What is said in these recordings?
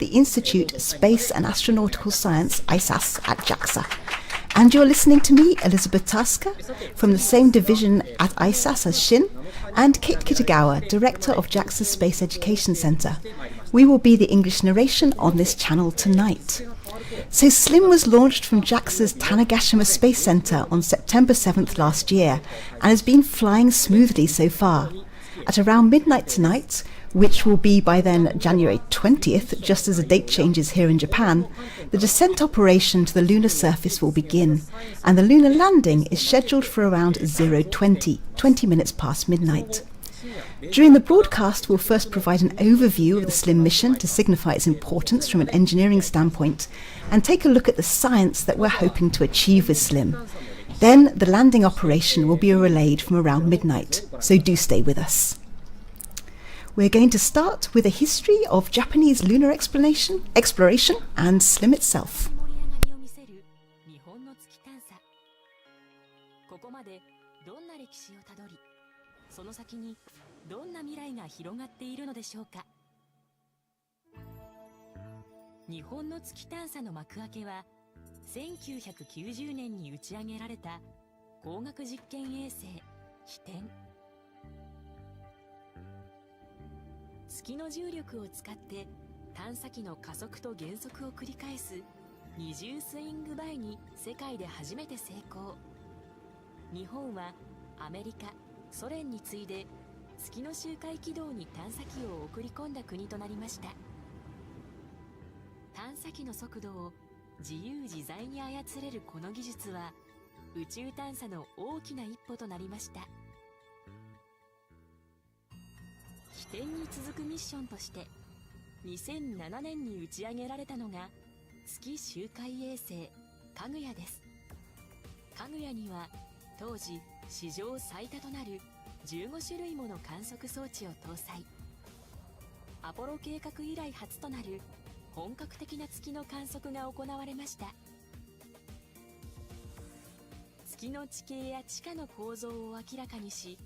the Institute of Space and Astronautical Science, ISAS, at JAXA. And you're listening to me, Elizabeth Tasker, from the same division at ISAS as Shin, and Kate Kitagawa, Director of JAXA's Space Education Centre. We will be the English narration on this channel tonight. So SLIM was launched from JAXA's Tanegashima Space Centre on September 7th last year and has been flying smoothly so far. At around midnight tonight, which will be by then January 20th, just as the date changes here in Japan, the descent operation to the lunar surface will begin, and the lunar landing is scheduled for around 0:20, 20 minutes past midnight. During the broadcast, we'll first provide an overview of the SLIM mission to signify its importance from an engineering standpoint, and take a look at the science that we're hoping to achieve with SLIM. Then the landing operation will be relayed from around midnight, so do stay with us. We're going to start with a history of Japanese lunar exploration and SLIM itself. どんな未来が広がっているのでしょうか。日本の月探査の幕開けは1990年に打ち上げられた光学実験衛星飛天。月の重力を使って探査機の加速と減速を繰り返す二重スイングバイに世界で初めて成功。日本はアメリカ、ソ連に次いで月の周回軌道に探査機を送り込んだ国となりました。探査機の速度を自由自在に操れるこの技術は宇宙探査の大きな一歩となりました。飛天に続くミッションとして2007年に打ち上げられたのが月周回衛星かぐやです。かぐやには当時史上最多となる15種類もの観測装置を搭載。アポロ計画以来初となる本格的な月の観測が行われました。月の地形や地下の構造を明らかにし、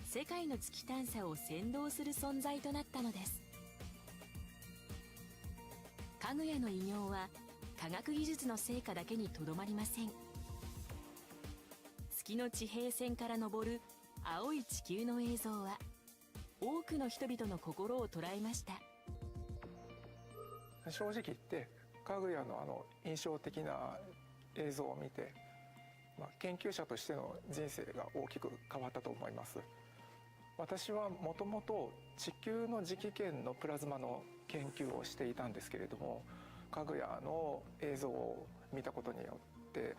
世界の月探査を先導する存在となったのです。かぐやの偉業は科学技術の成果だけにとどまりません。月の地平線から昇る青い地球の映像は多くの人々の心を捉えました。正直言ってかぐやの印象的な映像を見て、研究者としての人生が大きく変わったと思います。私はもともと地球の磁気圏のプラズマの研究をしていたんですけれども、かぐやの映像を見たことによって、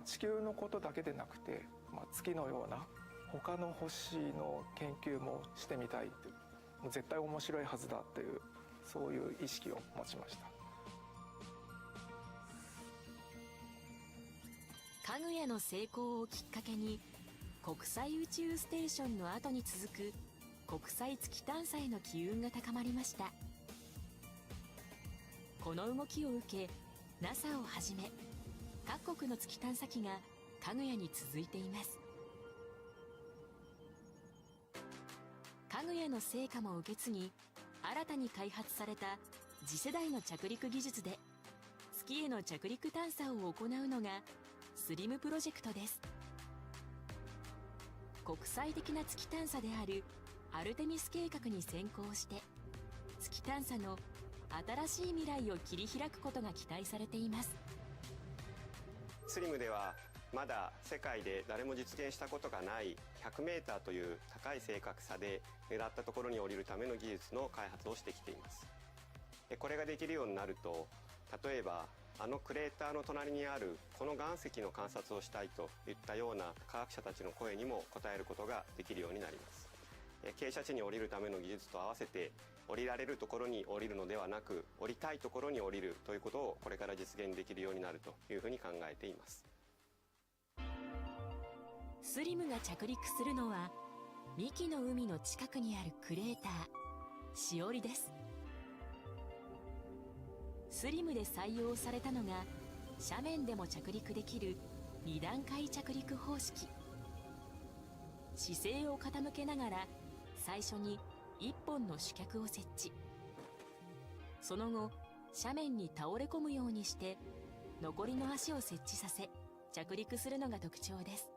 地球のことだけでなくて、月のような他の星の研究もしてみたいという、もう絶対面白いはずだという、そういう意識を持ちました。かぐやの成功をきっかけに国際宇宙ステーションの後に続く国際月探査への機運が高まりました。この動きを受け NASA をはじめ各国の月探査機がかぐやに続いています。かぐやの成果も受け継ぎ、新たに開発された次世代の着陸技術で月への着陸探査を行うのがスリムプロジェクトです。国際的な月探査であるアルテミス計画に先行して月探査の新しい未来を切り開くことが期待されています。スリムではまだ世界で誰も実現したことがない100メーターという高い正確さで狙ったところに降りるための技術の開発をしてきています。これができるようになると、例えばクレーターの隣にあるこの岩石の観察をしたいといったような科学者たちの声にも応えることができるようになります。傾斜地に降りるための技術と合わせて、降りられるところに降りるのではなく、降りたいところに降りるということをこれから実現できるようになるというふうに考えています。スリムが着陸するのは三木の海の近くにあるクレーターしおりです。スリムで採用されたのが斜面でも着陸できる2段階着陸方式。姿勢を傾けながら最初に1本の主脚を設置。その後斜面に倒れ込むようにして残りの足を設置させ着陸するのが特徴です。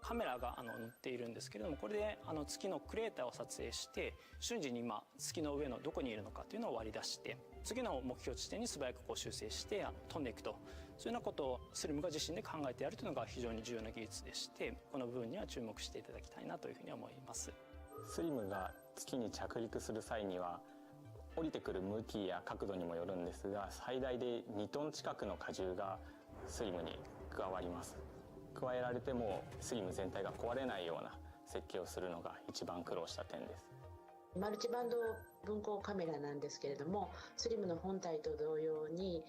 カメラが載っているんですけれども、これで月のクレーターを撮影して瞬時に今月の上のどこにいるのかというのを割り出して次の目標地点に素早く修正して飛んでいくと、そういうようなことをスリムが自身で考えてやるというのが非常に重要な技術でして、この部分には注目していただきたいなというふうに思います。スリムが月に着陸する際には降りてくる向きや角度にもよるんですが、最大で2トン近くの荷重がスリムに加わります。加えられてもスリム全体が壊れないような設計をするのが一番苦労した点です。マルチバンド分光カメラなんですけれども、スリムの本体と同様に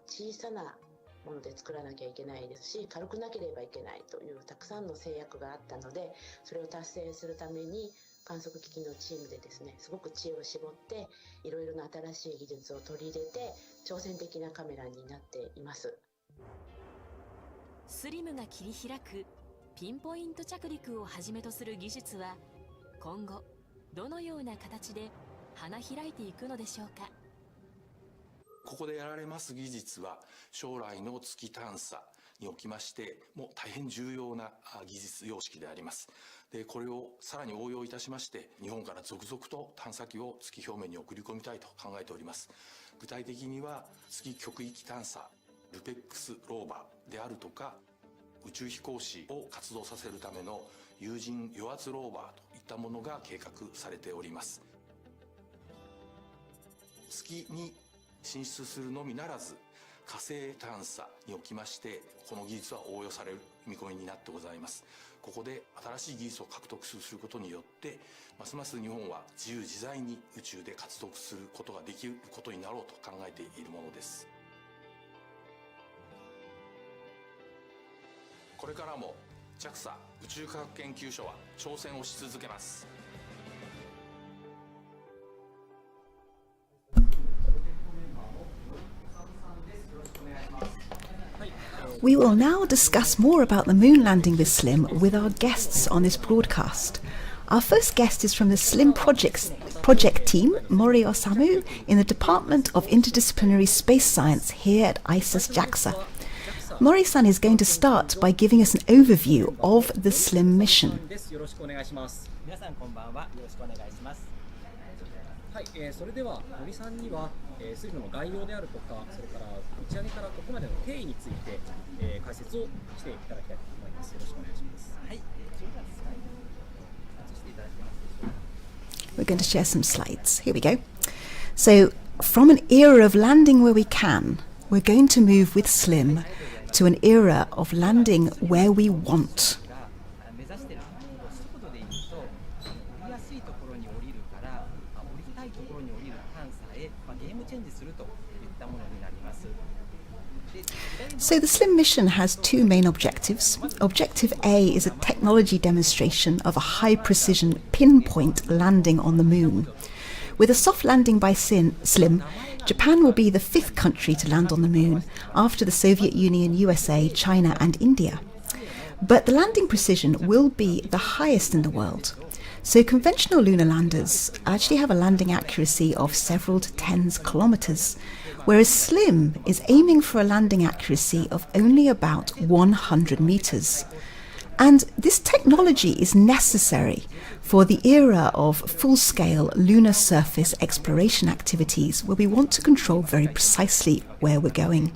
小さなもので作らなきゃいけないですし、軽くなければいけないというたくさんの制約があったので、それを達成するために観測機器のチームでですね、すごく知恵を絞っていろいろな新しい技術を取り入れて挑戦的なカメラになっています。スリムが切り開くピンポイント着陸をはじめとする技術は今後どのような形で花開いていくのでしょうか。ここでやられます技術は将来の月探査におきましてもう大変重要な技術様式であります。でこれをさらに応用いたしまして日本から続々と探査機を月表面に送り込みたいと考えております。具体的には月極域探査ルペックスローバーであるとか、宇宙飛行士を活動させるための有人与圧ローバーといったものが計画されております。月に進出するのみならず火星探査におきましてこの技術は応用される見込みになってございます。ここで新しい技術を獲得することによってますます日本は自由自在に宇宙で活動することができることになろうと考えているものです。これからも JAXA 宇宙科学研究所は挑戦をし続けます。We will now discuss more about the moon landing with SLIM with our guests on this broadcast. Our first guest is from the SLIM project team, Mori Osamu, in the Department of Interdisciplinary Space Science here at ISAS JAXA. Mori-san is going to start by giving us an overview of the SLIM mission. 皆さんこんばんは。よろしくお願いします。はい、それでは森さんには、スリムの概要であるとか、それから打ち上げからここまでの経緯について、解説をしていただきたいと思います。よろしくお願いします。はい。それではスライドを映していただけますでしょうか。 We're going to share some slides. Here we go. So, from an era of landing where we can, we're going to move with SLIM to an era of landing where we want. So the SLIM mission has two main objectives. Objective A is a technology demonstration of a high-precision pinpoint landing on the moon. With a soft landing by SLIM, Japan will be the fifth country to land on the moon after the Soviet Union, USA, China and India. But the landing precision will be the highest in the world. So conventional lunar landers actually have a landing accuracy of several to tens kilometers, whereas SLIM is aiming for a landing accuracy of only about 100 meters. And this technology is necessary for the era of full-scale lunar surface exploration activities where we want to control very precisely where we're going.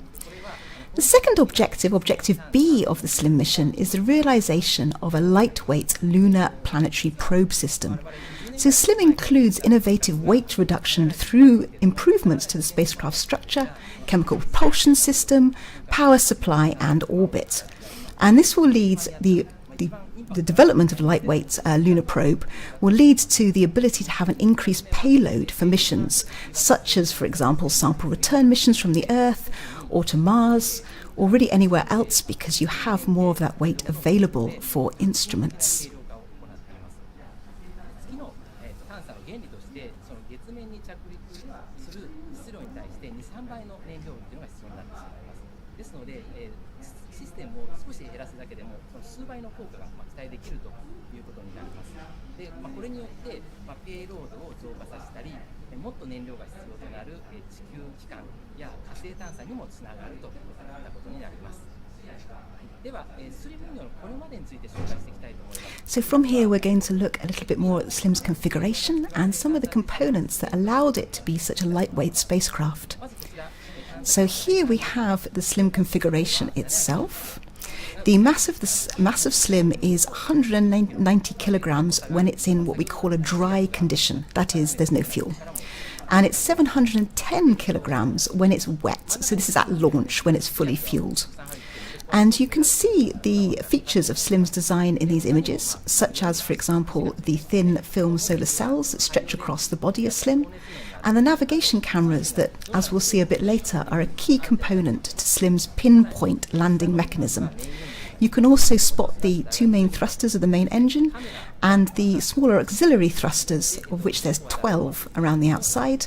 The second objective, Objective B of the SLIM mission, is the realization of a lightweight lunar planetary probe system. So SLIM includes innovative weight reduction through improvements to the spacecraft structure, chemical propulsion system, power supply and orbit. And this will lead the development of a lightweight lunar probe will lead to the ability to have an increased payload for missions, such as, for example, sample return missions from the Earth or to Mars, or really anywhere else, because you have more of that weight available for instruments. もっと燃料が必要となる地球帰還や火星探査にもつながるといったことになります。では、スリム運用のこれまでについて紹介していきたいと思います。 So from here we're going to look a little bit more at SLIM's configuration and some of the components that allowed it to be such a lightweight spacecraft. So here we have the SLIM configuration itself. The mass of SLIM is 190 kilograms when it's in what we call a dry condition, that is, there's no fuel. And it's 710 kilograms when it's wet, so this is at launch when it's fully fueled. And you can see the features of SLIM's design in these images, such as, for example, the thin film solar cells that stretch across the body of SLIM, and the navigation cameras that, as we'll see a bit later, are a key component to SLIM's pinpoint landing mechanism. You can also spot the two main thrusters of the main engine and the smaller auxiliary thrusters, of which there's 12 around the outside,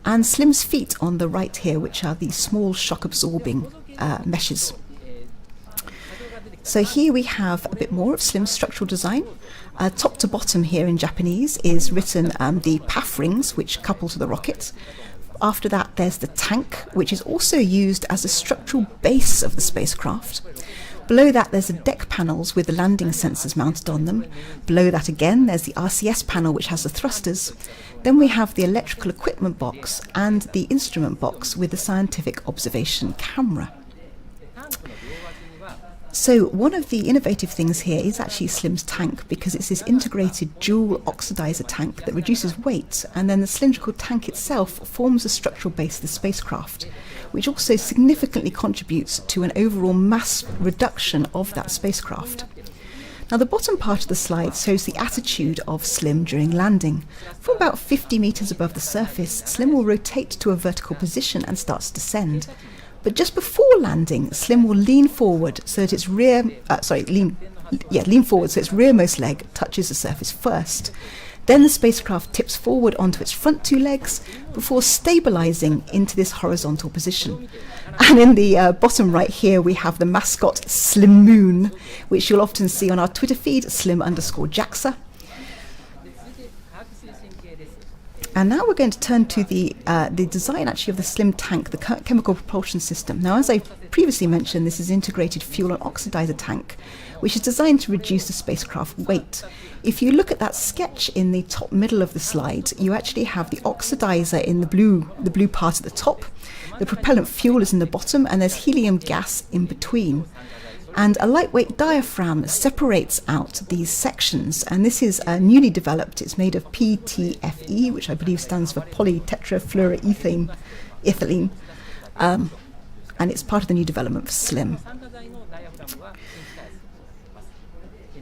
and SLIM's feet on the right here, which are the small shock-absorbing meshes. So here we have a bit more of SLIM's structural design. Top to bottom here in Japanese is written the PAF rings, which couple to the rocket. After that there's the tank, which is also used as a structural base of the spacecraft. Below that there's the deck panels with the landing sensors mounted on them. Below that again there's the RCS panel, which has the thrusters. Then we have the electrical equipment box and the instrument box with the scientific observation camera. So one of the innovative things here is actually SLIM's tank, because it's this integrated dual oxidizer tank that reduces weight, and then the cylindrical tank itself forms the structural base of the spacecraft, which also significantly contributes to an overall mass reduction of that spacecraft. Now the bottom part of the slide shows the attitude of SLIM during landing. From about 50 meters above the surface, SLIM will rotate to a vertical position and starts to descend. But just before landing, SLIM will lean forward so that its lean forward so its rearmost leg touches the surface first. Then the spacecraft tips forward onto its front two legs before stabilizing into this horizontal position. And in the bottom right here we have the mascot SLIM Moon, which you'll often see on our Twitter feed, slim_JAXA. And now we're going to turn to the design actually of the SLIM tank, the chemical propulsion system. Now, as I previously mentioned, this is an integrated fuel and oxidizer tank, which is designed to reduce the spacecraft weight. If you look at that sketch in the top middle of the slide, you actually have the oxidizer in the blue part at the top. The propellant fuel is in the bottom, and there's helium gas in between. And a lightweight diaphragm separates out these sections, and this is newly developed. It's made of PTFE, which I believe stands for polytetrafluoroethylene, and it's part of the new development for SLIM.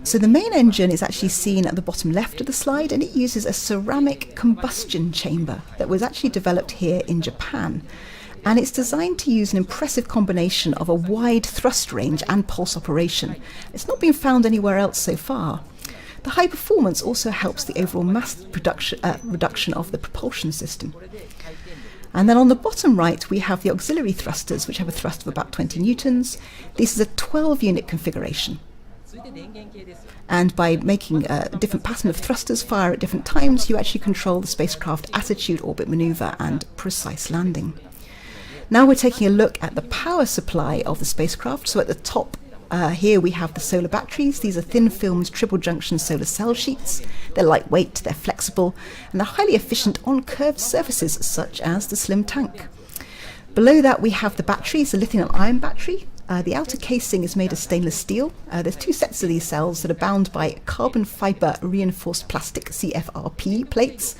So the main engine is actually seen at the bottom left of the slide, and it uses a ceramic combustion chamber that was actually developed here in Japan. And it's designed to use an impressive combination of a wide thrust range and pulse operation. It's not been found anywhere else so far. The high performance also helps the overall mass reduction of the propulsion system. And then on the bottom right we have the auxiliary thrusters, which have a thrust of about 20 newtons. This is a 12-unit configuration. And by making a different pattern of thrusters fire at different times, you actually control the spacecraft attitude, orbit maneuver, and precise landing. Now we're taking a look at the power supply of the spacecraft. So at the top here we have the solar batteries. These are thin filmed triple junction solar cell sheets. They're lightweight, they're flexible, and they're highly efficient on curved surfaces such as the SLIM tank. Below that we have the batteries, the lithium ion battery. The outer casing is made of stainless steel. There's two sets of these cells that are bound by carbon fibre reinforced plastic CFRP plates,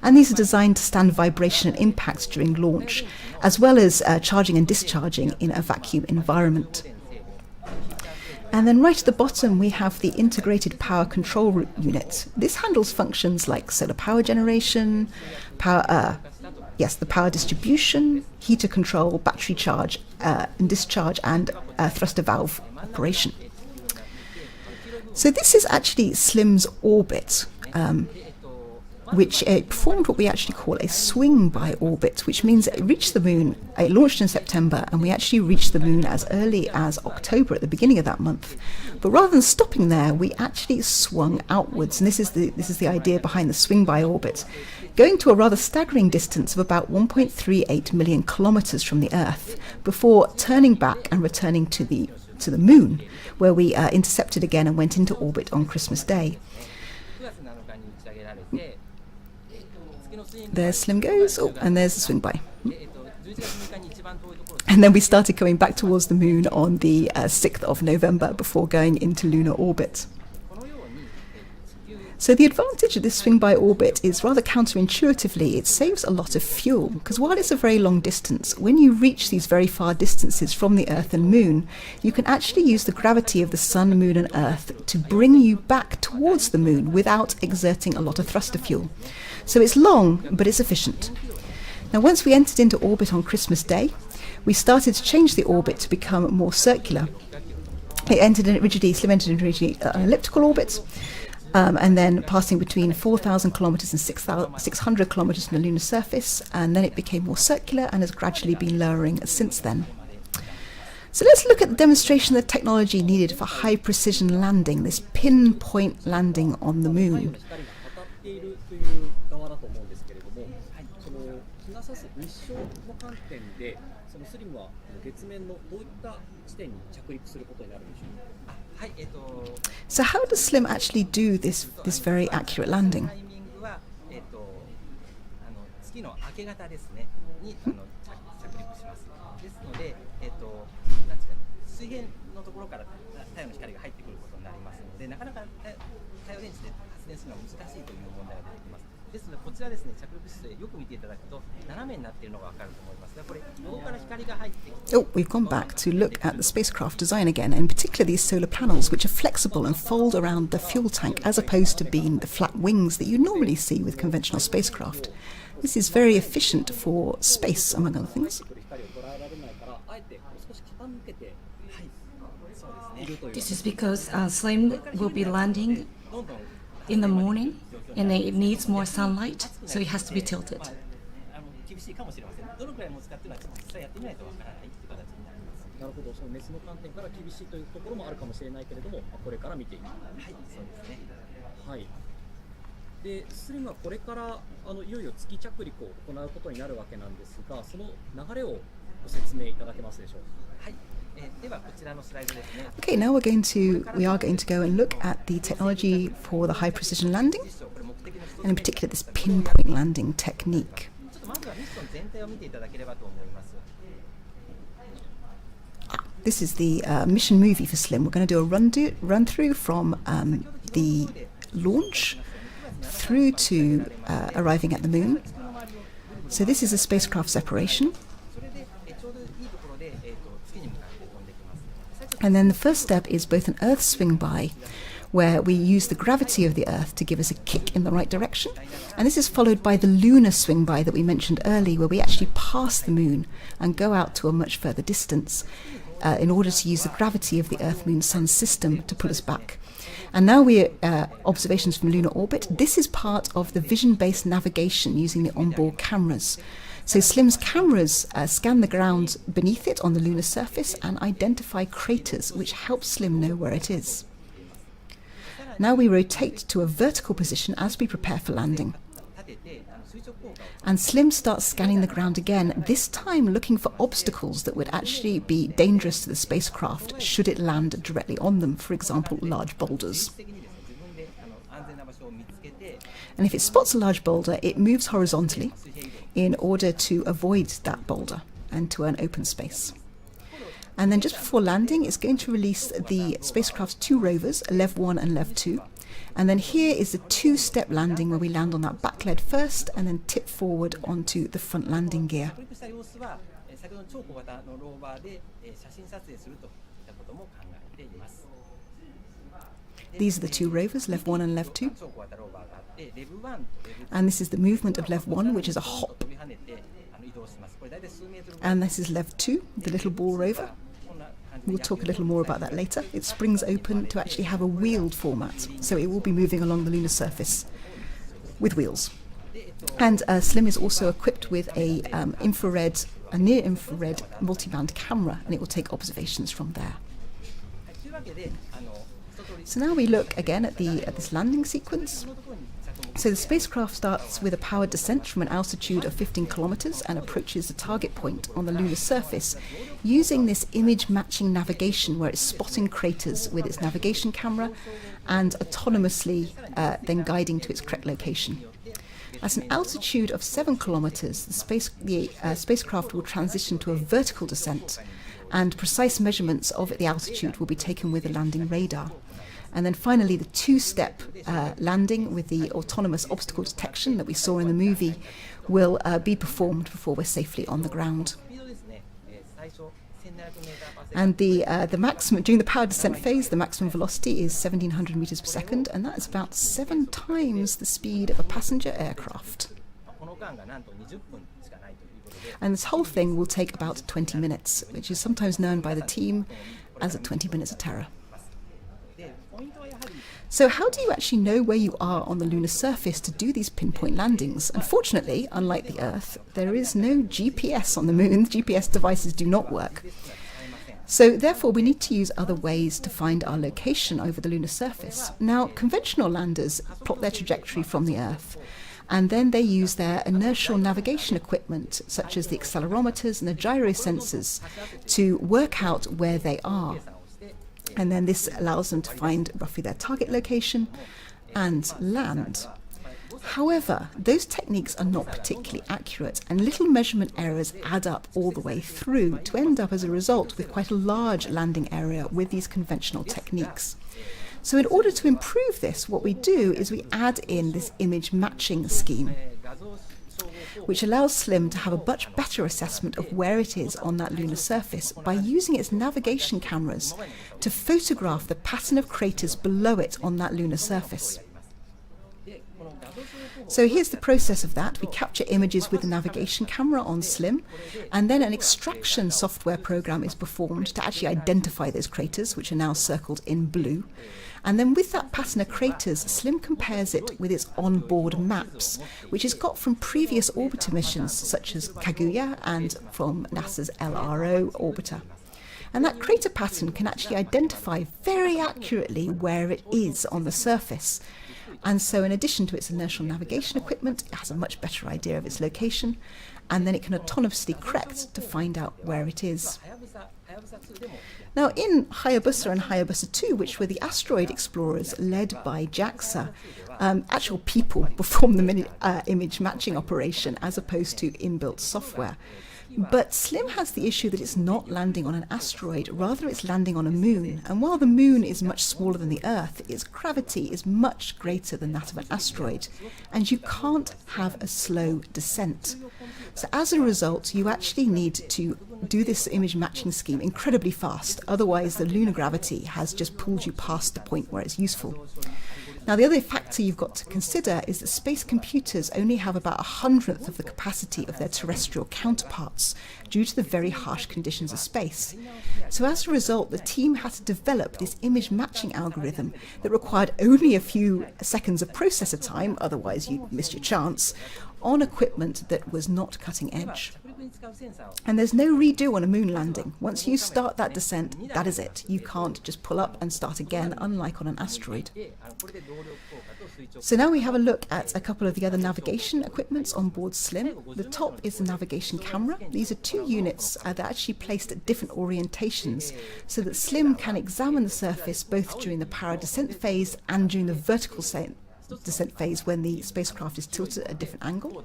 and these are designed to stand vibration and impact during launch, as well as charging and discharging in a vacuum environment. And then right at the bottom we have the integrated power control unit. This handles functions like solar power generation, the power distribution, heater control, battery charge and discharge, and thruster valve operation. So this is actually SLIM's orbit. which performed what we actually call a swing-by orbit, which means it reached the moon. It launched in September, and we actually reached the moon as early as October, at the beginning of that month. But rather than stopping there, we actually swung outwards, and this is the idea behind the swing-by orbit, going to a rather staggering distance of about 1.38 million kilometers from the Earth, before turning back and returning to the moon, where we intercepted again and went into orbit on Christmas Day. There Slim goes, and there's the swing by. And then we started coming back towards the moon on the 6th of November before going into lunar orbit. So the advantage of this swing-by orbit is rather counterintuitively, it saves a lot of fuel, because while it's a very long distance, when you reach these very far distances from the Earth and Moon, you can actually use the gravity of the Sun, Moon and Earth to bring you back towards the Moon without exerting a lot of thruster fuel. So it's long, but it's efficient. Now, once we entered into orbit on Christmas Day, we started to change the orbit to become more circular. Slim entered in originally an elliptical orbit, and then passing between 4,000 kilometers and 600 kilometers from the lunar surface, and then it became more circular and has gradually been lowering since then. So let's look at the demonstration of the technology needed for high precision landing, this pinpoint landing on the moon. So how does Slim actually do this very accurate landing? Oh, we've gone back to look at the spacecraft design again, and in particular these solar panels, which are flexible and fold around the fuel tank as opposed to being the flat wings that you normally see with conventional spacecraft. This is very efficient for space, among other things. This is because Slim will be landing in the morning, and it needs more sunlight, so it has to be tilted. Okay, now we are going to go and look at the technology for the high precision landing, and in particular this pinpoint landing technique. This is the mission movie for Slim. We're going to do a run through from the launch through to arriving at the moon. So this is a spacecraft separation. And then the first step is both an Earth swing-by, where we use the gravity of the Earth to give us a kick in the right direction. And this is followed by the lunar swing-by that we mentioned earlier, where we actually pass the moon and go out to a much further distance in order to use the gravity of the Earth-Moon-Sun system to pull us back. And now we're observations from lunar orbit. This is part of the vision-based navigation using the onboard cameras. So Slim's cameras scan the ground beneath it on the lunar surface and identify craters, which helps Slim know where it is. Now we rotate to a vertical position as we prepare for landing. And Slim starts scanning the ground again, this time looking for obstacles that would actually be dangerous to the spacecraft should it land directly on them, for example, large boulders. And if it spots a large boulder, it moves horizontally in order to avoid that boulder and to an open space. And then just before landing, it's going to release the spacecraft's two rovers, LEV-1 and LEV-2. And then here is a two-step landing where we land on that back lead first and then tip forward onto the front landing gear. These are the two rovers, LEV-1 and LEV-2. And this is the movement of LEV-1, which is a hop. And this is LEV-2, the little ball rover. We'll talk a little more about that later. It springs open to actually have a wheeled format, so it will be moving along the lunar surface. with wheels. And SLIM is also equipped with a near-infrared multi-band camera, and it will take observations from there. So now we look again at this landing sequence. So the spacecraft starts with a powered descent from an altitude of 15 kilometers and approaches the target point on the lunar surface using this image matching navigation, where it's spotting craters with its navigation camera and autonomously then guiding to its correct location. At an altitude of 7 kilometers, the spacecraft will transition to a vertical descent, and precise measurements of the altitude will be taken with the landing radar. And then finally, the two-step landing with the autonomous obstacle detection that we saw in the movie will be performed before we're safely on the ground. And the maximum, during the powered descent phase, the maximum velocity is 1,700 meters per second, and that is about 7 times the speed of a passenger aircraft. And this whole thing will take about 20 minutes, which is sometimes known by the team as 20 minutes of terror. So how do you actually know where you are on the lunar surface to do these pinpoint landings? Unfortunately, unlike the Earth, there is no GPS on the moon. GPS devices do not work. So therefore, we need to use other ways to find our location over the lunar surface. Now, conventional landers plot their trajectory from the Earth, and then they use their inertial navigation equipment, such as the accelerometers and the gyro sensors, to work out where they are. And then this allows them to find roughly their target location and land. However, those techniques are not particularly accurate, and little measurement errors add up all the way through to end up as a result with quite a large landing area with these conventional techniques. So in order to improve this, what we do is we add in this image matching scheme, which allows SLIM to have a much better assessment of where it is on that lunar surface by using its navigation cameras to photograph the pattern of craters below it on that lunar surface. So here's the process of that. We capture images with the navigation camera on SLIM, and then an extraction software program is performed to actually identify those craters, which are now circled in blue. And then with that pattern of craters, SLIM compares it with its onboard maps, which it's got from previous orbiter missions, such as Kaguya and from NASA's LRO orbiter. And that crater pattern can actually identify very accurately where it is on the surface. And so in addition to its inertial navigation equipment, it has a much better idea of its location, and then it can autonomously correct to find out where it is. Now in Hayabusa and Hayabusa 2, which were the asteroid explorers led by JAXA, actual people perform the image matching operation as opposed to inbuilt software. But SLIM has the issue that it's not landing on an asteroid, rather it's landing on a moon. And while the moon is much smaller than the Earth, its gravity is much greater than that of an asteroid. And you can't have a slow descent. So as a result, you actually need to do this image matching scheme incredibly fast. Otherwise, the lunar gravity has just pulled you past the point where it's useful. Now, the other factor you've got to consider is that space computers only have about 1/100th of the capacity of their terrestrial counterparts due to the very harsh conditions of space. So as a result, the team had to develop this image matching algorithm that required only a few seconds of processor time, otherwise you missed your chance, on equipment that was not cutting edge. And there's no redo on a moon landing. Once you start that descent, that is it. You can't just pull up and start again, unlike on an asteroid. So now we have a look at a couple of the other navigation equipments on board SLIM. The top is the navigation camera. These are two units that are actually placed at different orientations so that SLIM can examine the surface both during the para descent phase and during the vertical descent phase when the spacecraft is tilted at a different angle.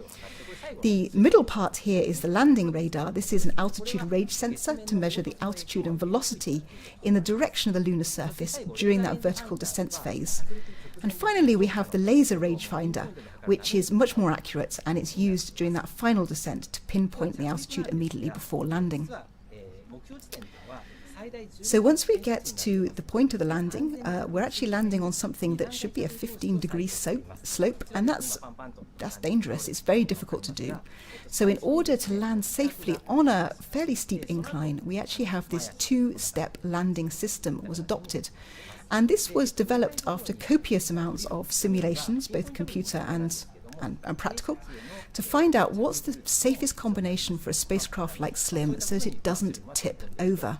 The middle part here is the landing radar. This is an altitude range sensor to measure the altitude and velocity in the direction of the lunar surface during that vertical descent phase. And finally, we have the laser rangefinder, which is much more accurate, and it's used during that final descent to pinpoint the altitude immediately before landing. So once we get to the point of the landing, we're actually landing on something that should be a 15-degree slope, and that's dangerous. It's very difficult to do. So in order to land safely on a fairly steep incline, we actually have this two-step landing system was adopted. And this was developed after copious amounts of simulations, both computer and and practical to find out what's the safest combination for a spacecraft like SLIM so that it doesn't tip over.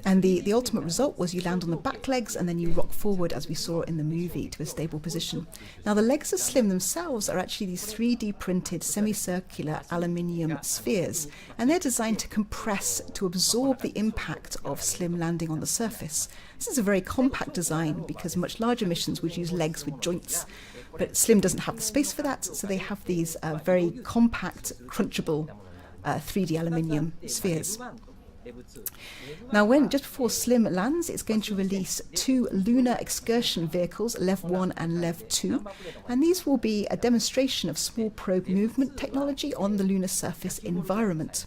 And the ultimate result was you land on the back legs and then you rock forward, as we saw in the movie, to a stable position. Now the legs of SLIM themselves are actually these 3D printed semicircular aluminium spheres, and they're designed to compress to absorb the impact of SLIM landing on the surface. This is a very compact design because much larger missions would use legs with joints, but SLIM doesn't have the space for that, so they have these very compact, crunchable 3D aluminium spheres. Now, just before SLIM lands, it's going to release 2 lunar excursion vehicles, LEV 1 and LEV 2, and these will be a demonstration of small probe movement technology on the lunar surface environment.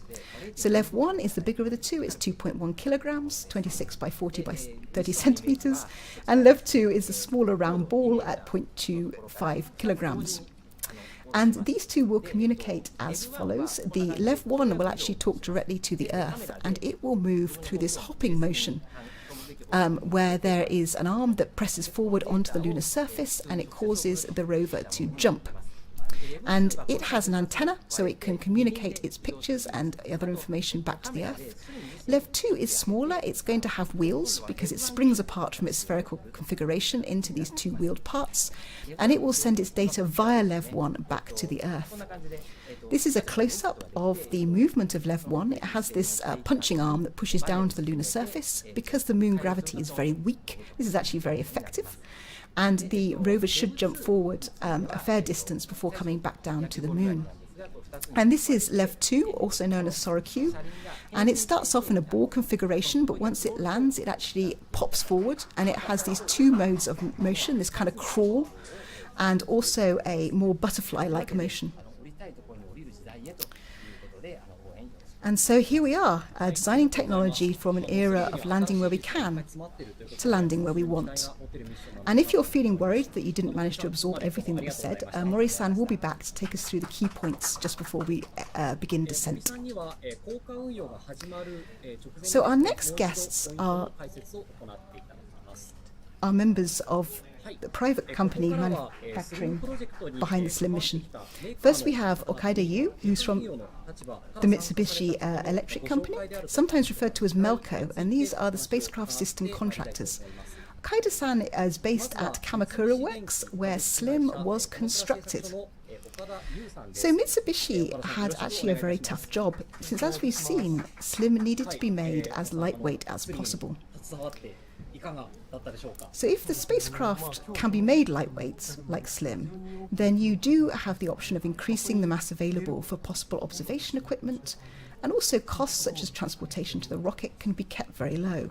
So LEV 1 is the bigger of the two, it's 2.1 kilograms, 26 by 40 by 30 centimeters, and LEV 2 is the smaller round ball at 0.25 kilograms. And these two will communicate as follows. The LEV 1 will actually talk directly to the Earth, and it will move through this hopping motion where there is an arm that presses forward onto the lunar surface and it causes the rover to jump. And it has an antenna, so it can communicate its pictures and other information back to the Earth. LEV 2 is smaller. It's going to have wheels because it springs apart from its spherical configuration into these 2-wheeled parts, and it will send its data via LEV 1 back to the Earth. This is a close-up of the movement of LEV 1. It has this punching arm that pushes down to the lunar surface. Because the moon gravity is very weak, this is actually very effective. And the rover should jump forward a fair distance before coming back down to the moon. And this is LEV 2, also known as SORA-Q, and it starts off in a ball configuration, but once it lands, it actually pops forward, and it has these 2 modes of motion, this kind of crawl, and also a more butterfly-like motion. And so here we are, designing technology from an era of landing where we can to landing where we want. And if you're feeling worried that you didn't manage to absorb everything that was said, Mori-san will be back to take us through the key points just before we begin descent. So our next guests are members of the private company manufacturing behind the SLIM mission. First we have Okaida Yu, who's from the Mitsubishi Electric Company, sometimes referred to as Melco, and these are the spacecraft system contractors. Okaida-san is based at Kamakura Works, where SLIM was constructed. So Mitsubishi had actually a very tough job, since as we've seen, SLIM needed to be made as lightweight as possible. So if the spacecraft can be made lightweight, like SLIM, then you do have the option of increasing the mass available for possible observation equipment, and also costs such as transportation to the rocket can be kept very low.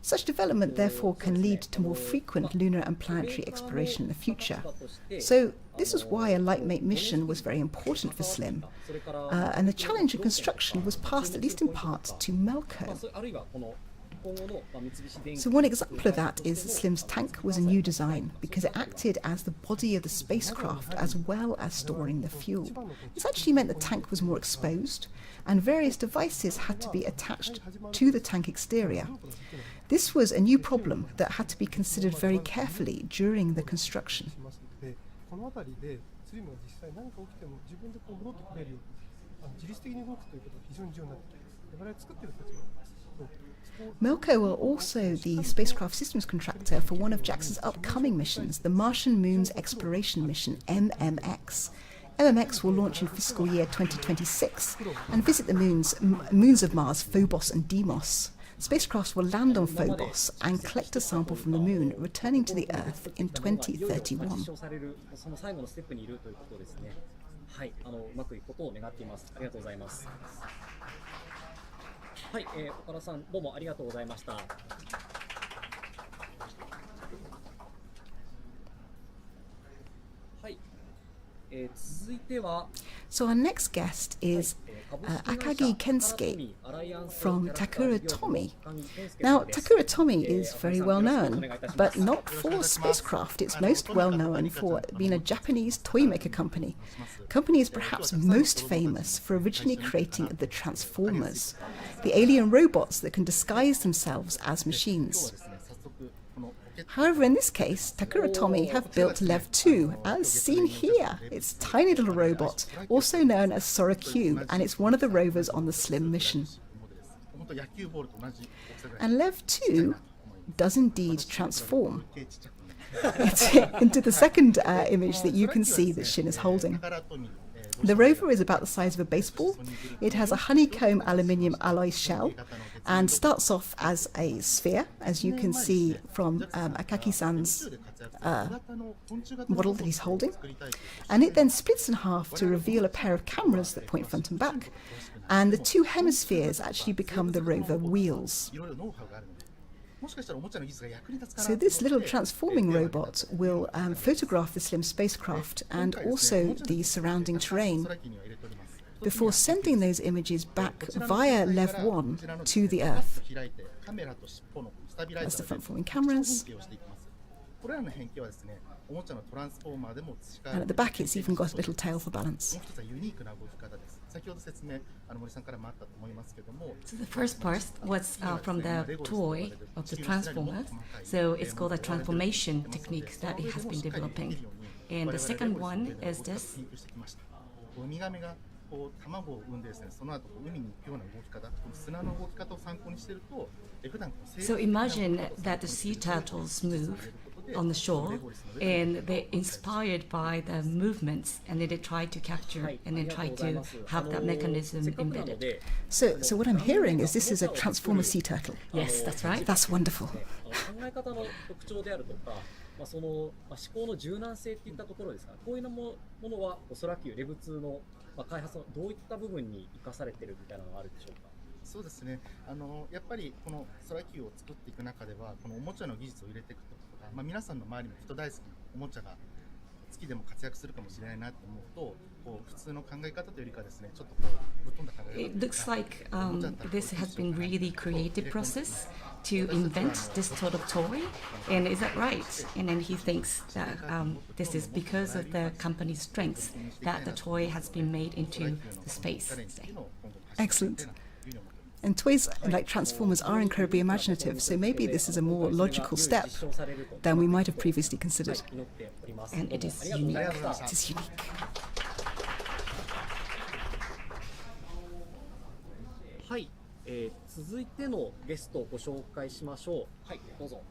Such development therefore can lead to more frequent lunar and planetary exploration in the future. So this is why a lightweight mission was very important for SLIM, and the challenge of construction was passed at least in part to Melco. So one example of that is that SLIM's tank was a new design because it acted as the body of the spacecraft as well as storing the fuel. This actually meant the tank was more exposed and various devices had to be attached to the tank exterior. This was a new problem that had to be considered very carefully during the construction. Melco are also the spacecraft systems contractor for one of JAXA's upcoming missions, the Martian Moons Exploration Mission, MMX. MMX will launch in fiscal year 2026 and visit the moons of Mars, Phobos and Deimos. Spacecraft will land on Phobos and collect a sample from the moon, returning to the Earth in 2031. はい、岡田さんどうもありがとうございました。はい、続いては So our next guest is Akagi Kensuke from Takura Tomy. Now, Takura Tomy is very well known, but not for spacecraft. It's most well known for being a Japanese toy maker company. The company is perhaps most famous for originally creating the Transformers, the alien robots that can disguise themselves as machines. However, in this case, Takura Tomy have built LEV 2, as seen here. It's a tiny little robot, also known as Sora Q, and it's one of the rovers on the SLIM mission. And LEV 2 does indeed transform into the second image that you can see that Shin is holding. The rover is about the size of a baseball. It has a honeycomb aluminium alloy shell and starts off as a sphere, as you can see from Akaki-san's model that he's holding. And it then splits in half to reveal a pair of cameras that point front and back. And the two hemispheres actually become the rover wheels. So this little transforming robot will photograph the SLIM spacecraft and also the surrounding terrain before sending those images back via LEV 1 to the Earth. That's the front-forming cameras. And at the back it's even got a little tail for balance. So the first part was from the toy of the transformer. So it's called a transformation technique that it has been developing. And the second one is this. So imagine that the sea turtles move on the shore, and they're inspired by the movements, and then they try to capture and then try to have that mechanism embedded. So what I'm hearing is this is a transformer sea turtle. Yes, that's right. That's wonderful. その思考の柔軟性っていったところですか。こういうものはおそらくレブ2の開発のどういった部分に生かされているみたいなのがあるでしょうか。そうですね。やっぱりこのソラキューを作っていく中ではこのおもちゃの技術を入れていくとか、皆さんの周りも人大好きなおもちゃが月でも活躍するかもしれないなと思うと、こう普通の考え方というよりかですね、ちょっとこうぶっ飛んだ考え方。It looks like this has been really creative process to invent this sort of toy, and is that right? And then he thinks that this is because of the company's strengths that the toy has been made into the space. Excellent. And toys like Transformers are incredibly imaginative, so maybe this is a more logical step than we might have previously considered. And it is unique. It is unique. はい、続いてのゲストをご紹介しましょう。はい、どうぞ。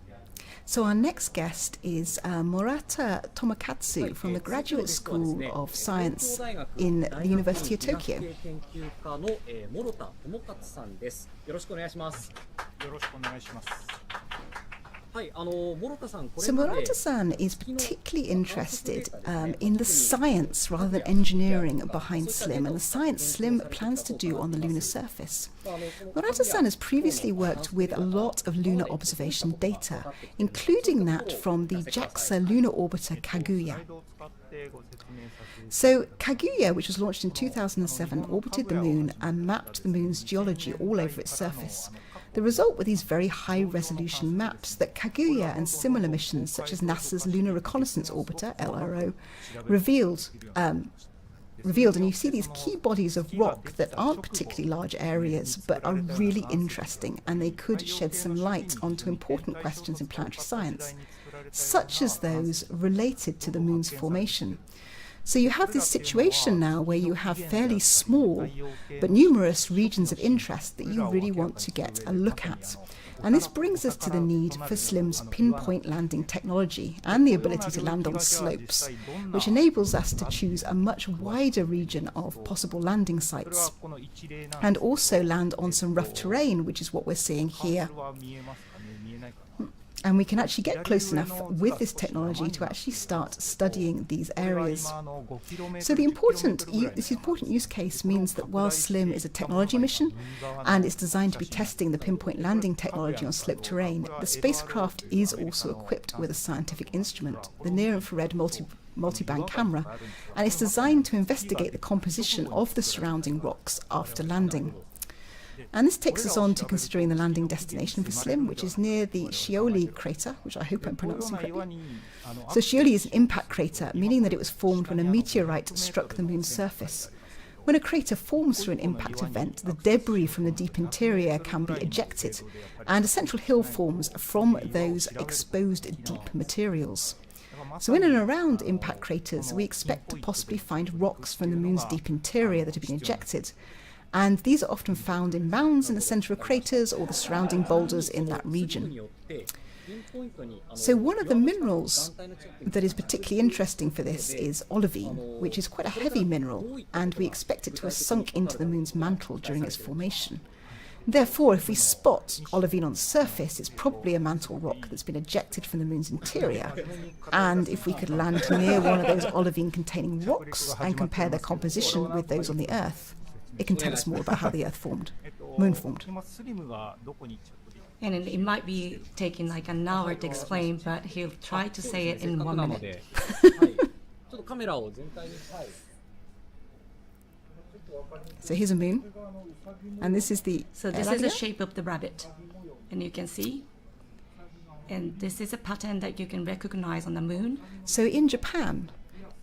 So our next guest is Murata Tomakatsu from the Graduate School of Science in the University of Tokyo. 研究家の諸田智勝さんです。よろしくお願いします。よろしくお願いします。So Murata-san is particularly interested in the science rather than engineering behind SLIM and the science SLIM plans to do on the lunar surface. Murata-san has previously worked with a lot of lunar observation data, including that from the JAXA lunar orbiter Kaguya. So Kaguya, which was launched in 2007, orbited the moon and mapped the moon's geology all over its surface. The result were these very high-resolution maps that Kaguya and similar missions, such as NASA's Lunar Reconnaissance Orbiter, LRO, revealed. And you see these key bodies of rock that aren't particularly large areas, but are really interesting, and they could shed some light onto important questions in planetary science, such as those related to the moon's formation. So you have this situation now where you have fairly small but numerous regions of interest that you really want to get a look at. And this brings us to the need for SLIM's pinpoint landing technology and the ability to land on slopes, which enables us to choose a much wider region of possible landing sites and also land on some rough terrain, which is what we're seeing here. And we can actually get close enough with this technology to actually start studying these areas. So this important use case means that while SLIM is a technology mission and it's designed to be testing the pinpoint landing technology on slope terrain, the spacecraft is also equipped with a scientific instrument, the near-infrared multi-band camera, and it's designed to investigate the composition of the surrounding rocks after landing. And this takes us on to considering the landing destination for SLIM, which is near the Scioli crater, which I hope I'm pronouncing correctly. So Scioli is an impact crater, meaning that it was formed when a meteorite struck the moon's surface. When a crater forms through an impact event, the debris from the deep interior can be ejected, and a central hill forms from those exposed deep materials. So in and around impact craters, we expect to possibly find rocks from the moon's deep interior that have been ejected. And these are often found in mounds in the centre of craters or the surrounding boulders in that region. So one of the minerals that is particularly interesting for this is olivine, which is quite a heavy mineral, and we expect it to have sunk into the moon's mantle during its formation. Therefore, if we spot olivine on the surface, it's probably a mantle rock that's been ejected from the moon's interior. And if we could land near one of those olivine-containing rocks and compare their composition with those on the Earth, it can tell us more about how the Earth formed, moon formed. And it might be taking like an hour to explain, but he'll try to say it in 1 minute. So here's a moon, and this is the So this is the shape of the rabbit, and you can see. And this is a pattern that you can recognize on the moon. So in Japan,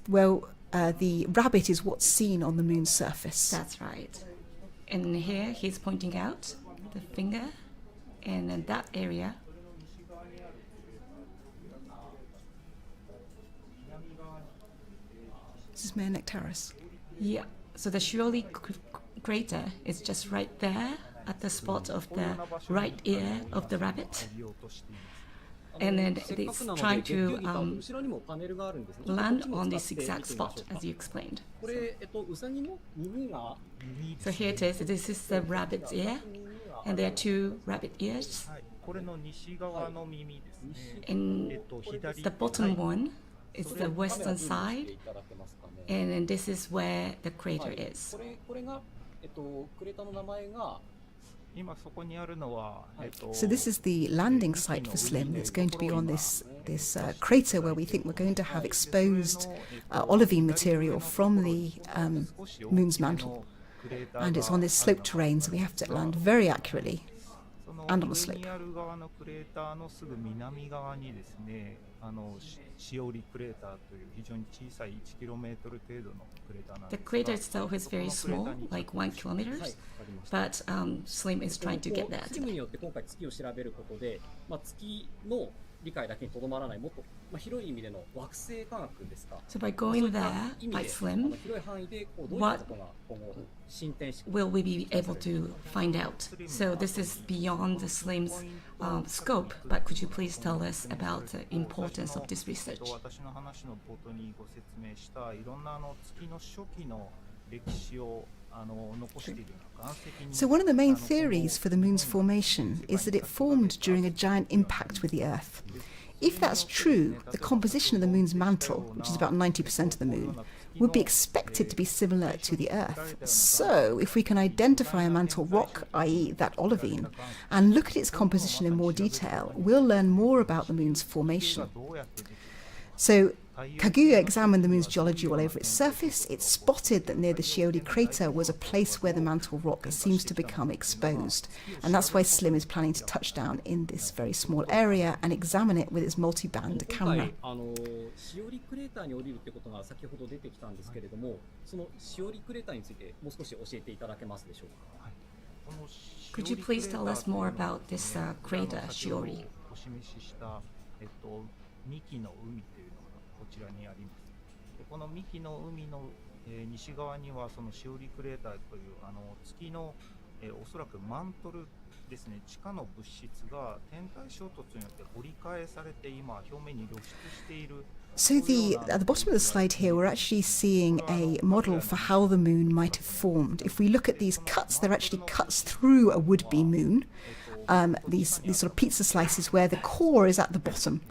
well, the rabbit is what's seen on the moon's surface. That's right. And here he's pointing out the finger, and in that area. This is Mare Nectaris. Yeah. So the Shiori crater is just right there at the spot of the right ear of the rabbit. And then it's trying to land on this exact spot, as you explained. So here it is. This is the rabbit's ear, and there are two rabbit ears. And the bottom one is the western side, and then this is where the crater is. So this is the landing site for SLIM. It's going to be on this crater where we think we're going to have exposed olivine material from the moon's mantle. And it's on this sloped terrain, so we have to land very accurately and on a slope. The crater itself is very small, like 1 kilometer, but SLIM is trying to get that. So by going there, by SLIM, what will we be able to find out? So this is beyond the SLIM's scope, but could you please tell us about the importance of this research? So one of the main theories for the moon's formation is that it formed during a giant impact with the Earth. If that's true, the composition of the moon's mantle, which is about 90% of the moon, would be expected to be similar to the Earth. So if we can identify a mantle rock, i.e. that olivine, and look at its composition in more detail, we'll learn more about the moon's formation. So Kaguya examined the moon's geology all over its surface. It spotted that near the Shiori crater was a place where the mantle rock seems to become exposed. And that's why SLIM is planning to touch down in this very small area and examine it with its multi-band camera. Could you please tell us more about this crater, Shiori? こちらにあります。でこの幹の海の、西側にはそのシオリクレーターという月の、おそらくマントルですね、地下の物質が天体衝突によって掘り返されて今表面に露出している。So at the bottom of the slide here, we're actually seeing a model for how the moon might have formed. If we look at these cuts, they're actually cuts through a would-be moon. These sort of pizza slices where the core is at the bottom,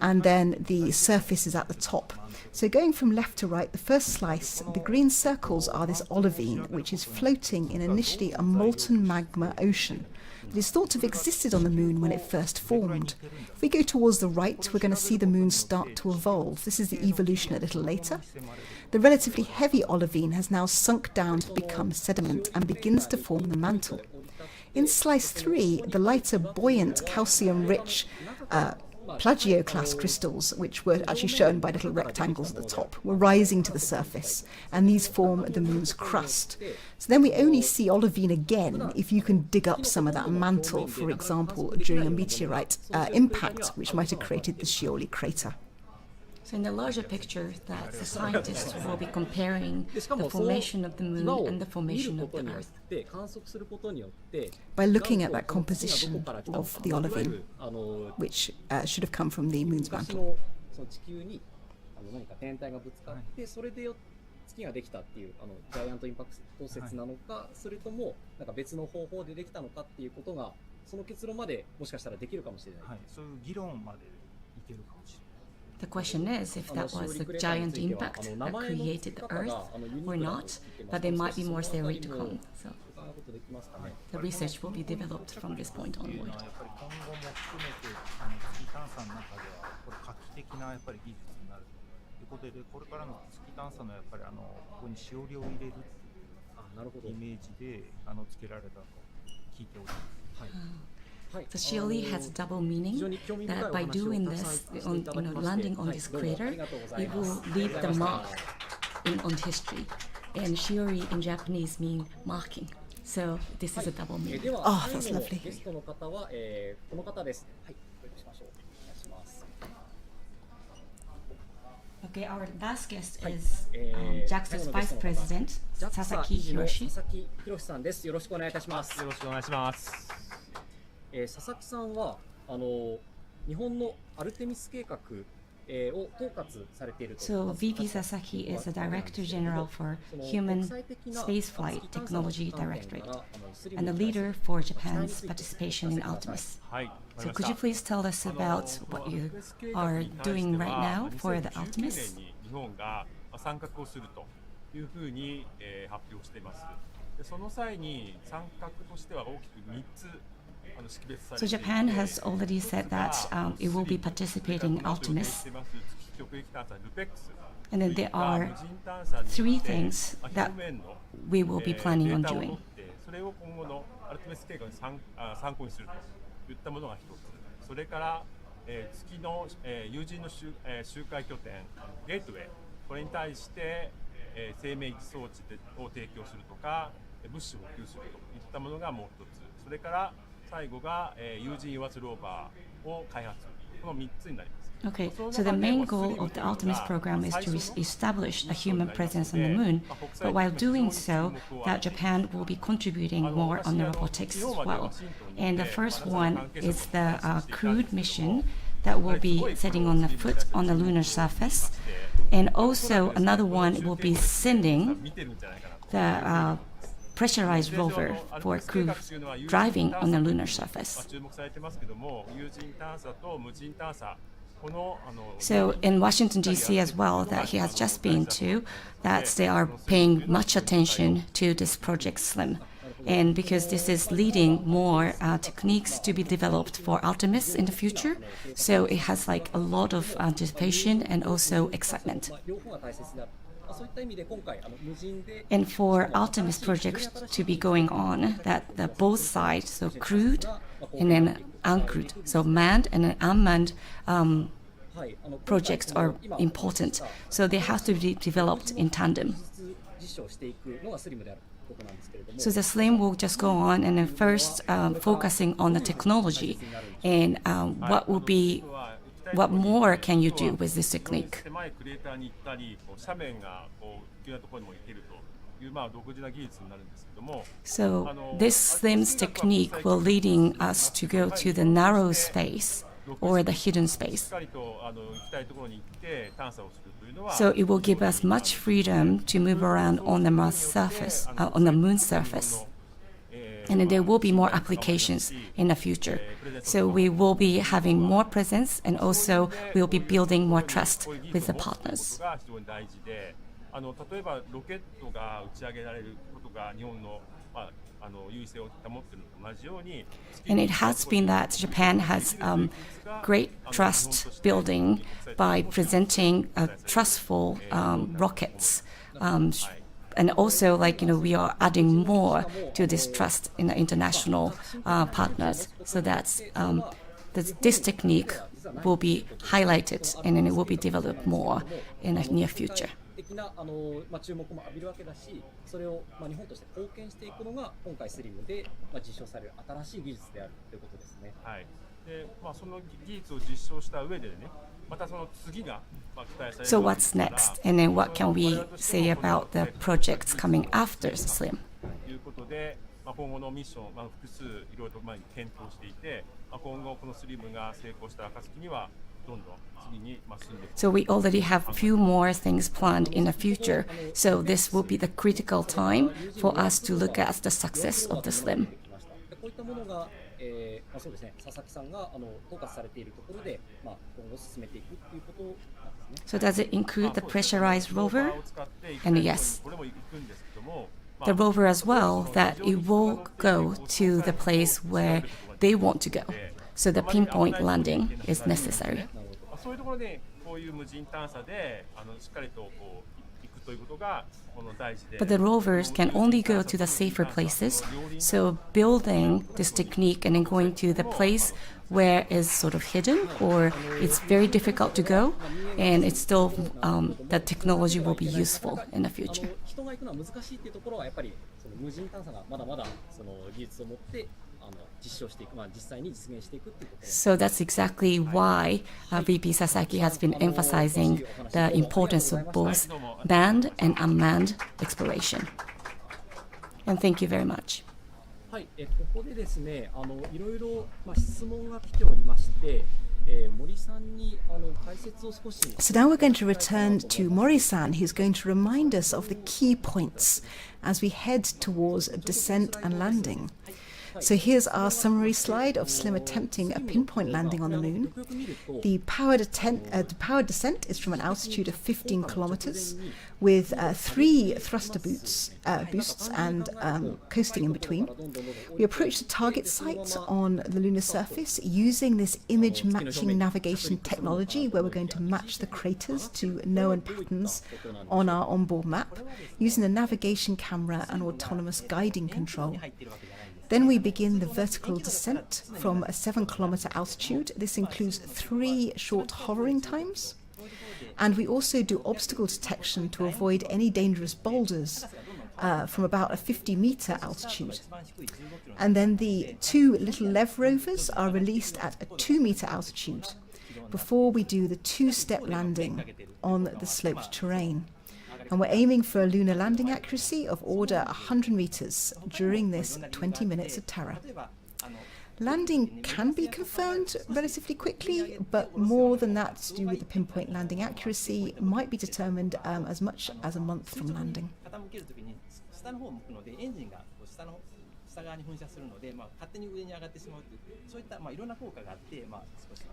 and then the surface is at the top. So going from left to right, the first slice, the green circles are this olivine, which is floating in initially a molten magma ocean. It is thought to have existed on the moon when it first formed. If we go towards the right, we're going to see the moon start to evolve. This is the evolution a little later. The relatively heavy olivine has now sunk down to become sediment and begins to form the mantle. In slice 3, the lighter, buoyant, calcium-rich plagioclase crystals, which were actually shown by little rectangles at the top, were rising to the surface, and these form the moon's crust. So then we only see olivine again if you can dig up some of that mantle, for example, during a meteorite impact, which might have created the Scioli crater. So in the larger picture, that the scientists will be comparing the formation of the moon and the formation of the Earth. By looking at that composition of the olivine, which should have come from the moon's mantle. 月ができたっていうジャイアントインパクト説なのか、それともなんか別の方法でできたのかっていうことがその結論までもしかしたらできるかもしれない。はい、そういう議論までいけるかもしれない。The question is if that was the giant impact that created the Earth or not, but they might be more theoretical. So the research will be developed from this point onward. これからの月探査のやっぱりここにしおりを入れるイメージでつけられたと聞いております。So Scioli has double meaning that by doing this, landing on this crater, it will leave the mark on history. And Scioli in Japanese mean marking. So this is a double meaning. Oh, that's lovely. Okay, our last guest is JAXA's Vice President, Sasaki Hiroshi. 佐々木宏さんです。よろしくお願いいたします。よろしくお願いします。佐々木さんは日本のアルテミス計画を統括されていると。So VP Sasaki is the Director General for Human Spaceflight Technology Directorate and the leader for Japan's participation in Artemis. So could you please tell us about what you are doing right now for the Artemis? 日本が参画をするというふうに発表しています。その際に参画としては大きく3つ So Japan has already said that it will be participating in Artemis. And then there are 3 things that we will be planning on doing. それを今後のアルテミス計画に参考にするといったものが1つ。それから月の有人の周回拠点ゲートウェイ、これに対して生命維持装置を提供するとか物資を補給するといったものがもう1つ。それから最後が有人油圧ローバーを開発、この3つになります。Okay, so the main goal of the Artemis program is to establish a human presence on the moon, but while doing so, that Japan will be contributing more on the robotics as well. And the first one is the crewed mission that will be setting on the foot on the lunar surface, and also another one will be sending the pressurized rover for crew driving on the lunar surface. So in Washington, D.C. as well, that he has just been to, that they are paying much attention to this Project SLIM. And because this is leading more techniques to be developed for Artemis in the future, so it has like a lot of anticipation and also excitement. And for Artemis project to be going on, that the both sides, so crewed and then uncrewed, so manned and unmanned projects are important. So they have to be developed in tandem. So the SLIM will just go on and then first focusing on the technology and what more can you do with this technique? So this SLIM's technique will leading us to go to the narrow space or the hidden space. So it will give us much freedom to move around on the Mars surface, on the moon surface. And then there will be more applications in the future. So we will be having more presence and also we will be building more trust with the partners. And it has been that Japan has great trust building by presenting trustful rockets. And also, we are adding more to this trust in the international partners. So that's this technique will be highlighted and then it will be developed more in the near future. 的な注目も浴びるわけだし、それを日本として貢献していくのが今回スリムで実証される新しい技術であるということですね。はい。で、その技術を実証した上でね、またその次が期待される。So what's next? And then what can we say about the projects coming after SLIM? ということで、今後のミッション、複数いろいろと検討していて、今後このスリムが成功した暁にはどんどん So we already have a few more things planned in the future. So this will be the critical time for us to look at the success of the SLIM. So does it include the pressurized rover? And yes, the rover as well, that it will go to the place where they want to go. So the pinpoint landing is necessary. そういうところでこういう無人探査でしっかりとこう行くということがこの大事で。But the rovers can only go to the safer places. So building this technique and then going to the place where it's sort of hidden or it's very difficult to go, and it's still the technology will be useful in the future. 人が行くのは難しいっていうところはやっぱりその無人探査がまだまだその技術を持って実証していく、実際に実現していくっていうこと。So that's exactly why VP Sasaki has been emphasizing the importance of both manned and unmanned exploration. And thank you very much. はい、ここでですね、いろいろ質問が来ておりまして。So now we're going to return to Mori-san, who's going to remind us of the key points as we head towards descent and landing. So here's our summary slide of SLIM attempting a pinpoint landing on the moon. The powered descent is from an altitude of 15 kilometers with 3 thruster boosts and coasting in between. We approach the target site on the lunar surface using this image matching navigation technology where we're going to match the craters to known patterns on our onboard map using a navigation camera and autonomous guiding control. Then we begin the vertical descent from a 7-kilometer altitude. This includes 3 short hovering times. And we also do obstacle detection to avoid any dangerous boulders from about a 50-meter altitude. And then the 2 little LEV rovers are released at a 2-meter altitude before we do the 2-step landing on the sloped terrain. And we're aiming for a lunar landing accuracy of order 100 meters during this 20 minutes of terror. Landing can be confirmed relatively quickly, but more than that to do with the pinpoint landing accuracy might be determined as much as a month from landing.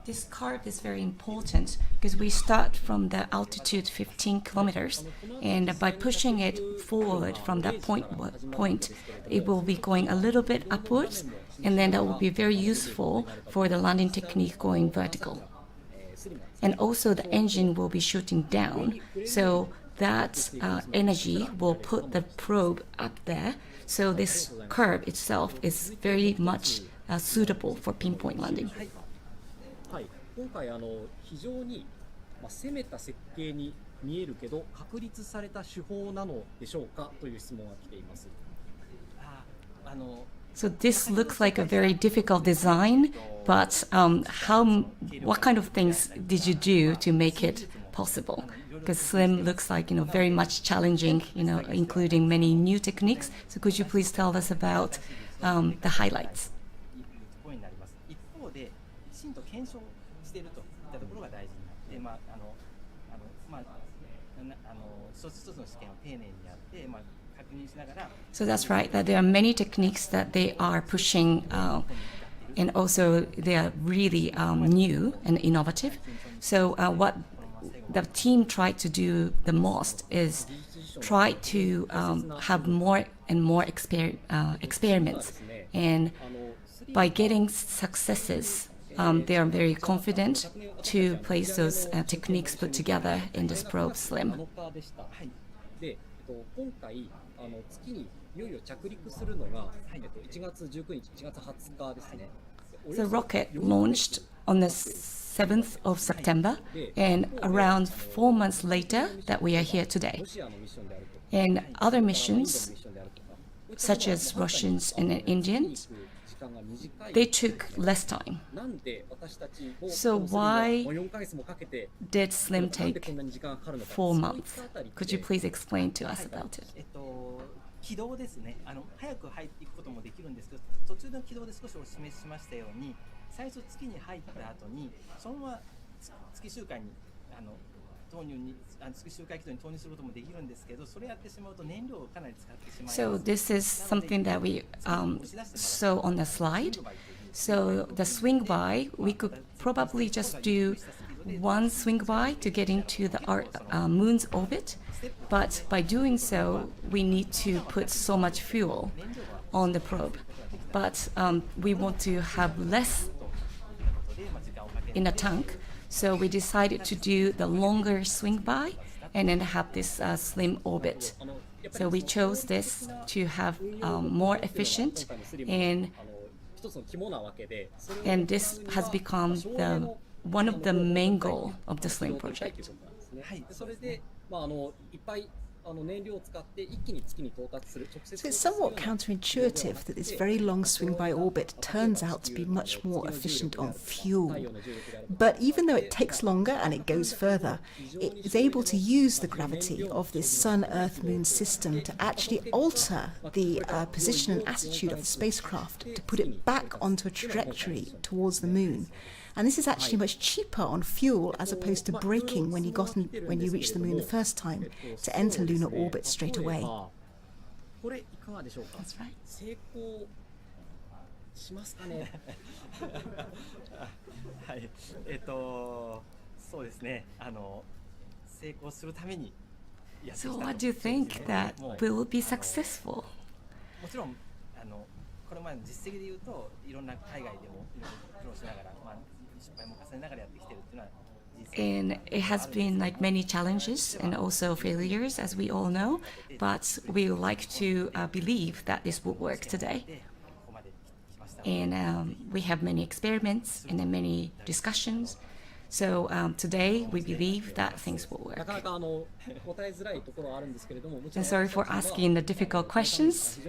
This curve is very important because we start from the altitude 15 kilometers, and by pushing it forward from that point, it will be going a little bit upwards, and then that will be very useful for the landing technique going vertical. And also the engine will be shooting down, so that energy will put the probe up there. So this curve itself is very much suitable for pinpoint landing. はい、今回非常に攻めた設計に見えるけど確立された手法なのでしょうかという質問が来ています。So this looks like a very difficult design, but what kind of things did you do to make it possible? Because SLIM looks like, very much challenging, including many new techniques. So could you please tell us about the highlights? So that's right, that there are many techniques that they are pushing, and also they are really new and innovative. So what the team tried to do the most is try to have more and more experiments, and by getting successes, they are very confident to place those techniques put together in this probe SLIM. The rocket launched on the 7th of September, and around 4 months later that we are here today. And other missions, such as Russians and Indians, they took less time. So why did Slim take 4 months? Could you please explain to us about it? 軌道ですね。早く入っていくこともできるんですけど、途中の軌道で少しお示ししましたように、最初月に入った後にそのまま月周回に投入に月周回軌道に投入することもできるんですけど、それやってしまうと燃料をかなり使ってしまいます。So this is something that we saw on the slide. So the swing by, we could probably just do one swing by to get into the moon's orbit, but by doing so, we need to put so much fuel on the probe. But we want to have less in a tank, so we decided to do the longer swing by and then have this slim orbit. So we chose this to have more efficient, and this has become one of the main goal of the SLIM project. So it's somewhat counterintuitive that this very long swing-by orbit turns out to be much more efficient on fuel. But even though it takes longer and it goes further, it is able to use the gravity of this Sun-Earth-Moon system to actually alter the position and attitude of the spacecraft, to put it back onto a trajectory towards the Moon. And this is actually much cheaper on fuel as opposed to braking when you reach the Moon the first time, to enter lunar orbit straight away. That's right. はい、そうですね。成功するためにやってきた。 So what do you think that will be successful? もちろんこれまでの実績で言うと、いろんな海外でもいろいろ苦労しながら、失敗も重ねながらやってきているっていうのは。And it has been like many challenges and also failures, as we all know, but we would like to believe that this will work today. And we have many experiments and then many discussions. So today we believe that things will work. And sorry for asking the difficult questions,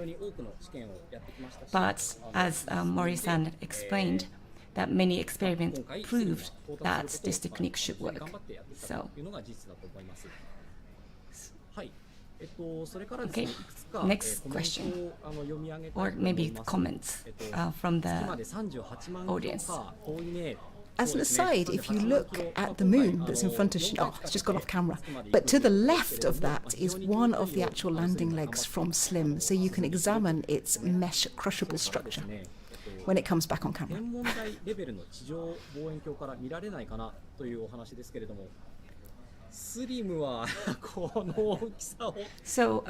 but as Mori-san explained, that many experiments proved that this technique should work. So, okay, next question, or maybe comments from the audience. As an aside, if you look at the Moon that's in front of it's just gone off camera, but to the left of that is one of the actual landing legs from SLIM, so you can examine its mesh crushable structure when it comes back on camera. So,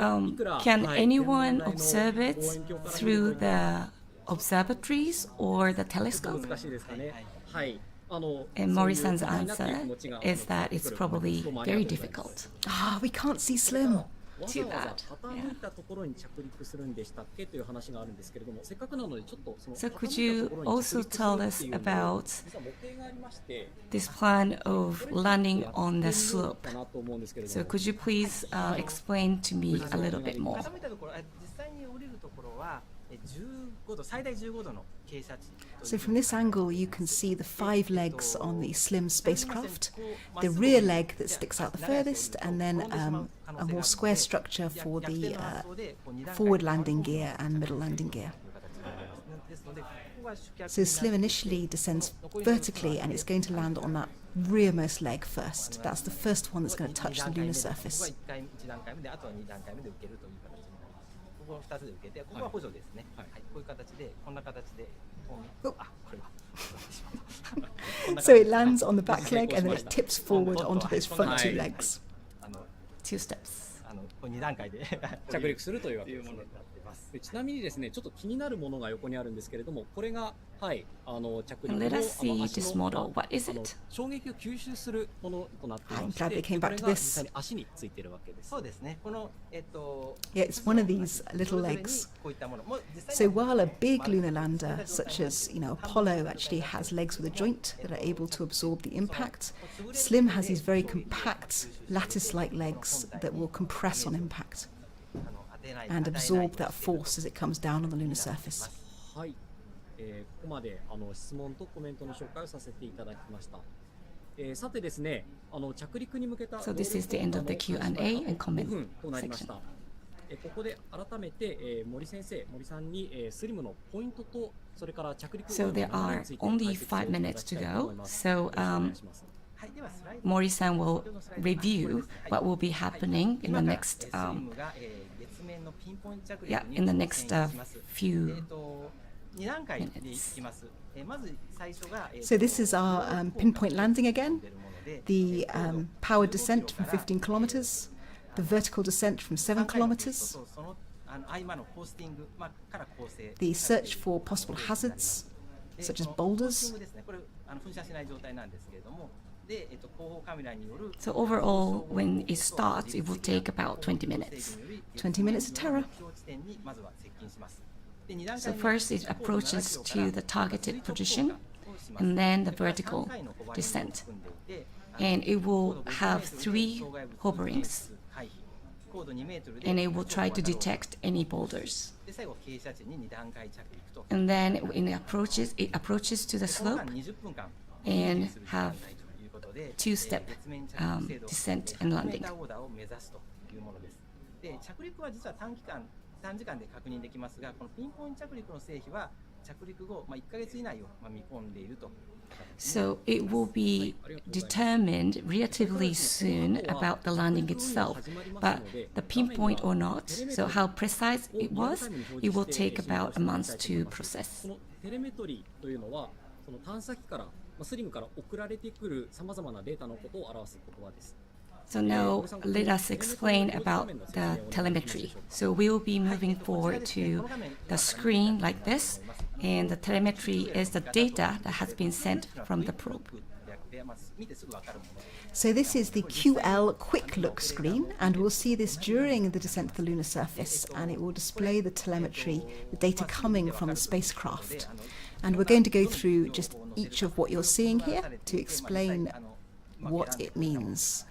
can anyone observe it through the observatories or the telescope? And Mori-san's answer is that it's probably very difficult. We can't see SLIM. Too bad. Yeah. So could you also tell us about this plan of landing on the slope? So could you please explain to me a little bit more? So from this angle you can see the 5 legs on the SLIM spacecraft, the rear leg that sticks out the furthest, and then a more square structure for the forward landing gear and middle landing gear. So SLIM initially descends vertically and it's going to land on that rearmost leg first. That's the first one that's going to touch the lunar surface. So it lands on the back leg and then it tips forward onto those front 2 legs. 2 steps. 2段階で着陸するというわけですね。ちなみにですね、ちょっと気になるものが横にあるんですけれども、これがはい、着陸 And の let us see 足 this の model. What is it? 衝撃を吸収するものとなっていま I'm し glad て、 they came こ back れ to が実 this. 際に足についているわけです。そうですね。このYeah, it's one of these そ little れぞれに legs. こういったものも実 So 際に while a big lunar lander, such as Apollo, actually has legs with a joint that are able to absorb the impact, Slim has these very compact lattice-like legs that will compress on impact and absorb that force as it comes down on the lunar surface. はい、ここまで質問とコメントの紹介をさせていただきました。さてですね、着陸に向けた So this is the end of the Q&A and comment 5分となりました。 section. ここで改めて、森さんに、スリムのポイントとそれから着陸 So there are only 5 minutes to go. So Mori-san will review what will be happening in the next in the next few minutes. So this is our pinpoint landing again, the powered descent from 15 kilometers, the vertical descent from 7 kilometers, the search for possible hazards, such as boulders. So overall, when it starts, it will take about 20 minutes. 20 minutes of terror. So first it approaches to the targeted position, and then the vertical descent. And it will have 3 hoverings, and it will try to detect any boulders. And then it approaches to the slope and have 2-step descent and landing. 短時間で確認できますが、このピンポイント着陸の成否は着陸後1ヶ月以内を見込んでいると。 So it will be determined relatively soon about the landing itself, but the pinpoint or not, so how precise it was, it will take about a month to process. テレメトリーというのは、その探査機からスリムから送られてくるさまざまなデータのことを表す言葉です。 So now let us explain about the telemetry. So we will be moving forward to the screen like this, and the telemetry is the data that has been sent from the probe. So this is the QL quick look screen, and we'll see this during the descent to the lunar surface, and it will display the telemetry, the data coming from the spacecraft. And we're going to go through just each of what you're seeing here to explain what it means.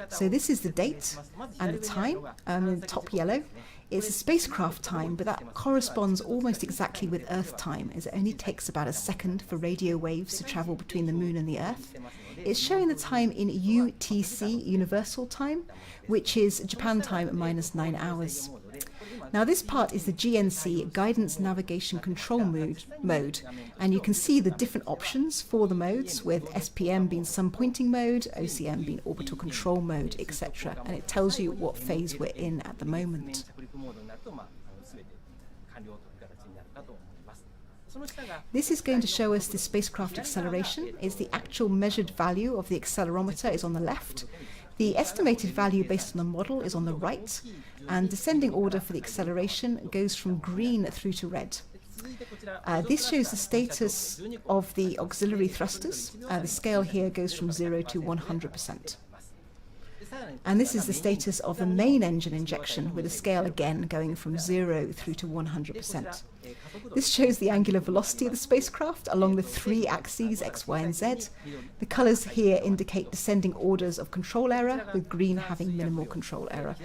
So this is the date and the time, in the top yellow. It's a spacecraft time, but that corresponds almost exactly with Earth time, as it only takes about a second for radio waves to travel between the Moon and the Earth. It's showing the time in UTC, Universal Time, which is Japan time at -9 hours. Now this part is the GNC, Guidance Navigation Control mode, and you can see the different options for the modes, with SPM being sun pointing mode, OCM being orbital control mode, etc. And it tells you what phase we're in at the moment. This is going to show us the spacecraft acceleration. It's the actual measured value of the accelerometer is on the left. The estimated value based on the model is on the right, and descending order for the acceleration goes from green through to red. This shows the status of the auxiliary thrusters. The scale here goes from 0 to 100%. And this is the status of the main engine injection, with the scale again going from 0 through to 100%. This shows the angular velocity of the spacecraft along the 3 axes, X, Y, and Z. The colours here indicate descending orders of control error, with green having minimal control error.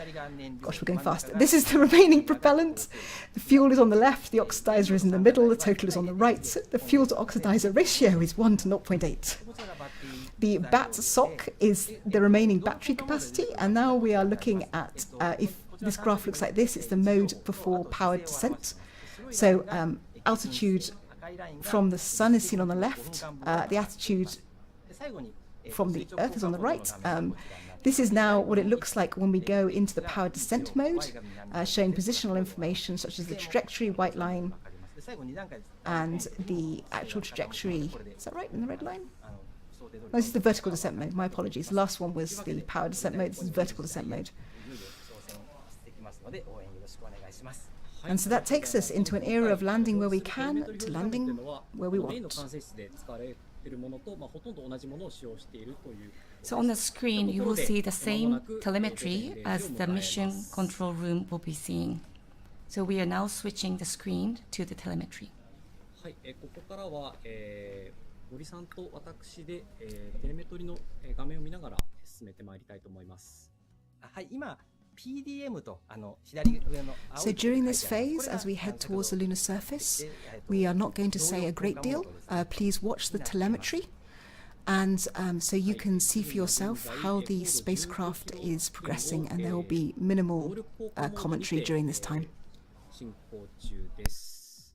Gosh, we're going faster. This is the remaining propellant. The fuel is on the left, the oxidizer is in the middle, the total is on the right. The fuel to oxidizer ratio is 1 to 0.8. The BAT SOC is the remaining battery capacity, and now we are looking at, if this graph looks like this, it's the mode before powered descent. So altitude from the sun is seen on the left, the attitude from the Earth is on the right. This is now what it looks like when we go into the powered descent mode, showing positional information such as the trajectory, white line, and the actual trajectory. Is that right in the red line? No, this is the vertical descent mode. My apologies. The last one was the powered descent mode. This is vertical descent mode. And so that takes us into an era of landing where we can to landing where we メインの want. 管制室で使われているものと、ほとんど同じものを使用しているという。 So on the screen, you will see the same telemetry as the mission control room will be seeing. So we are now switching the screen to the telemetry. はい、ここからは、森さんと私で、テレメトリの画面を見ながら進めてまいりたいと思います。はい、今 PDM と左上の So during this phase, as we head towards the lunar surface, we are not going to say a great deal. Please watch the telemetry. And so you can see for yourself how the spacecraft is progressing, and there will be minimal commentary during this time. 進行中です。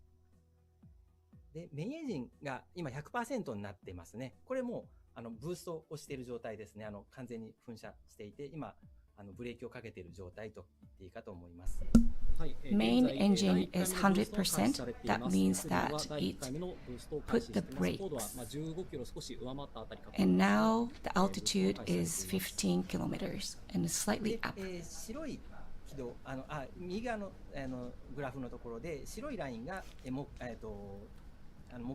で、メインエンジンが今 100% になっていますね。これもブーストをしている状態ですね。完全に噴射していて、今ブレーキをかけている状態と言っていいかと思います。Main engine is 100%. That means that it put the brakes. And now the altitude is 15 kilometers and slightly up. 白い軌道、右側のグラフのところで白いラインが目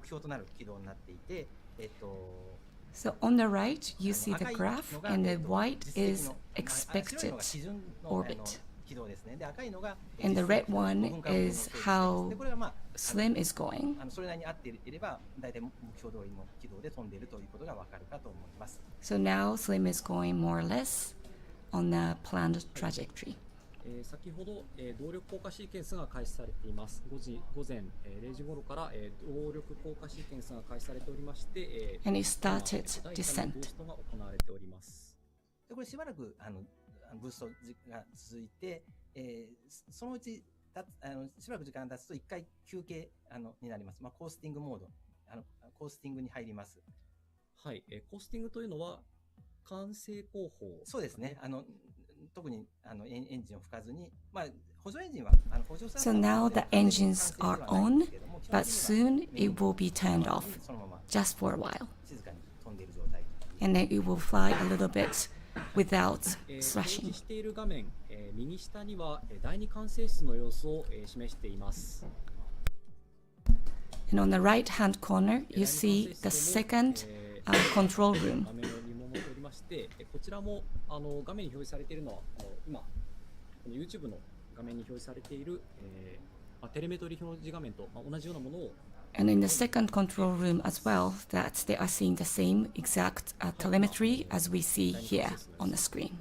標となる軌道になっていて、So on the right, you see the graph, and the white is expected orbit. And the red one is how Slim is going. それなりに合っていれば、大体目標通りの軌道で飛んでいるということがわかるかと思います。So now Slim is going more or less on the planned trajectory. 先ほど、動力降下シーケンスが開始されています。午前0時頃から、動力降下シーケンスが開始されておりまして、And it started descent. ブーストが行われております。でこれしばらくブーストが続いて、そのうちしばらく時間が経つと1回休憩になります。コースティングモード、コースティングに入ります。はい、コースティングというのは管制後方。そうですね。特にエンジンを吹かずに、補助エンジンはSo now the engines are on, but soon it will be turned off, just for a while. 静かに飛んでいる状態。And then it will fly a little bit without thrashing. 表示している画面、右下には第二管制室の様子を示しています。And on the right-hand corner, you see the second control room. こちらも画面に表示されているのは今この YouTube の画面に表示されている、テレメトリ表示画面と同じようなものを And in the second control room as well, that they are seeing the same exact telemetry as we see here on the screen.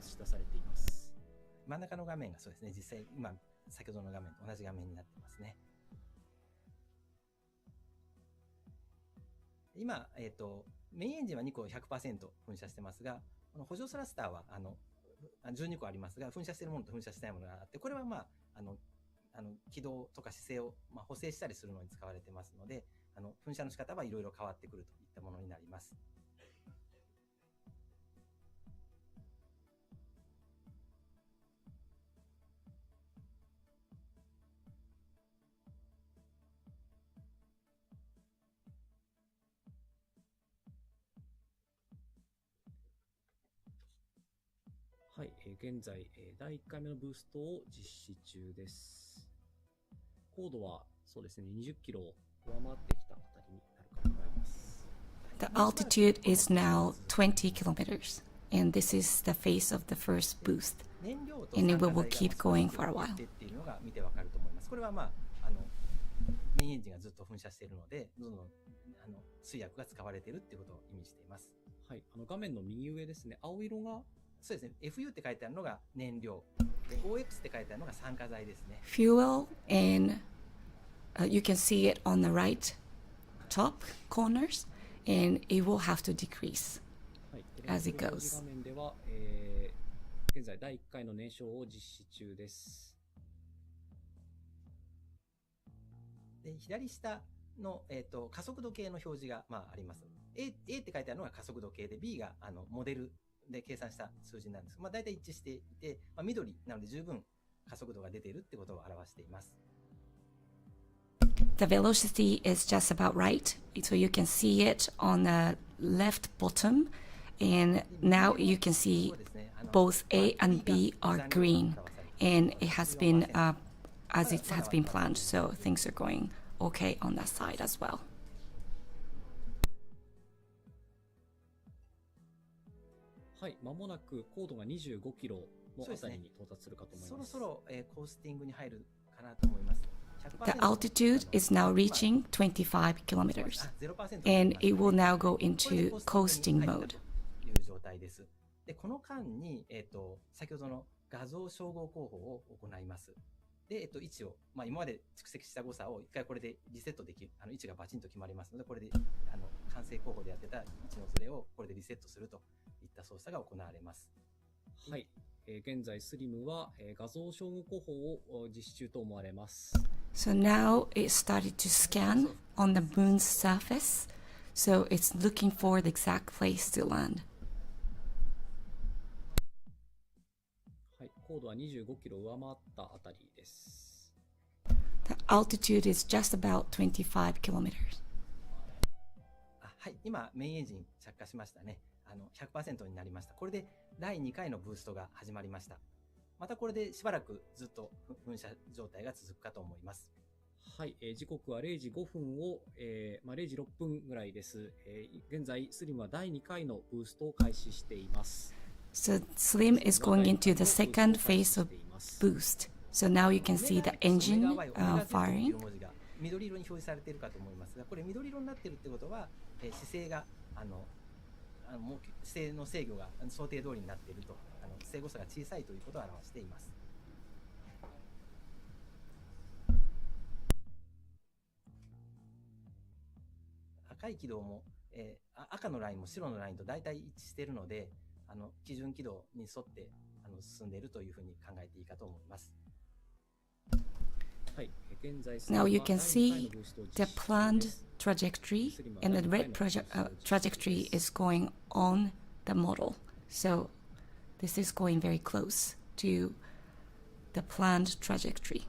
真ん中の画面がそうですね、実際今先ほどの画面と同じ画面になってますね。今、メインエンジンは2個 100% 噴射してますが、この補助スラスターは12個ありますが、噴射しているものと噴射してないものがあって、これは軌道とか姿勢を補正したりするのに使われてますので、噴射の仕方はいろいろ変わってくるといったものになります。はい、現在、第1回目のブーストを実施中です。高度はそうですね、20キロを上回ってきたあたりになるかと思います。The altitude is now 20 kilometers, and this is the phase of the first boost, and it will keep going for a while. これはメインエンジンがずっと噴射しているので、どんどん水薬が使われているっていうことを意味しています。はい、画面の右上ですね、青色がそうですね、FU って書いてあるのが燃料、で OX って書いてあるのが酸化剤ですね。Fuel, and you can see it on the right top corners, and it will have to decrease as it goes. 画面では、現在第1回の燃焼を実施中です。で左下の、加速度計の表示が、あります。A って書いてあるのが加速度計で、B がモデルで計算した数字なんです。大体一致していて、緑なので十分加速度が出ているってことを表しています。The velocity is just about right, so you can see it on the left bottom, and now you can see both A and B are green, and it has been as it has been planned. So things are going okay on that side as well. はい、まもなく高度が25キロのあたりに到達するかと思います。そろそろ、コースティングに入るかなと思います。The altitude is now reaching 25 kilometers, and it will now go into coasting mode. いう状態です。で、この間に、先ほどの画像照合工法を行います。で、位置を、今まで蓄積した誤差を一回これでリセットできる、位置がバチンと決まりますので、これで、完成工法でやってた位置のズレをこれでリセットするといった操作が行われます。はい。現在スリムは、画像照合工法を実施中と思われます。So now it started to scan on the moon's surface, so it's looking for the exact place to land. はい、高度は25キロ上回ったあたりです。The altitude is just about 25 kilometers. はい、今メインエンジン着火しましたね。100% になりました。これで第2回のブーストが始まりました。またこれでしばらくずっと噴射状態が続くかと思います。はい、時刻は0時5分を、0時6分ぐらいです。現在スリムは第2回のブーストを開始しています。So Slim is going into the second phase of boost. So now you can see the engine firing. 緑色に表示されているかと思いますが、これ緑色になっているってことは、姿勢が姿勢の制御が想定通りになっていると、制御差が小さいということを表しています。赤い軌道も、赤のラインも白のラインと大体一致しているので、基準軌道に沿って進んでいるというふうに考えていいかと思います。Now you can see the planned trajectory, and the red trajectory is going on the model. So this is going very close to the planned trajectory.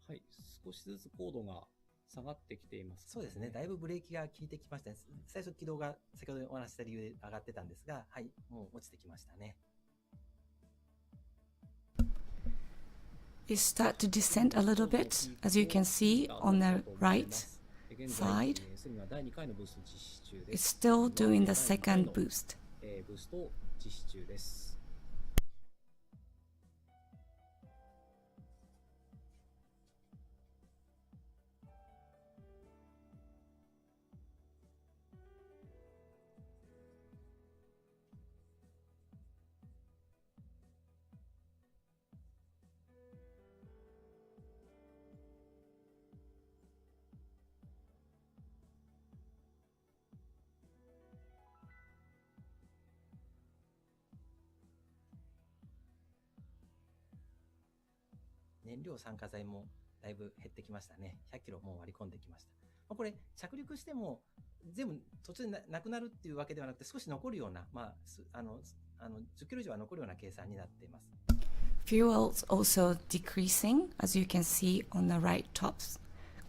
はい、少しずつ高度が下がってきています、ね。そうですね。だいぶブレーキが効いてきましたね。最初軌道が先ほどお話した理由で上がってたんですが、はい、もう落ちてきましたね。It start to descend a little bit, as you can see on the right side. It's still doing the second boost. ブーストを実施中です。燃料酸化剤もだいぶ減ってきましたね。100キロもう割り込んできました。これ着陸しても全部途中でなくなるっていうわけではなくて、少し残るような、10キロ以上は残るような計算になっています。Fuel is also decreasing, as you can see on the right top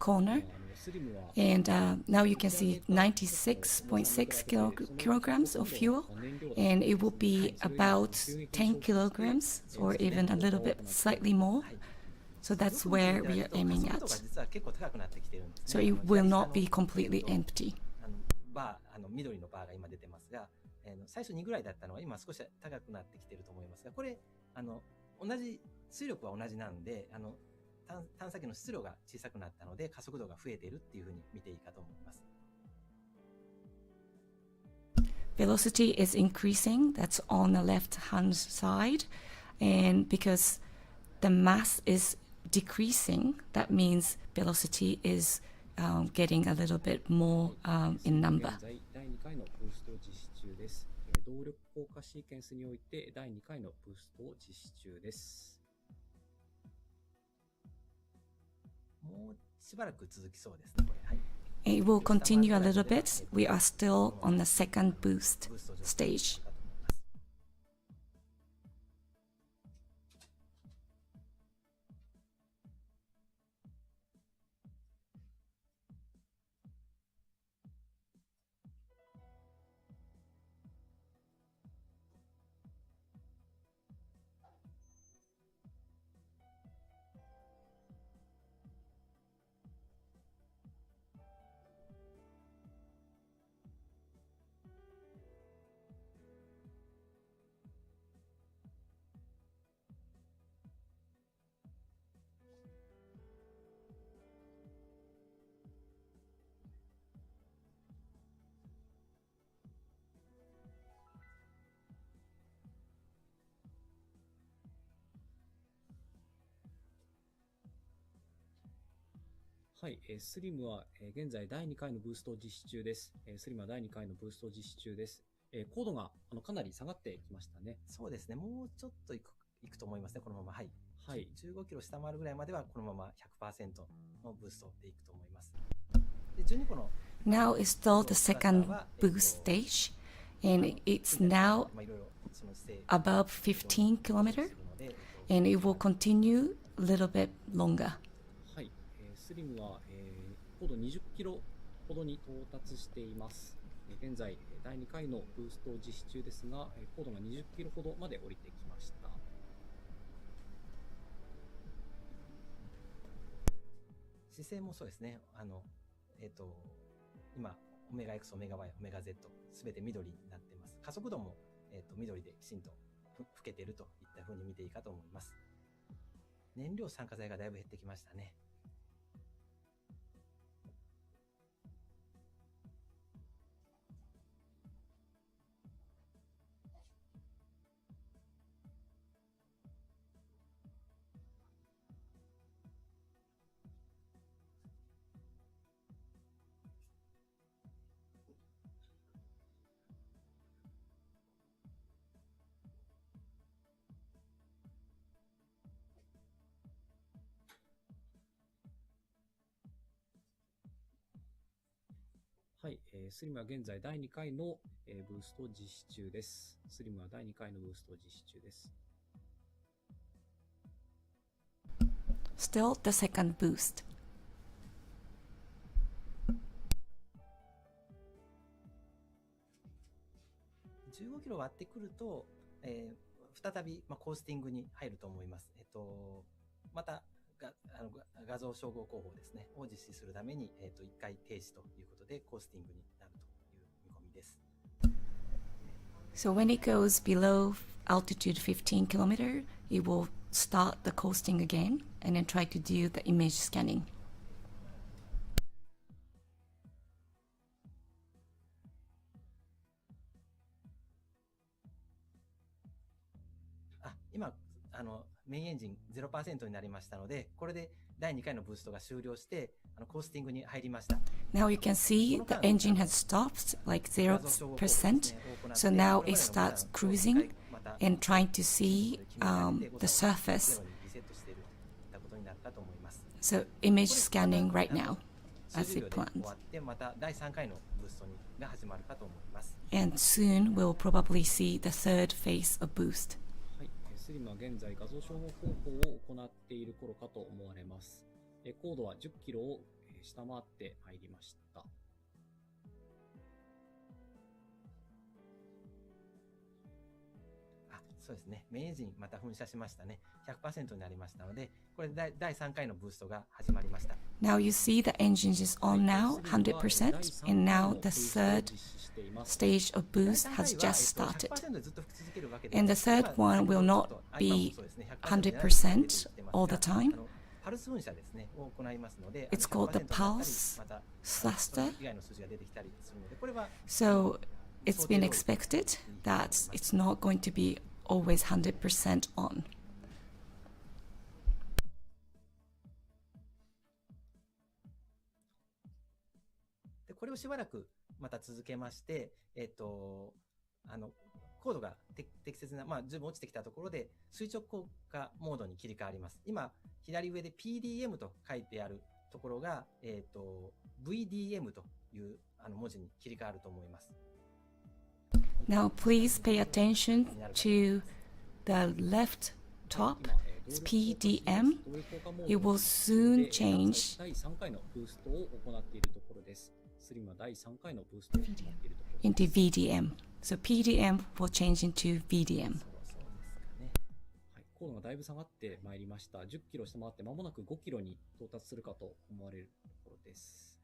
corner. And now you can see 96.6 kilograms of fuel, and it will be about 10 kilograms or even a little bit slightly more. So that's where we are aiming at. So it will not be completely empty. 緑のバーが今出てますが、最初2ぐらいだったのが今少し高くなってきていると思いますが、これ同じ水力は同じなんで、探査機の質量が小さくなったので加速度が増えているっていうふうに見ていいかと思います。Velocity is increasing. That's on the left-hand side, and because the mass is decreasing, that means velocity is getting a little bit more in number. 現在第2回のブーストを実施中です。動力降下シーケンスにおいて第2回のブーストを実施中です。もうしばらく続きそうですね、これ。はい。It will continue a little bit. We are still on the second boost stage.はい、スリムは、現在第2回のブーストを実施中です。スリムは第2回のブーストを実施中です。高度がかなり下がってきましたね。そうですね、もうちょっといくと思いますね、このまま。はい。はい、15キロ下回るぐらいまでは、このまま 100% のブーストでいくと思います。で12個の Now is still the second boost stage, and it's now above 15 kilometers, and it will continue a little bit longer. はい、スリムは、高度20キロほどに到達しています。現在、第2回のブーストを実施中ですが、高度が20キロほどまで降りてきました。姿勢もそうですね。今、オメガ X、オメガ Y、オメガ Z、すべて緑になっています。加速度も、緑できちんと老けているといったふうに見ていいかと思います。燃料酸化剤がだいぶ減ってきましたね。はい、スリムは現在第2回の、ブーストを実施中です。スリムは第2回のブーストを実施中です。Still the second boost. 15キロ割ってくると、再び、コースティングに入ると思います。また画像照合工法ですね、を実施するために、1回停止ということで、コースティングになるという見込みです。So when it goes below altitude 15 kilometer, it will start the coasting again and then try to do the image scanning. 今メインエンジン 0% になりましたので、これで第2回のブーストが終了して、コースティングに入りました。Now you can see the engine has stopped like 0%. So now it starts cruising and trying to see the surface. So image scanning right now as it planned. また第3回のブーストが始まるかと思います。And soon we'll probably see the third phase of boost. スリムは現在画像照合方法を行っている頃かと思われます。高度は10キロを下回ってまいりました。そうですね。メインエンジンまた噴射しましたね。100% になりましたので、これで第3回のブーストが始まりました。Now you see the engine is on now, 100%, and now the third stage of boost has just started. And the third one will not be 100% all the time. It's called the pulse thruster. So it's been expected that it's not going to be always 100% on. はで、これをしばらくまた続けまして、高度が適切な、十分落ちてきたところで、垂直降下モードに切り替わります。今、左上で PDM と書いてあるところが、VDM という文字に切り替わると思います。Now please pay attention to the left top, it's PDM. It will soon change 第3回のブーストを行っているところです。スリムは第3回のブーストを行っているところです。into VDM. So PDM will change into VDM. はい、高度がだいぶ下がってまいりました。10キロ下回って間もなく5キロに到達するかと思われるところです。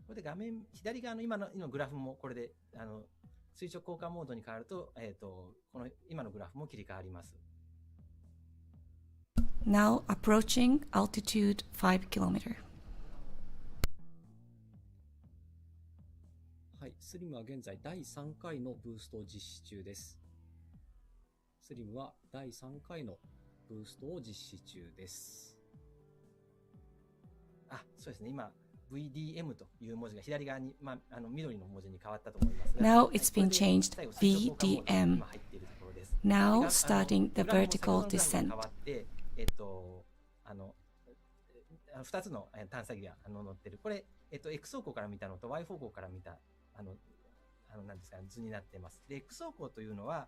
これで画面左側の今のグラフもこれで垂直降下モードに変わると、この今のグラフも切り替わります。Now approaching altitude 5 kilometer. はい、スリムは現在第3回のブーストを実施中です。スリムは第3回のブーストを実施中です。そうですね。今 VDM という文字が左側に、緑の文字に変わったと思いますが。Now it's been changed VDM. Now starting the vertical descent. 2つの探査機が乗ってる。これ、X 方向から見たのと Y 方向から見た、なんですか、図になっています。で、X 方向というのは、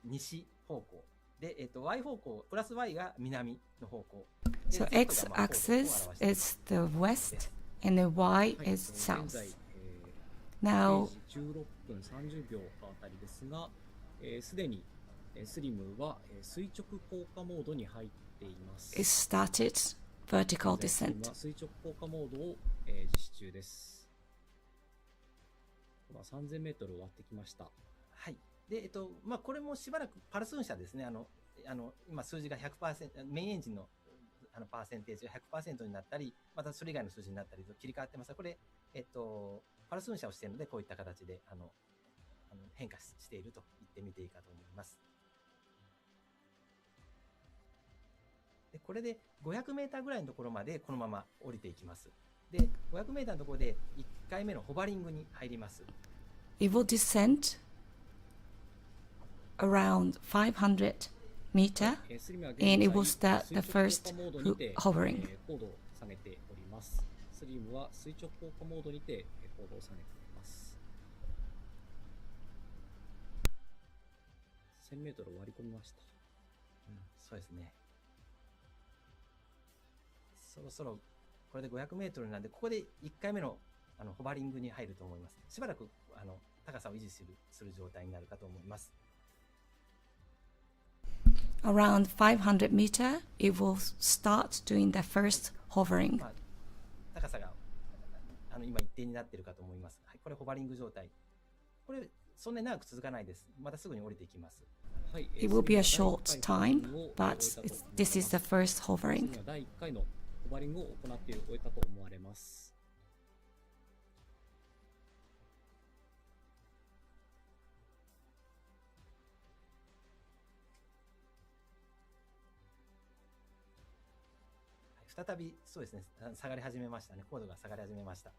西方向。で、Y 方向、プラス Y が南の方向。So X-axis is the west and the Y is south. Now, 16分30秒あたりですが、すでにスリムは垂直降下モードに入っています。it started vertical descent. 垂直降下モードを実施中です。3000メートルを割ってきました。はい。で、これもしばらくパルスーン車ですね。今数字が 100%、メインエンジンのパーセンテージが 100% になったり、またそれ以外の数字になったりと切り替わってますが、これ、パルスーン車をしているので、こういった形で、変化していると言ってみていいかと思います。で、これで500メーターぐらいのところまでこのまま降りていきます。で、500メーターのところで1回目のホバリングに入ります。It will descend around 500 meter and it will start the first hovering. 高度を下げております。スリムは垂直降下モードにて高度を下げております。1000メートルを割り込みました。そうですね。そろそろこれで500メートルなんで、ここで1回目のホバリングに入ると思います。しばらく高さを維持する状態になるかと思います。Around 500 meter, it will start doing the first hovering. 高さが今一定になっているかと思います。はい、これホバリング状態。これそんなに長く続かないです。またすぐに降りていきます。It will be a short time, but this is the first hovering. 第1回のホバリングを行って終えたと思われます。再びそうですね、下がり始めましたね。高度が下がり始めました。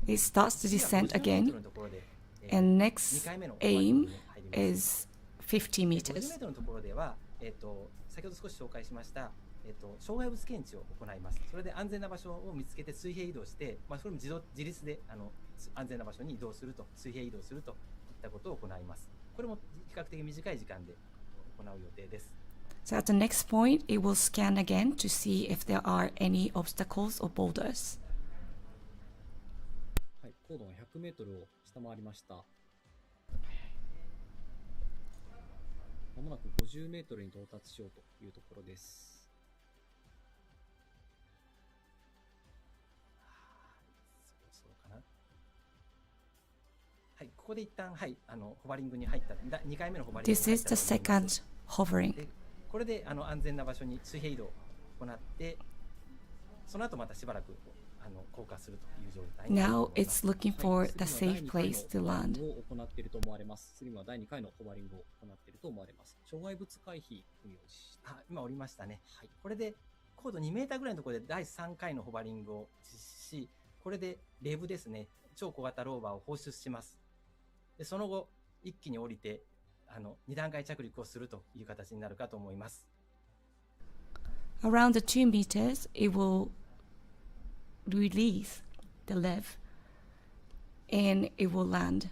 It starts to descend again, and next aim is 50 meters. 50メートルのところでは、先ほど少し紹介しました、障害物検知を行います。それで安全な場所を見つけて水平移動して、それも自立で安全な場所に移動すると、水平移動するといったことを行います。これも比較的短い時間で行う予定です。So at the next point, it will scan again to see if there are any obstacles or boulders. はい、高度が100メートルを下回りました。まもなく50メートルに到達しようというところです。そうかな。はい、ここで一旦、はい、ホバリングに入った、2回目のホバリングに入った。This is the second hovering. これで安全な場所に水平移動を行って、その後またしばらく降下するという状態になります。Now it's looking for the safe place to land. を行っていると思われます。次は第2回のホバリングを行っていると思われます。障害物回避を実施。今降りましたね。はい。これで高度2メーターぐらいのところで第3回のホバリングを実施し、これでレブですね、超小型ローバーを放出します。で、その後、一気に降りて、2段階着陸をするという形になるかと思います。Around the 2 meters, it will release the lev and it will land.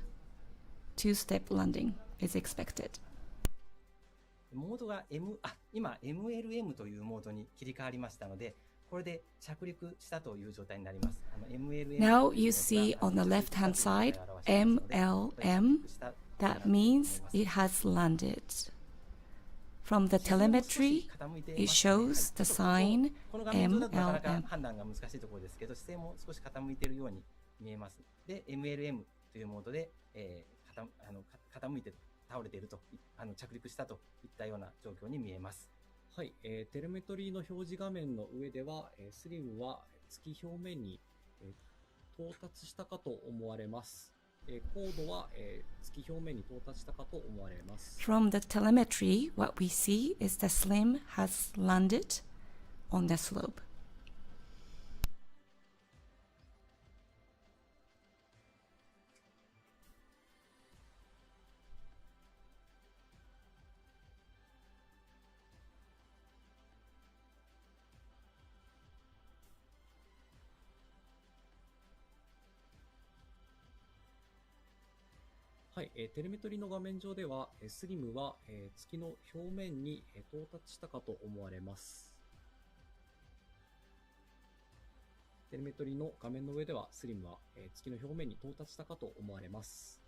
Two-step landing is expected. モードが今 MLM というモードに切り替わりましたので、これで着陸したという状態になります。MLM Now you see on the left-hand side, MLM. That means it has landed. From the telemetry, it shows the sign この画面上だとなかなか MLM. 判断が難しいところですけど、姿勢も少し傾いているように見えます。で、MLM というモードで、傾いて倒れていると、着陸したといったような状況に見えます。はい、テレメトリーの表示画面の上では、スリムは月表面に、到達したかと思われます。高度は、月表面に到達したかと思われます。From the telemetry, what we see is the SLIM has landed on the slope. はい、テレメトリの画面上では、スリムは、月の表面に、到達したかと思われます。テレメトリの画面の上では、スリムは、月の表面に到達したかと思われます。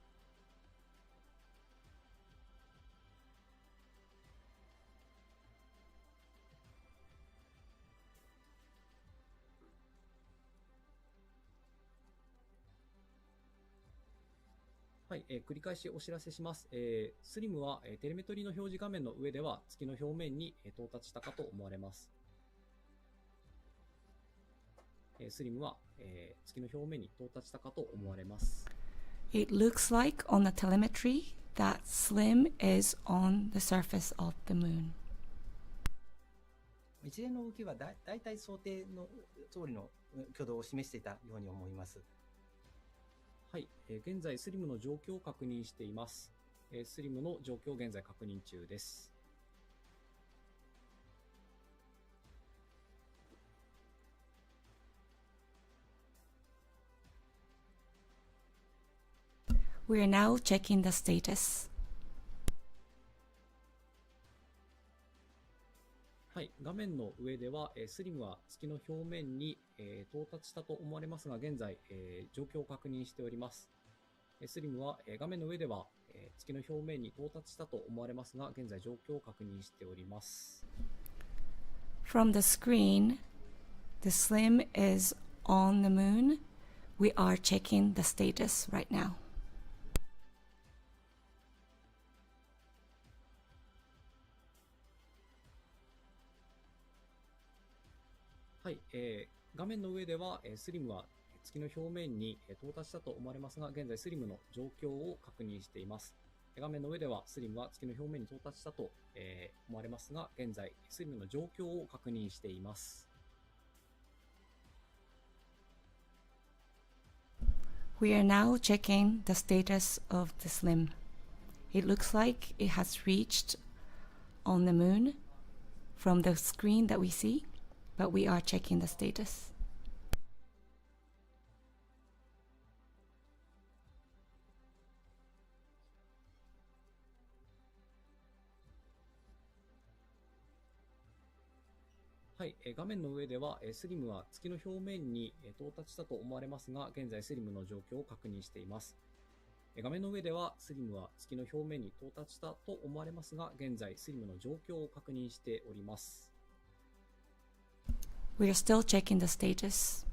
はい、繰り返しお知らせします。スリムは、テレメトリの表示画面の上では月の表面に、到達したかと思われます。スリムは、月の表面に到達したかと思われます。It looks like on the telemetry that SLIM is on the surface of the moon. 一連の動きはだいたい想定の通りの挙動を示していたように思います。はい、現在スリムの状況を確認しています。スリムの状況を現在確認中です。We are now checking the status. はい、画面の上では、スリムは月の表面に、到達したと思われますが、現在、状況を確認しております。スリムは、画面の上では、月の表面に到達したと思われますが、現在状況を確認しております。From the screen, the SLIM is on the moon. We are checking the status right now. はい、画面の上では、スリムは月の表面に到達したと思われますが、現在スリムの状況を確認しています。画面の上ではスリムは月の表面に到達したと、思われますが、現在スリムの状況を確認しています。We are now checking the status of the SLIM. It looks like it has reached on the moon from the screen that we see, but we are checking the status. はい、画面の上では、スリムは月の表面に到達したと思われますが、現在スリムの状況を確認しています。画面の上ではスリムは月の表面に到達したと思われますが、現在スリムの状況を確認しております。We are still checking the status.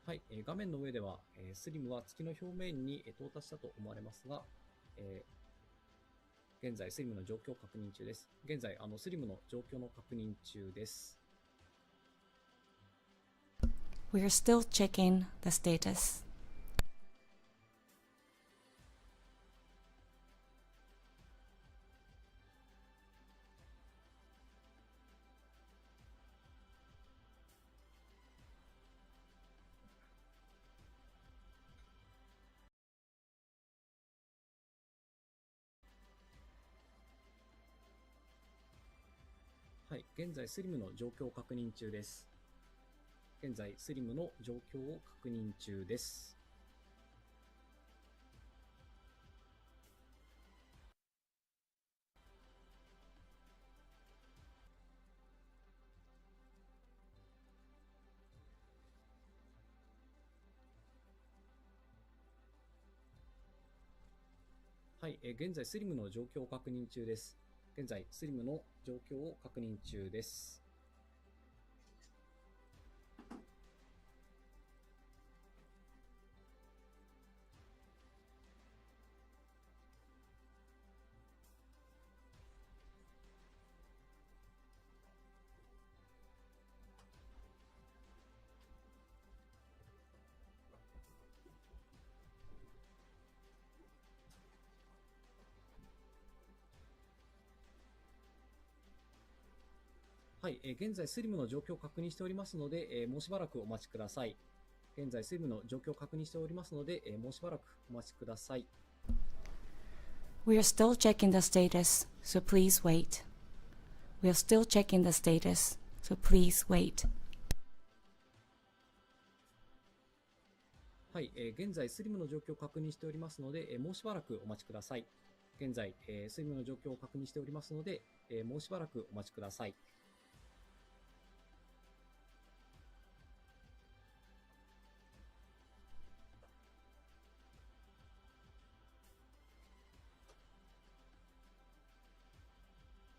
はい、画面の上では、スリムは月の表面に到達したと思われますが、現在スリムの状況を確認中です。現在スリムの状況の確認中です。We are still checking the status. はい、現在スリムの状況を確認中です。現在スリムの状況を確認中です。はい、現在スリムの状況を確認中です。現在スリムの状況を確認中です。はい、現在スリムの状況を確認しておりますので、もうしばらくお待ちください。現在スリムの状況を確認しておりますので、もうしばらくお待ちください。We are still checking the status, so please wait. We are still checking the status, so please wait. はい、現在スリムの状況を確認しておりますので、もうしばらくお待ちください。現在、スリムの状況を確認しておりますので、もうしばらくお待ちください。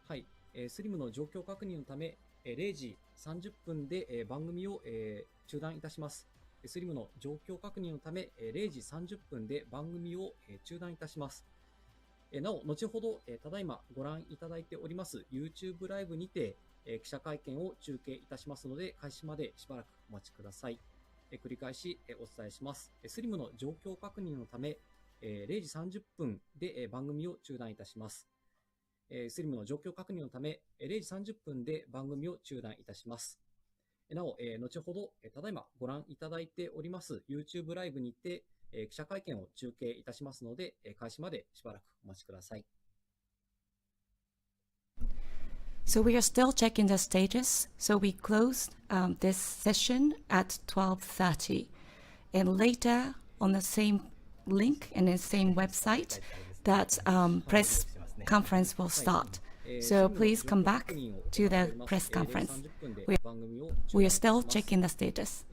はい、スリムの状況確認のため、0時30分で番組を中断いたします。スリムの状況確認のため、0時30分で番組を中断いたします。なお、後ほど、ただいまご覧いただいております YouTube ライブにて記者会見を中継いたしますので、開始までしばらくお待ちください。繰り返しお伝えします。スリムの状況確認のため、0時30分で番組を中断いたします。スリムの状況確認のため、0時30分で番組を中断いたします。なお、後ほど、ただいまご覧いただいております YouTube ライブにて、記者会見を中継いたしますので、開始までしばらくお待ちください。So we are still checking the status. So we closed this session at 12:30, and later on the same link and the same website, that press conference will start. So please come back to the press conference. We are still checking the status.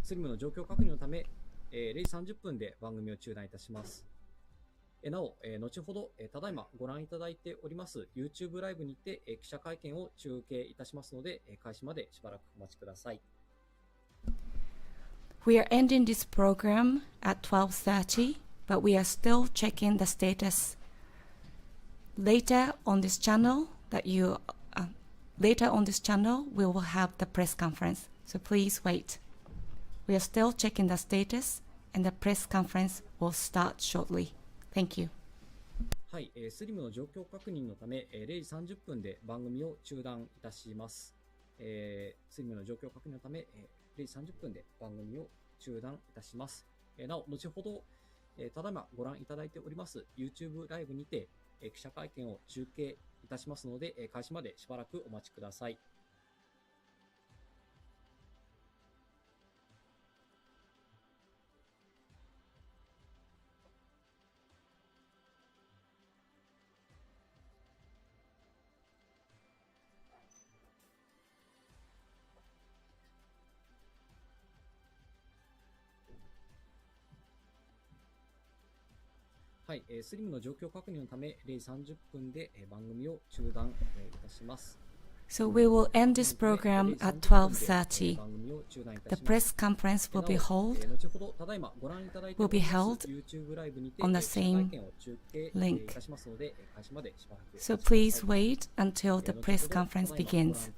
スリムの状況確認のため、0時30分で番組を中断いたします。なお、後ほど、ただいまご覧いただいております YouTube ライブにて記者会見を中継いたしますので、開始までしばらくお待ちください。We are ending this program at 12:30, but we are still checking the status. Later on this channel, we will have the press conference. So please wait. We are still checking the status, and the press conference will start shortly. Thank you. はい、スリムの状況確認のため、0時30分で番組を中断いたします。スリムの状況確認のため、0時30分で番組を中断いたします。なお、後ほど、ただいまご覧いただいております YouTube ライブにて、記者会見を中継いたしますので、開始までしばらくお待ちください。はい、スリムの状況確認のため、0時30分で番組を中断いたします。So we will end this program at 12:30. The press conference will be held on the same link. So please wait until the press conference begins.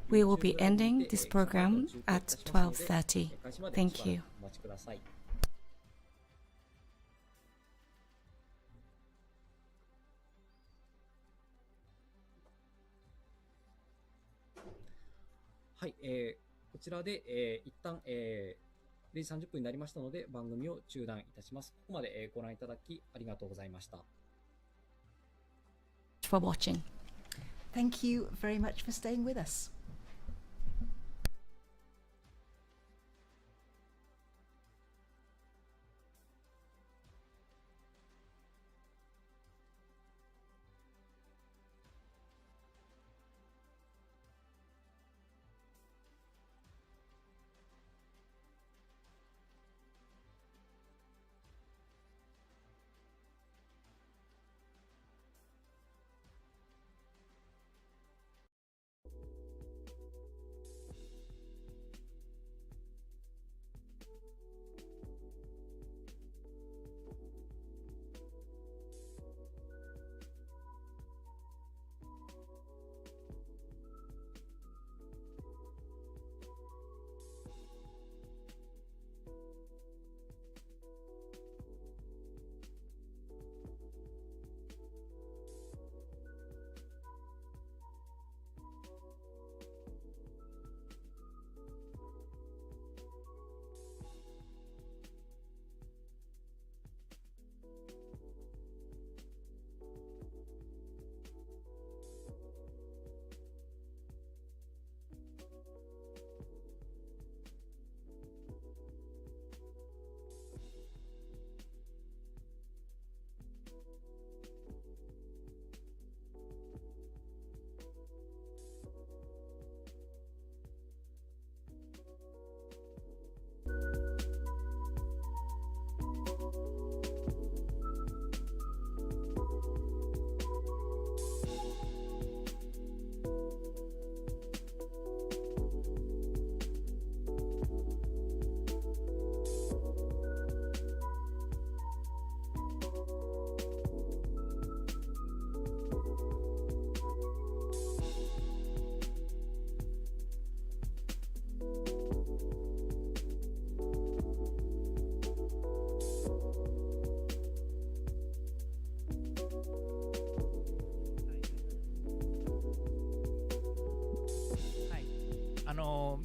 We will be ending this program at 12:30. Thank you.はい、こちらで、一旦、0時30分になりましたので、番組を中断いたします。ここまで、ご覧いただきありがとうございました。For watching. Thank you very much for staying with us.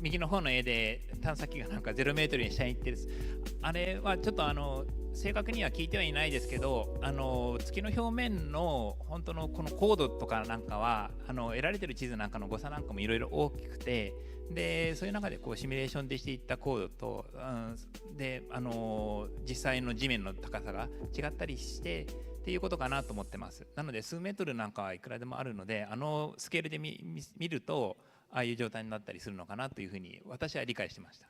右の方の絵で探査機がなんか0メートルに下に行ってる、あれはちょっと正確には聞いてはいないですけど、月の表面の本当のこの高度とかなんかは得られてる地図なんかの誤差なんかもいろいろ大きくて、でそういう中でこうシミュレーションでしていった高度と、で実際の地面の高さが違ったりしてっていうことかなと思ってます。なので数メートルなんかはいくらでもあるので、スケールで見るとああいう状態になったりするのかなというふうに私は理解してました。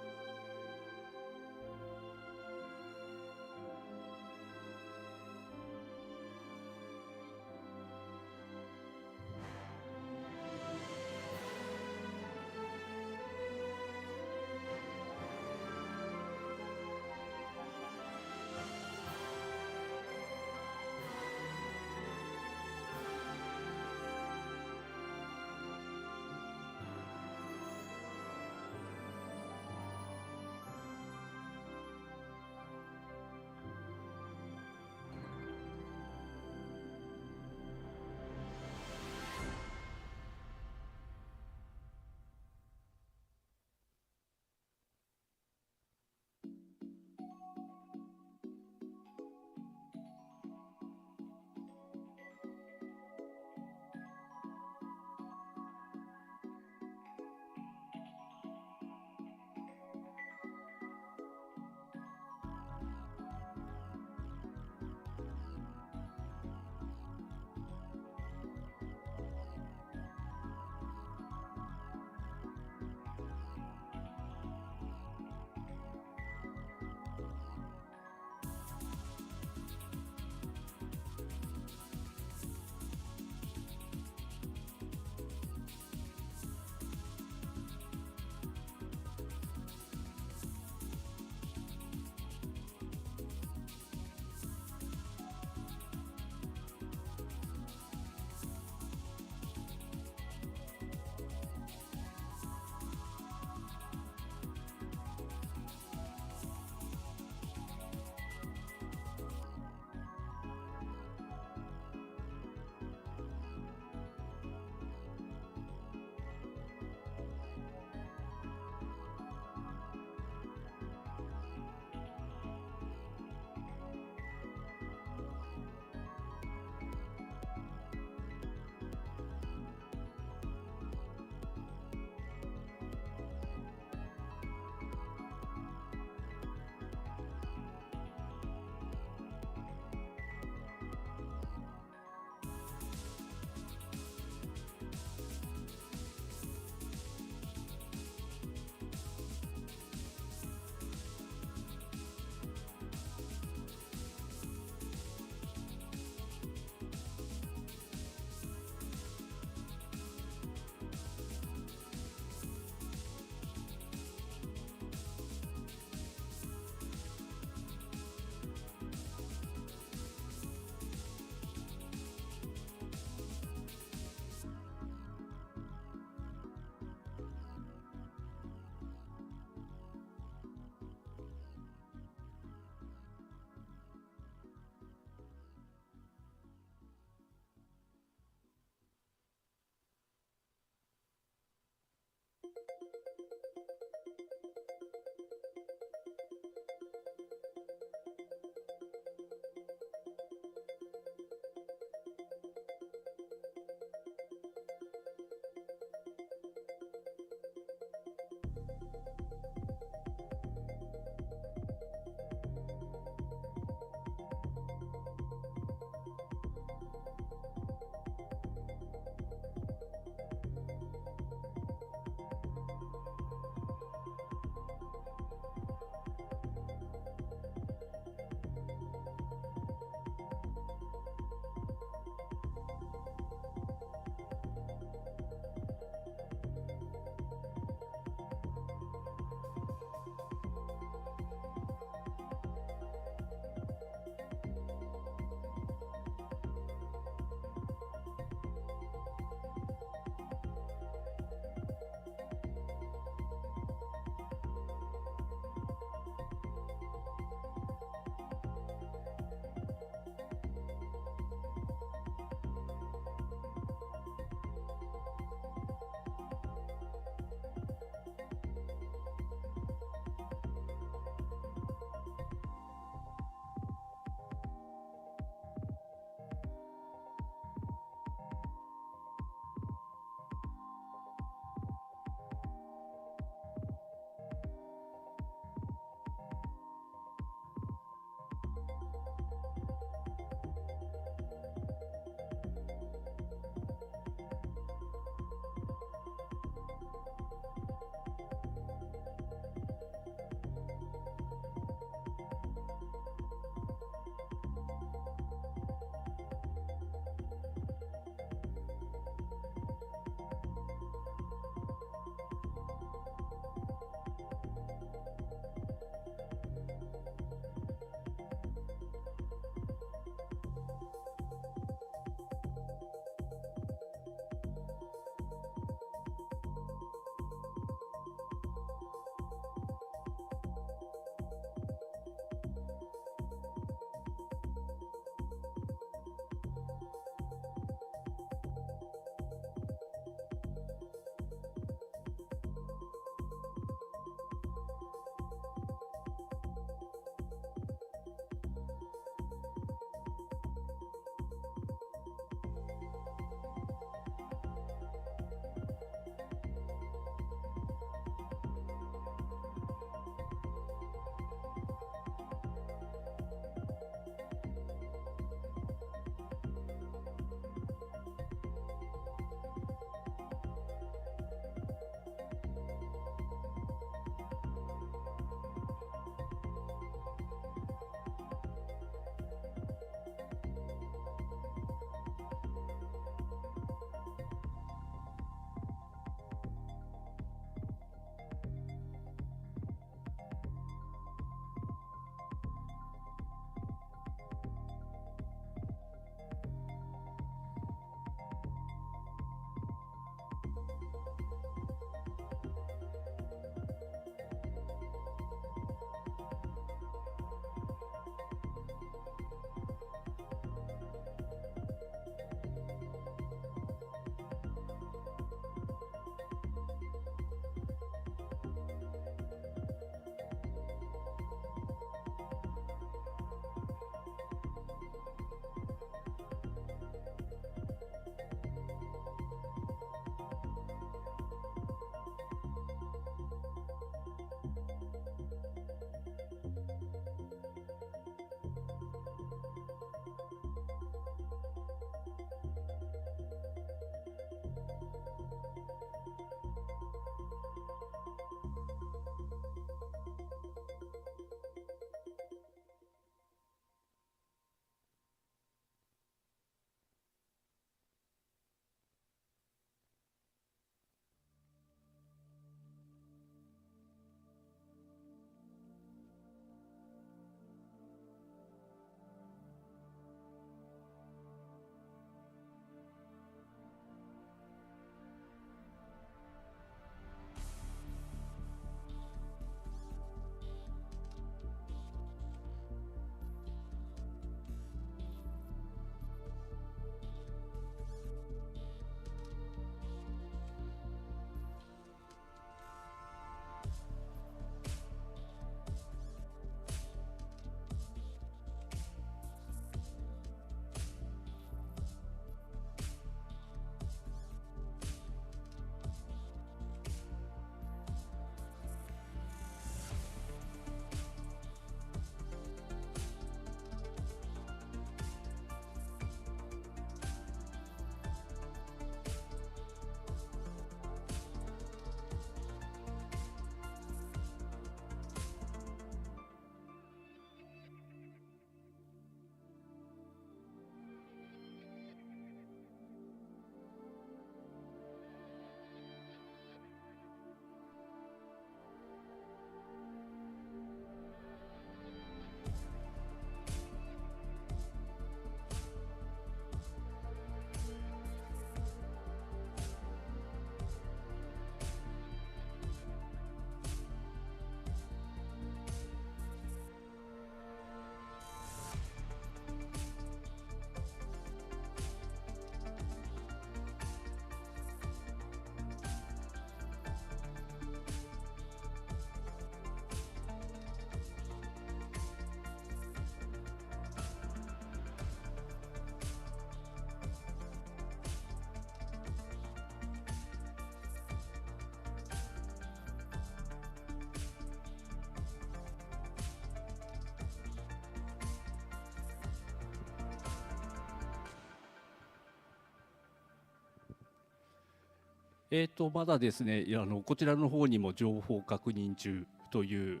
まだですね、こちらの方にも情報確認中という、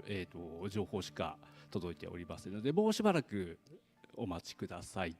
情報しか届いておりませんので、もうしばらくお待ちください。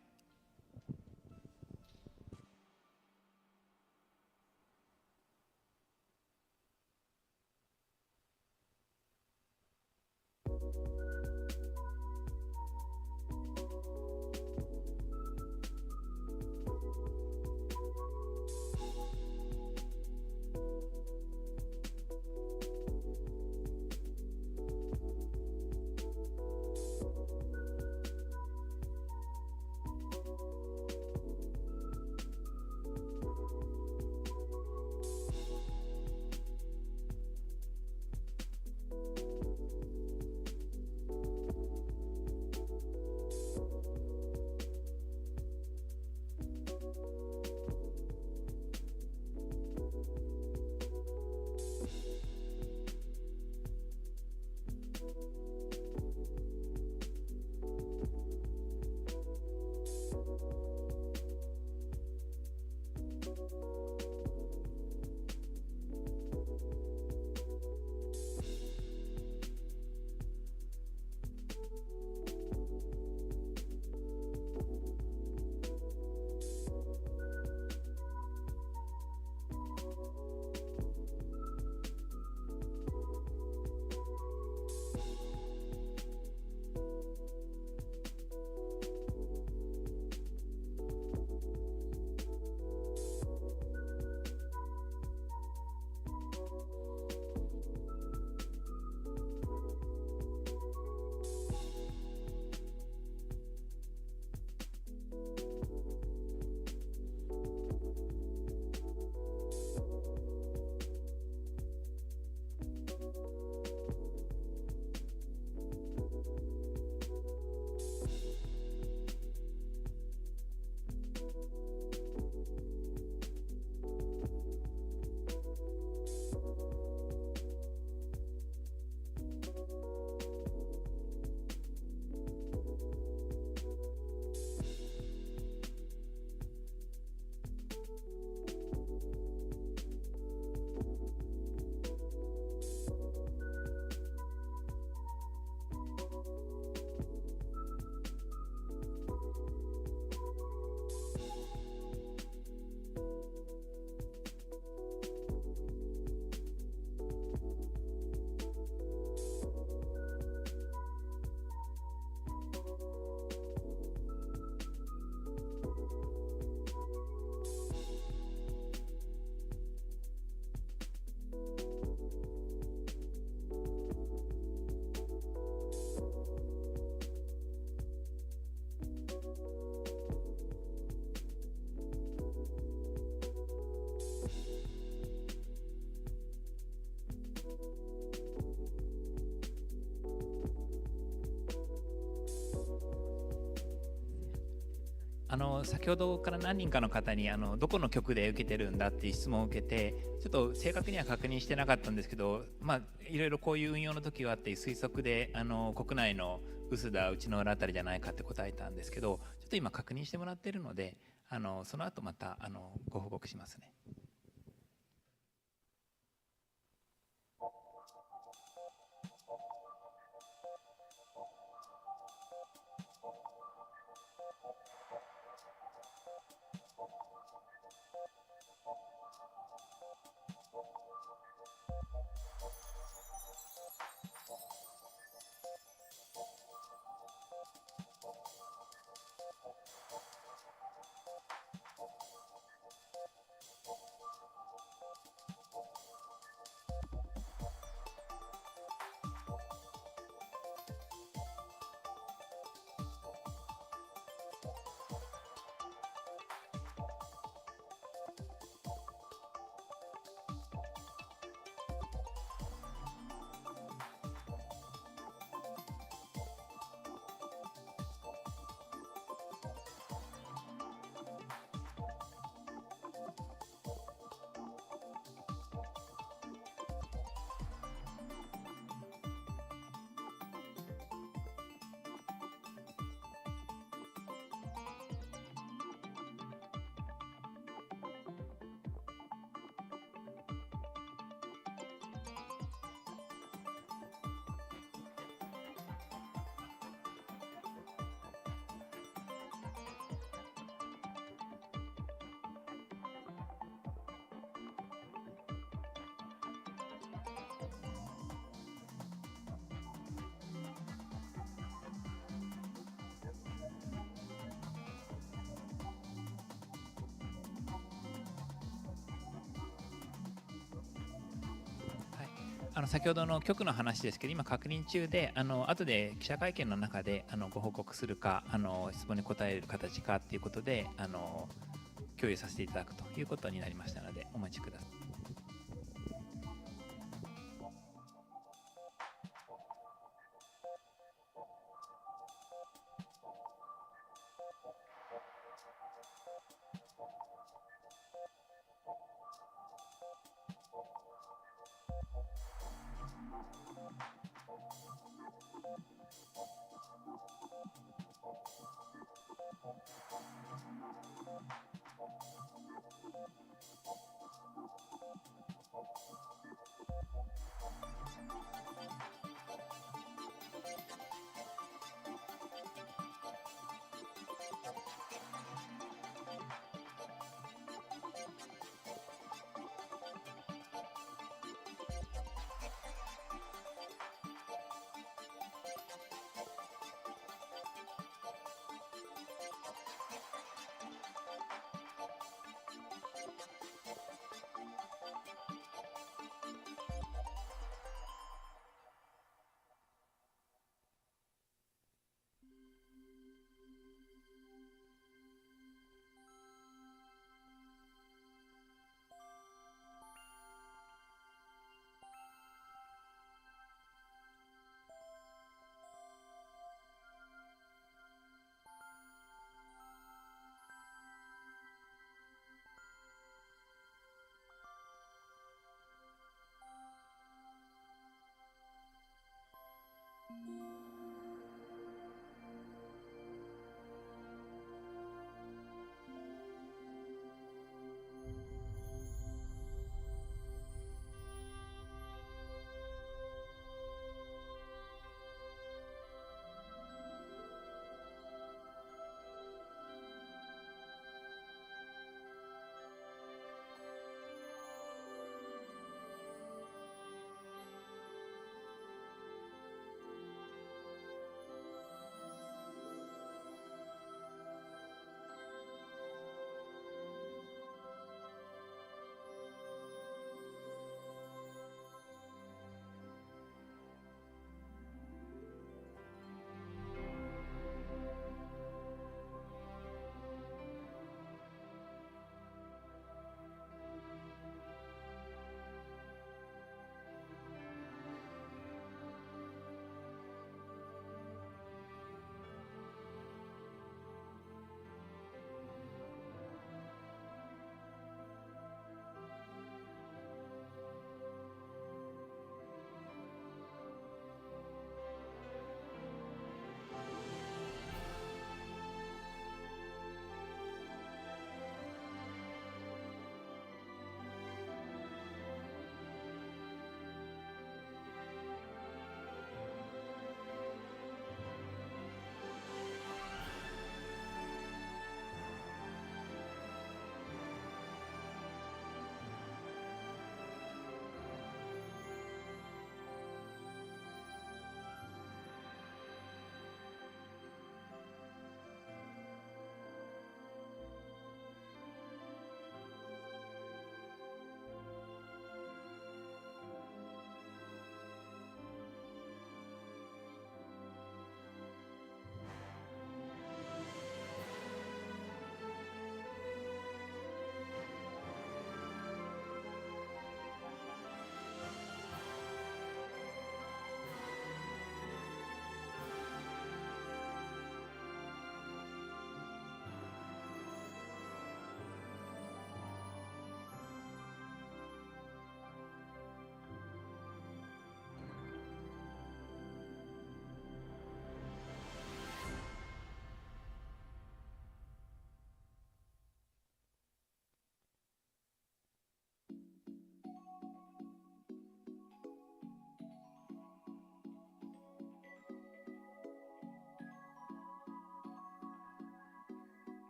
先ほどから何人かの方にどこの局で受けてるんだっていう質問を受けて、ちょっと正確には確認してなかったんですけど、いろいろこういう運用の時はあって推測で国内の臼田内之浦あたりじゃないかって答えたんですけど、ちょっと今確認してもらってるのでその後またご報告しますね。先ほどの局の話ですけど、今確認中で、後で記者会見の中でご報告するか、質問に答える形かということで共有させていただくということになりましたので、お待ちください。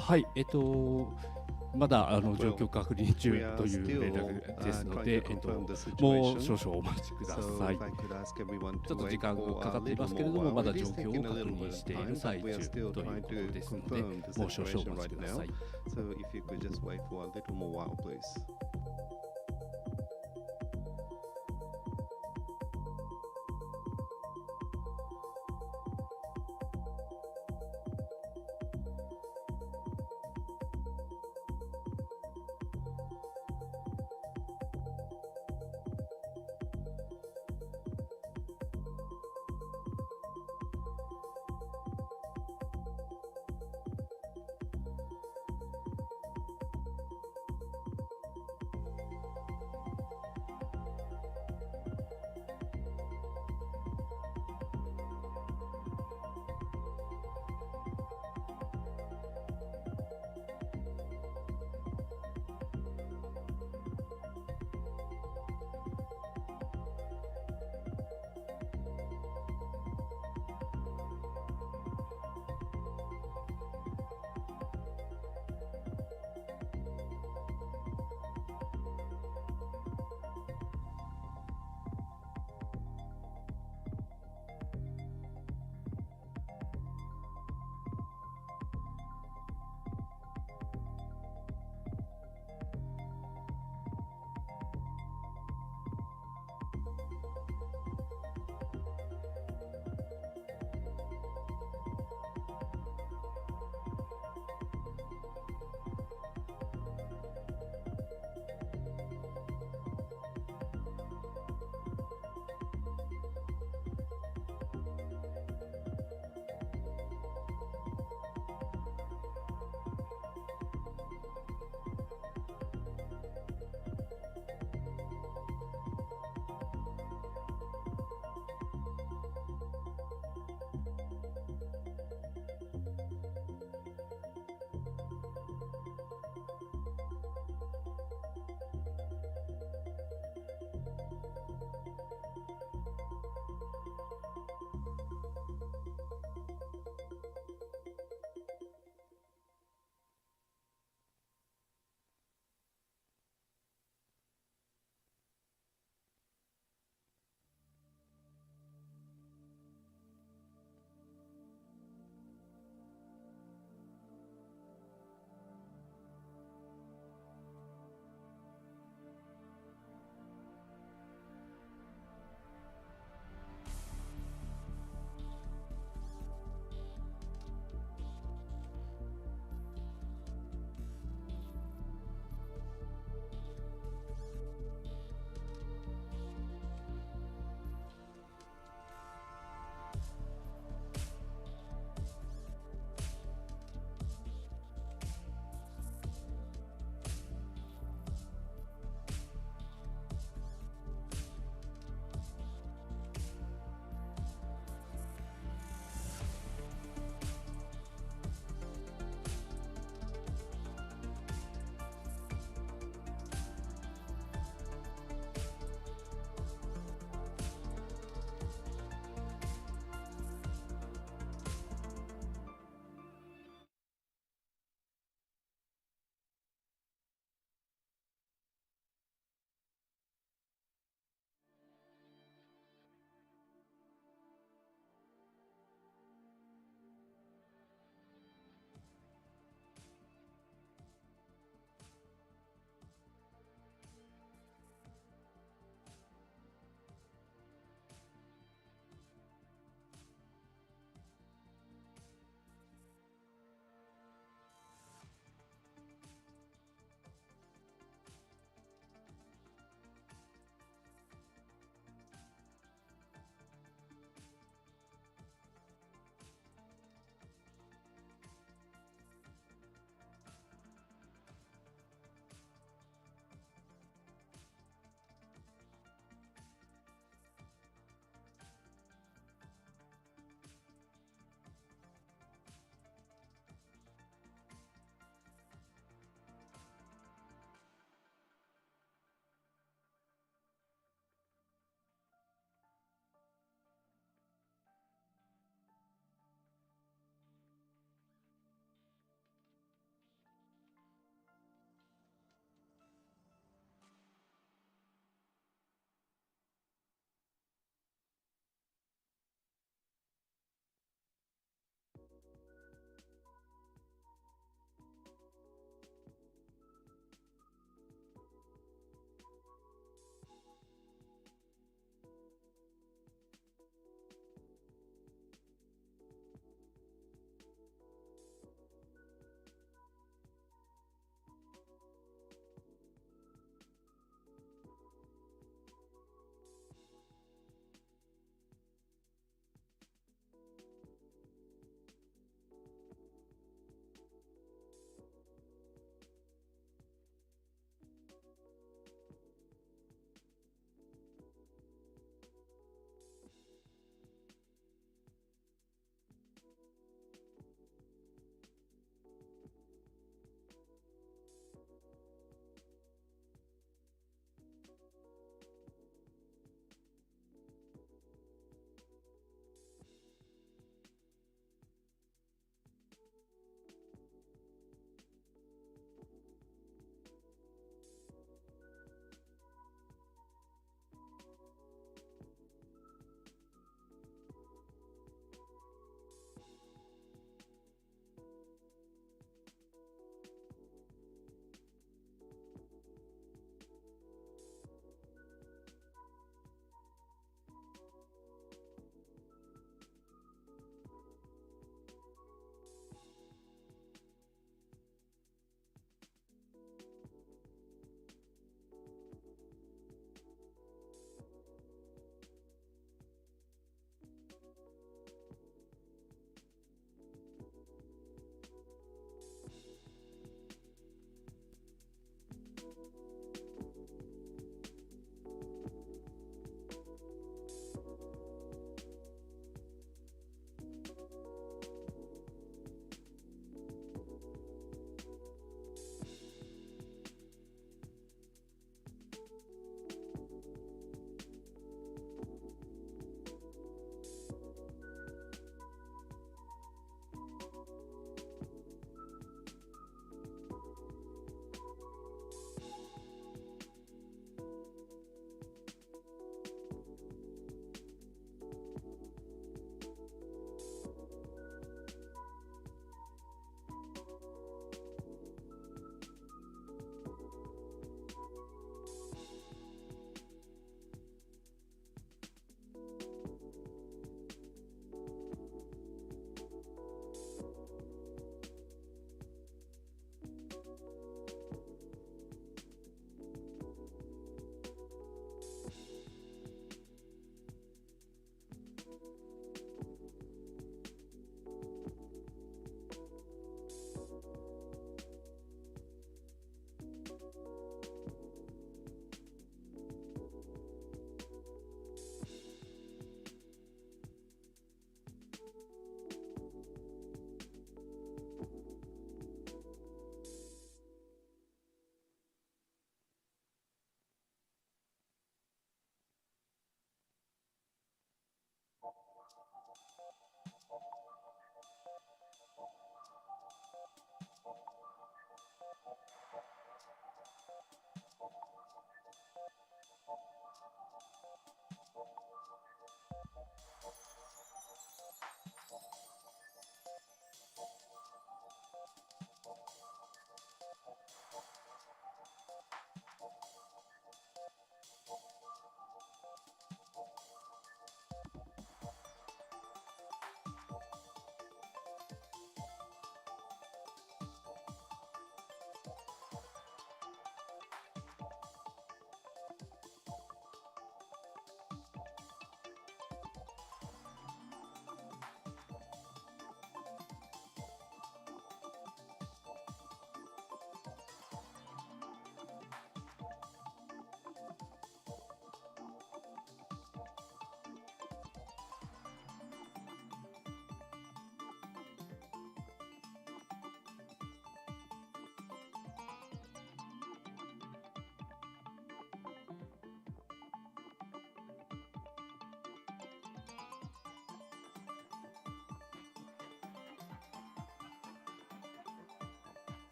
はい、まだ状況確認中という連絡ですので、もう少々お待ちください。ちょっと時間がかかっていますけれども、まだ状況を確認している最中ということですので、もう少々お待ちください。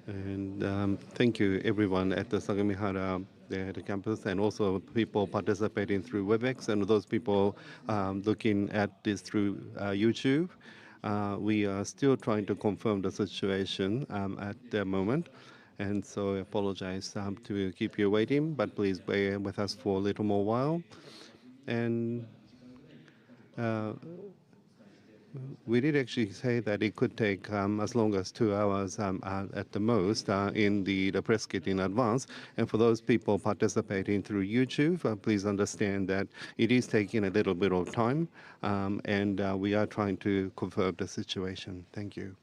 And thank you everyone at the Sagamihara the campus, and also people participating through WebEx, and those people looking at this through YouTube. We are still trying to confirm the situation at the moment, and so I apologize to keep you waiting, but please bear with us for a little more while. And we did actually say that it could take as long as 2 hours at the most in the press kit in advance. And for those people participating through YouTube, please understand that it is taking a little bit of time, and we are trying to confirm the situation. Thank you.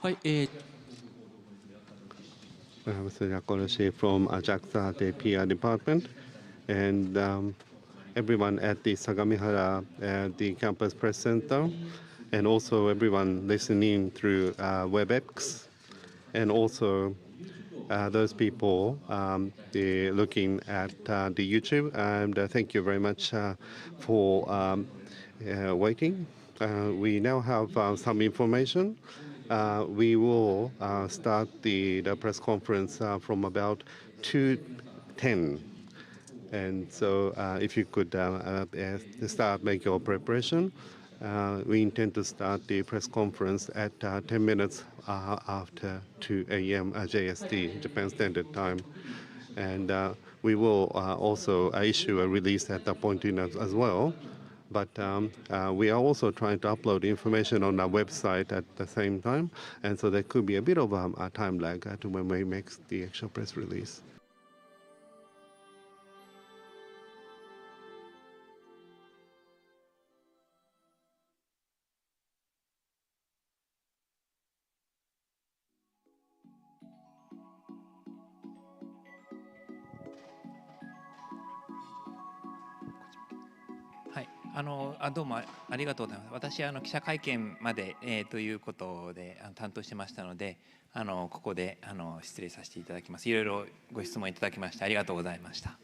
はい、Mr. Yakoroshi from JAXA, the PR department, and everyone at the Sagamihara, the campus press center, and also everyone listening through WebEx, and also those people looking at the YouTube. And thank you very much for waiting. We now have some information. We will start the press conference from about 2:10. And so if you could start make your preparation. We intend to start the press conference at 10 minutes after 2 a.m. JST, Japan Standard Time. And we will also issue a release at that point as well. But we are also trying to upload information on our website at the same time. And so there could be a bit of a time lag to when we make the actual press release.どうもありがとうございます。私記者会見まで、ということで担当してましたので、ここで失礼させていただきます。いろいろご質問いただきましてありがとうございました。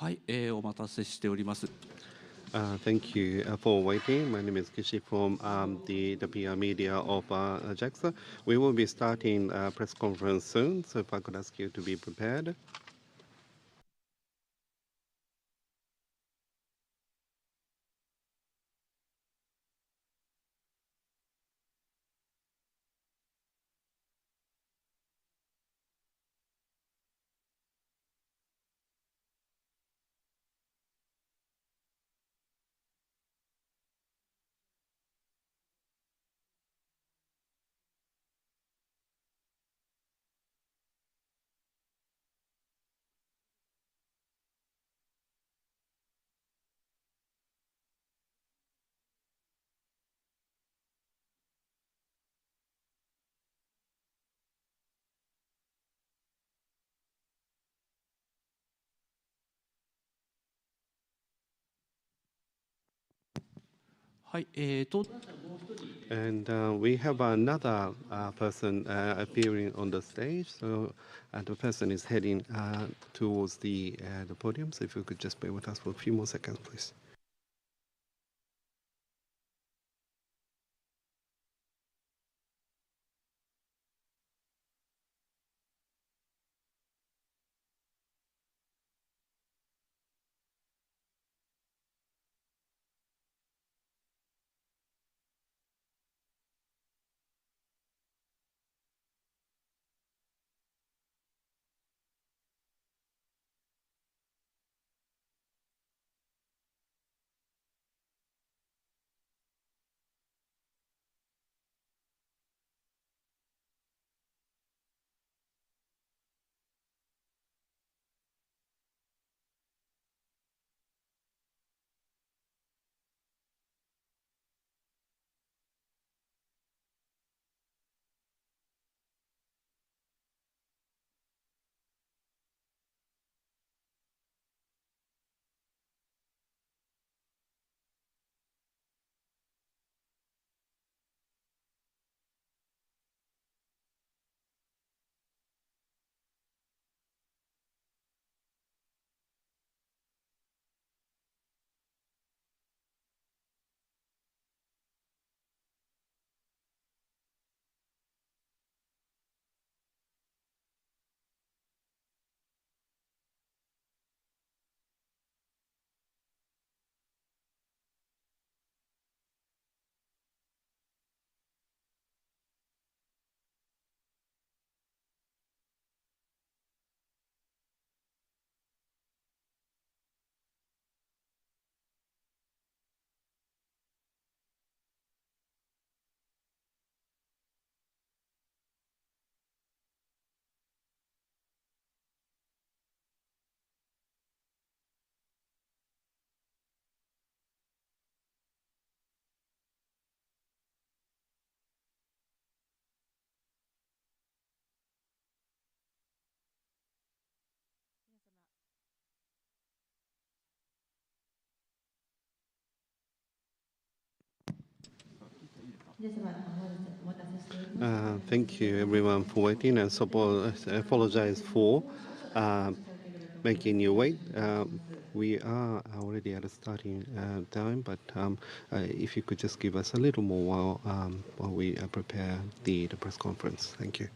はい、お待たせしております。Thank you for waiting. My name is Kishi from the PR media of JAXA. We will be starting a press conference soon, so if I could ask you to be prepared. And we have another person appearing on the stage. So the person is heading towards the podium. So if you could just bear with us for a few more seconds, please. Thank you everyone for waiting, and apologize for making you wait. We are already at a starting time, but if you could just give us a little more while we prepare the press conference. Thank you.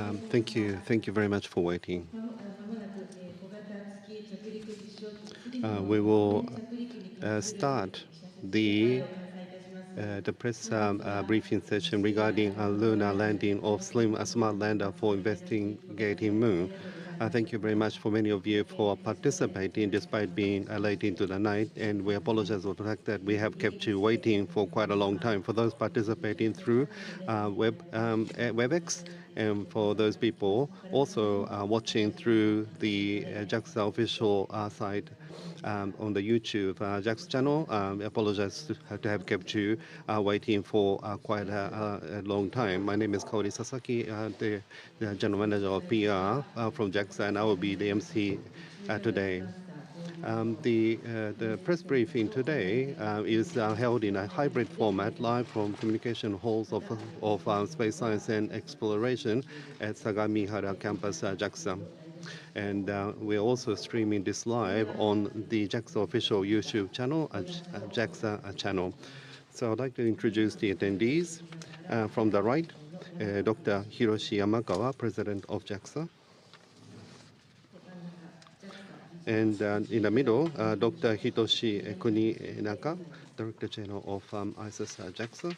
Thank you very much for waiting. We will start the press briefing session regarding a lunar landing of SLIM, a smart lander for investigating moon. Thank you very much for many of you for participating despite being late into the night, and we apologize for the fact that we have kept you waiting for quite a long time. For those participating through WebEx, and for those people also watching through the JAXA official site on the YouTube JAXA channel, I apologize to have kept you waiting for quite a long time. My name is Kaori Sasaki, the General Manager of PR from JAXA, and I will be the MC today. The press briefing today is held in a hybrid format, live from communication halls of Space Science and Exploration at Sagamihara Campus, JAXA. And we're also streaming this live on the JAXA official YouTube channel, JAXA channel. So I'd like to introduce the attendees. From the right, Dr. Hiroshi Yamakawa, President of JAXA. And in the middle, Dr. Hitoshi Kuninaka, Director General of ISIS JAXA.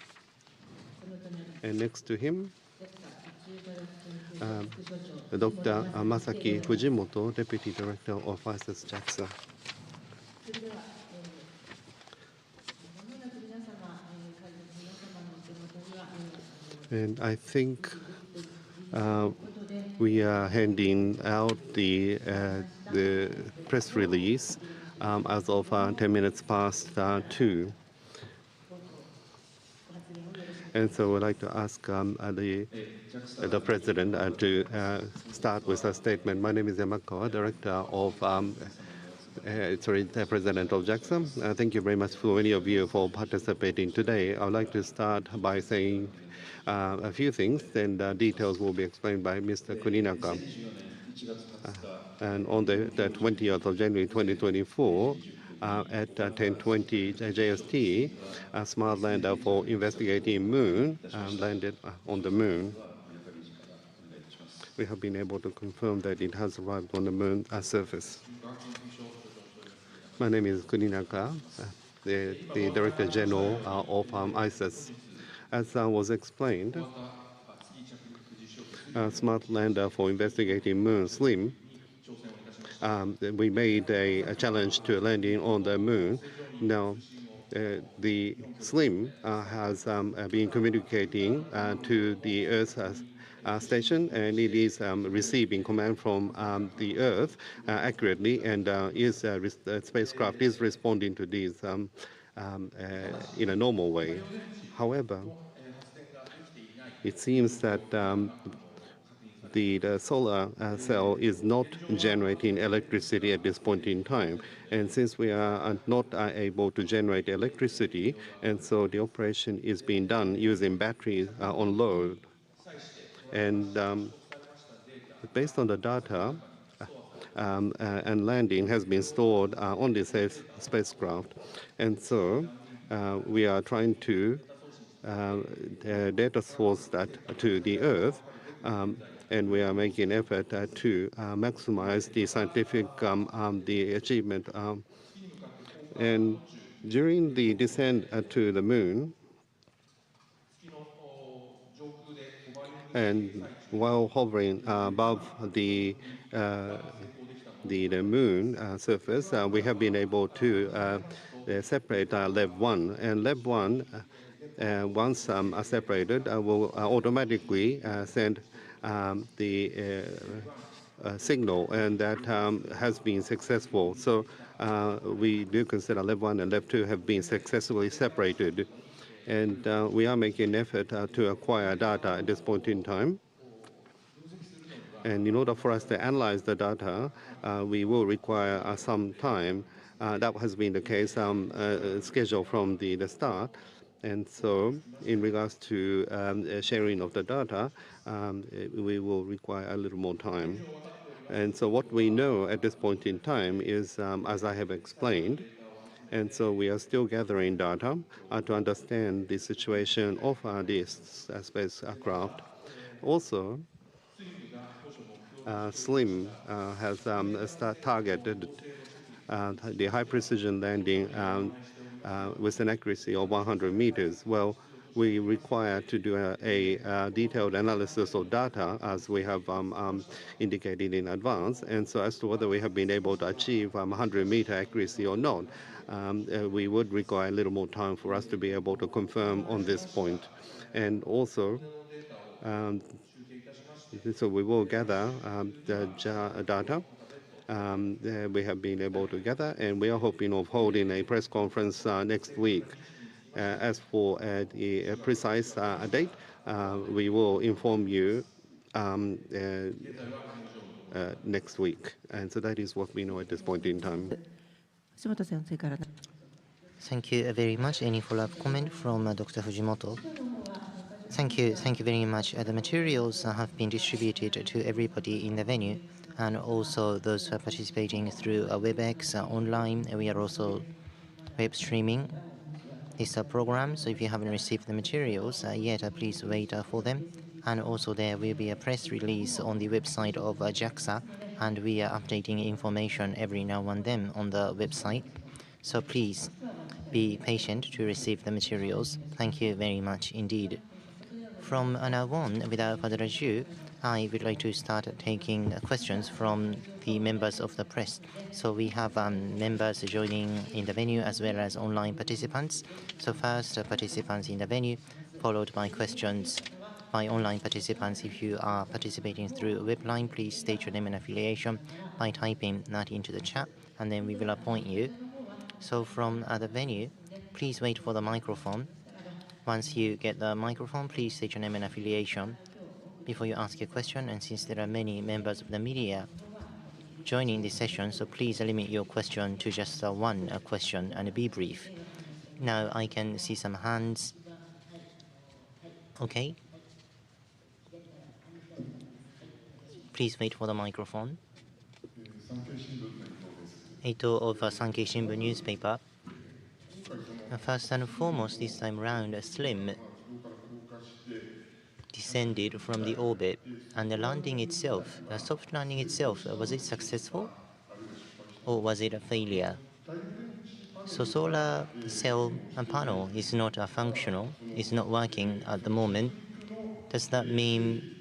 And next to him, Dr. Masaki Fujimoto, Deputy Director of ISIS JAXA. And I think we are handing out the press release as of 10 minutes past 2. And so I'd like to ask the President to start with a statement. My name is Yamakawa, Director of President of JAXA. Thank you very much for many of you for participating today. I would like to start by saying a few things, then the details will be explained by Mr. Kuninaka. And on the 20th of January 2024, at 10:20 JST, a smart lander for investigating moon landed on the moon. We have been able to confirm that it has arrived on the moon surface. My name is Kuninaka, the Director General of ISIS. As was explained, smart lander for investigating moon, SLIM, we made a challenge to landing on the moon. Now, the SLIM has been communicating to the Earth station, and it is receiving command from the Earth accurately, and the spacecraft is responding to these in a normal way. However, it seems that the solar cell is not generating electricity at this point in time. And since we are not able to generate electricity, and so the operation is being done using batteries on load. And based on the data, and landing has been stored on the spacecraft. And so we are trying to data source that to the Earth, and we are making effort to maximize the scientific the achievement. And during the descent to the moon, and while hovering above the moon surface, we have been able to separate LEV 1. And LEV 1, once separated, will automatically send the signal, and that has been successful. So we do consider LEV 1 and LEV 2 have been successfully separated. And we are making an effort to acquire data at this point in time. And in order for us to analyze the data, we will require some time. That has been the case scheduled from the start. And so in regards to sharing of the data, we will require a little more time. And so what we know at this point in time is, as I have explained, and so we are still gathering data to understand the situation of this spacecraft. Also, Slim has targeted the high precision landing with an accuracy of 100 meters. Well, we require to do a detailed analysis of data as we have indicated in advance. And so as to whether we have been able to achieve 100-meter accuracy or not, we would require a little more time for us to be able to confirm on this point. And also, so we will gather the data we have been able to gather, and we are hoping of holding a press conference next week. As for the precise date, we will inform you next week. And so that is what we know at this point in time. Thank you very much. Any follow-up comment from Dr. Fujimoto? Thank you very much. The materials have been distributed to everybody in the venue, and also those who are participating through WebEx online. We are also web streaming this program, so if you haven't received the materials yet, please wait for them. And also there will be a press release on the website of JAXA, and we are updating information every now and then on the website. So please be patient to receive the materials. Thank you very much indeed. From now on, without further ado, I would like to start taking questions from the members of the press. So we have members joining in the venue as well as online participants. So first, participants in the venue, followed by questions by online participants. If you are participating through a web line, please state your name and affiliation by typing that into the chat, and then we will appoint you. So from the venue, please wait for the microphone. Once you get the microphone, please state your name and affiliation before you ask your question. And since there are many members of the media joining this session, so please limit your question to just one question and be brief. Now I can see some hands. Okay. Please wait for the microphone. Eito of Sankei Shimbun newspaper. First and foremost, this time round, Slim descended from the orbit, and the landing itself, the soft landing itself, was it successful or was it a failure? So solar cell and panel is not functional, it's not working at the moment. Does that mean,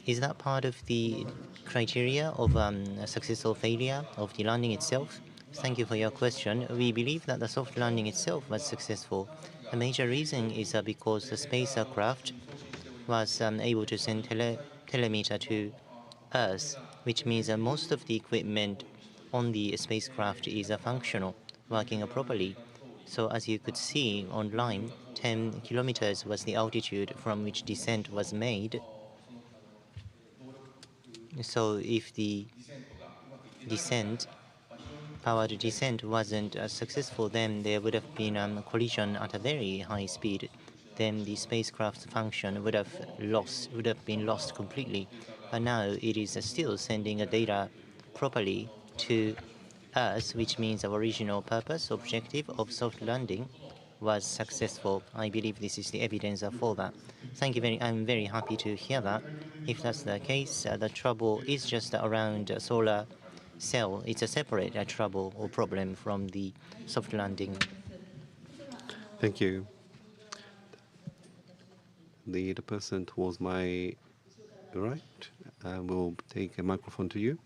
is that part of the criteria of a success or failure of the landing itself? Thank you for your question. We believe that the soft landing itself was successful. The major reason is because the spacecraft was able to send telemeter to Earth, which means that most of the equipment on the spacecraft is functional, working properly. So as you could see online, 10 kilometers was the altitude from which descent was made. So if the powered descent wasn't successful, then there would have been a collision at a very high speed. Then the spacecraft's function would have been lost completely. But now it is still sending a data properly to Earth, which means our original purpose, objective of soft landing was successful. I believe this is the evidence for that. Thank you I'm very happy to hear that. If that's the case, the trouble is just around solar cell. It's a separate trouble or problem from the soft landing. Thank you. The person towards my right will take a microphone to you.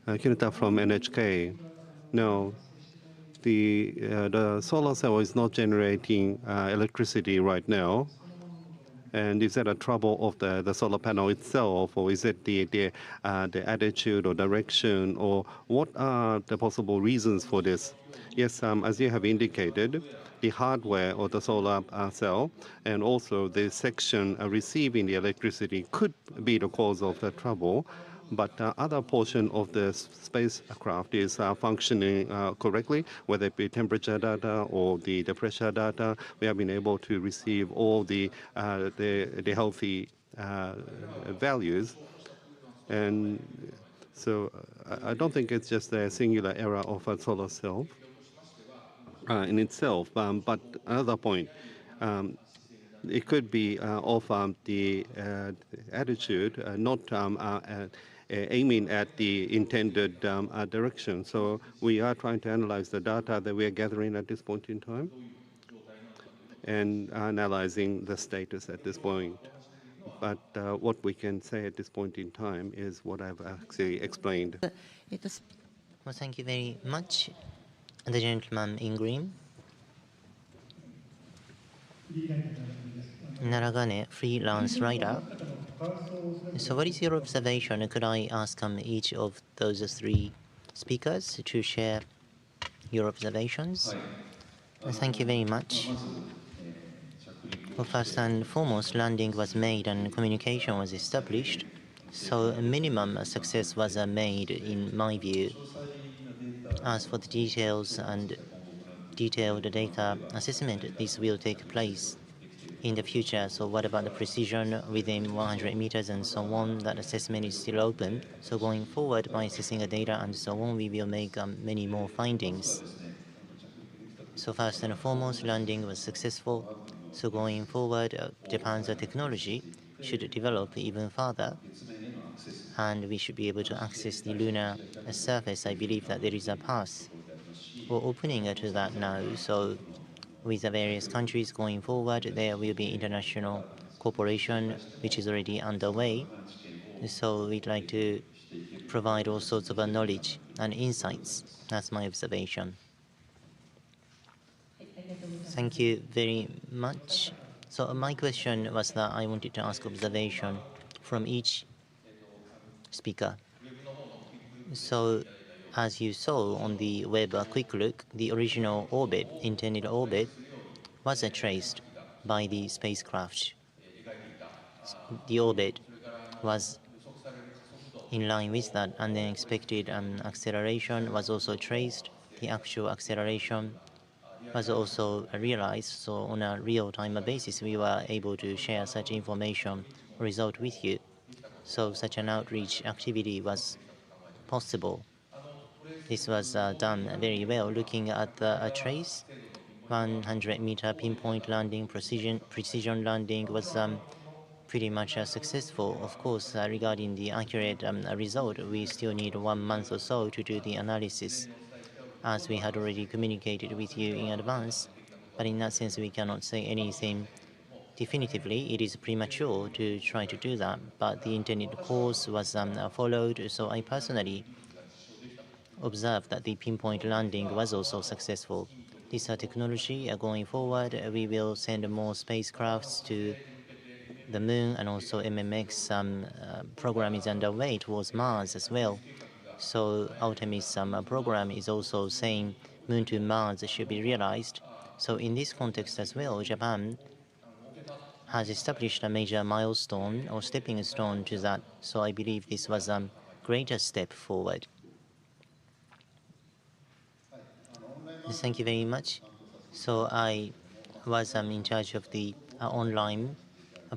Kinata from NHK. No, the solar cell is not generating electricity right now. And is that a trouble of the solar panel itself, or is it the attitude or direction, or what are the possible reasons for this? Yes, as you have indicated, the hardware of the solar cell and also the section receiving the electricity could be the cause of the trouble. But other portion of the spacecraft is functioning correctly, whether it be temperature data or the pressure data. We have been able to receive all the healthy valuws. And so I don't think it's just a singular error of a solar cell in itself. But another point, it could be of the attitude, not aiming at the intended direction. So we are trying to analyze the data that we are gathering at this point in time and analyzing the status at this point. But what we can say at this point in time is what I've actually explained. Well, thank you very much, the gentleman in green. Naragane, freelance writer. So what is your observation? Could I ask each of those three speakers to share your observations? Thank you very much. Well, first and foremost, landing was made and communication was established. So a minimum success was made in my view. As for the details and detailed data assessment, this will take place in the future. So what about the precision within 100 meters and so on? That assessment is still open. So going forward, by assessing the data and so on, we will make many more findings. So first and foremost, landing was successful. So going forward, Japan's technology should develop even further, and we should be able to access the lunar surface. I believe that there is a path for opening to that now. So with the various countries going forward, there will be international cooperation, which is already underway. So we'd like to provide all sorts of knowledge and insights. That's my observation. Thank you very much. So my question was that I wanted to ask observation from each speaker. So as you saw on the web quick look, the original orbit, intended orbit, was traced by the spacecraft. The orbit was in line with that, and the expected acceleration was also traced. The actual acceleration was also realized. So on a real-time basis, we were able to share such information result with you. So such an outreach activity was possible. This was done very well. Looking at the trace, 100-meter pinpoint landing, precision landing was pretty much successful. Of course, regarding the accurate result, we still need 1 month or so to do the analysis, as we had already communicated with you in advance. But in that sense, we cannot say anything definitively. It is premature to try to do that, but the intended course was followed. So I personally observed that the pinpoint landing was also successful. This technology going forward, we will send more spacecrafts to the moon, and also MMX program is underway towards Mars as well. So Artemis program is also saying moon to Mars should be realized. So in this context as well, Japan has established a major milestone or stepping stone to that. So I believe this was a greater step forward. Thank you very much. So I was in charge of the online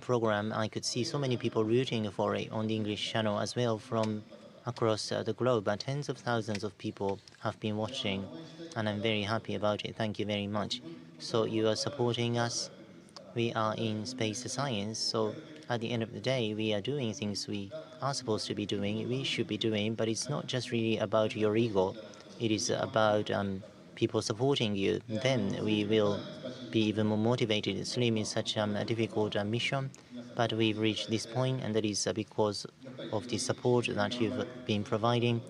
program. I could see so many people rooting for it on the English channel as well from across the globe. Tens of thousands of people have been watching, and I'm very happy about it. Thank you very much. So you are supporting us. We are in space science, so at the end of the day, we are doing things we are supposed to be doing, we should be doing, but it's not just really about your ego. It is about people supporting you. Then we will be even more motivated. Slim is such a difficult mission, but we've reached this point, and that is because of the support that you've been providing,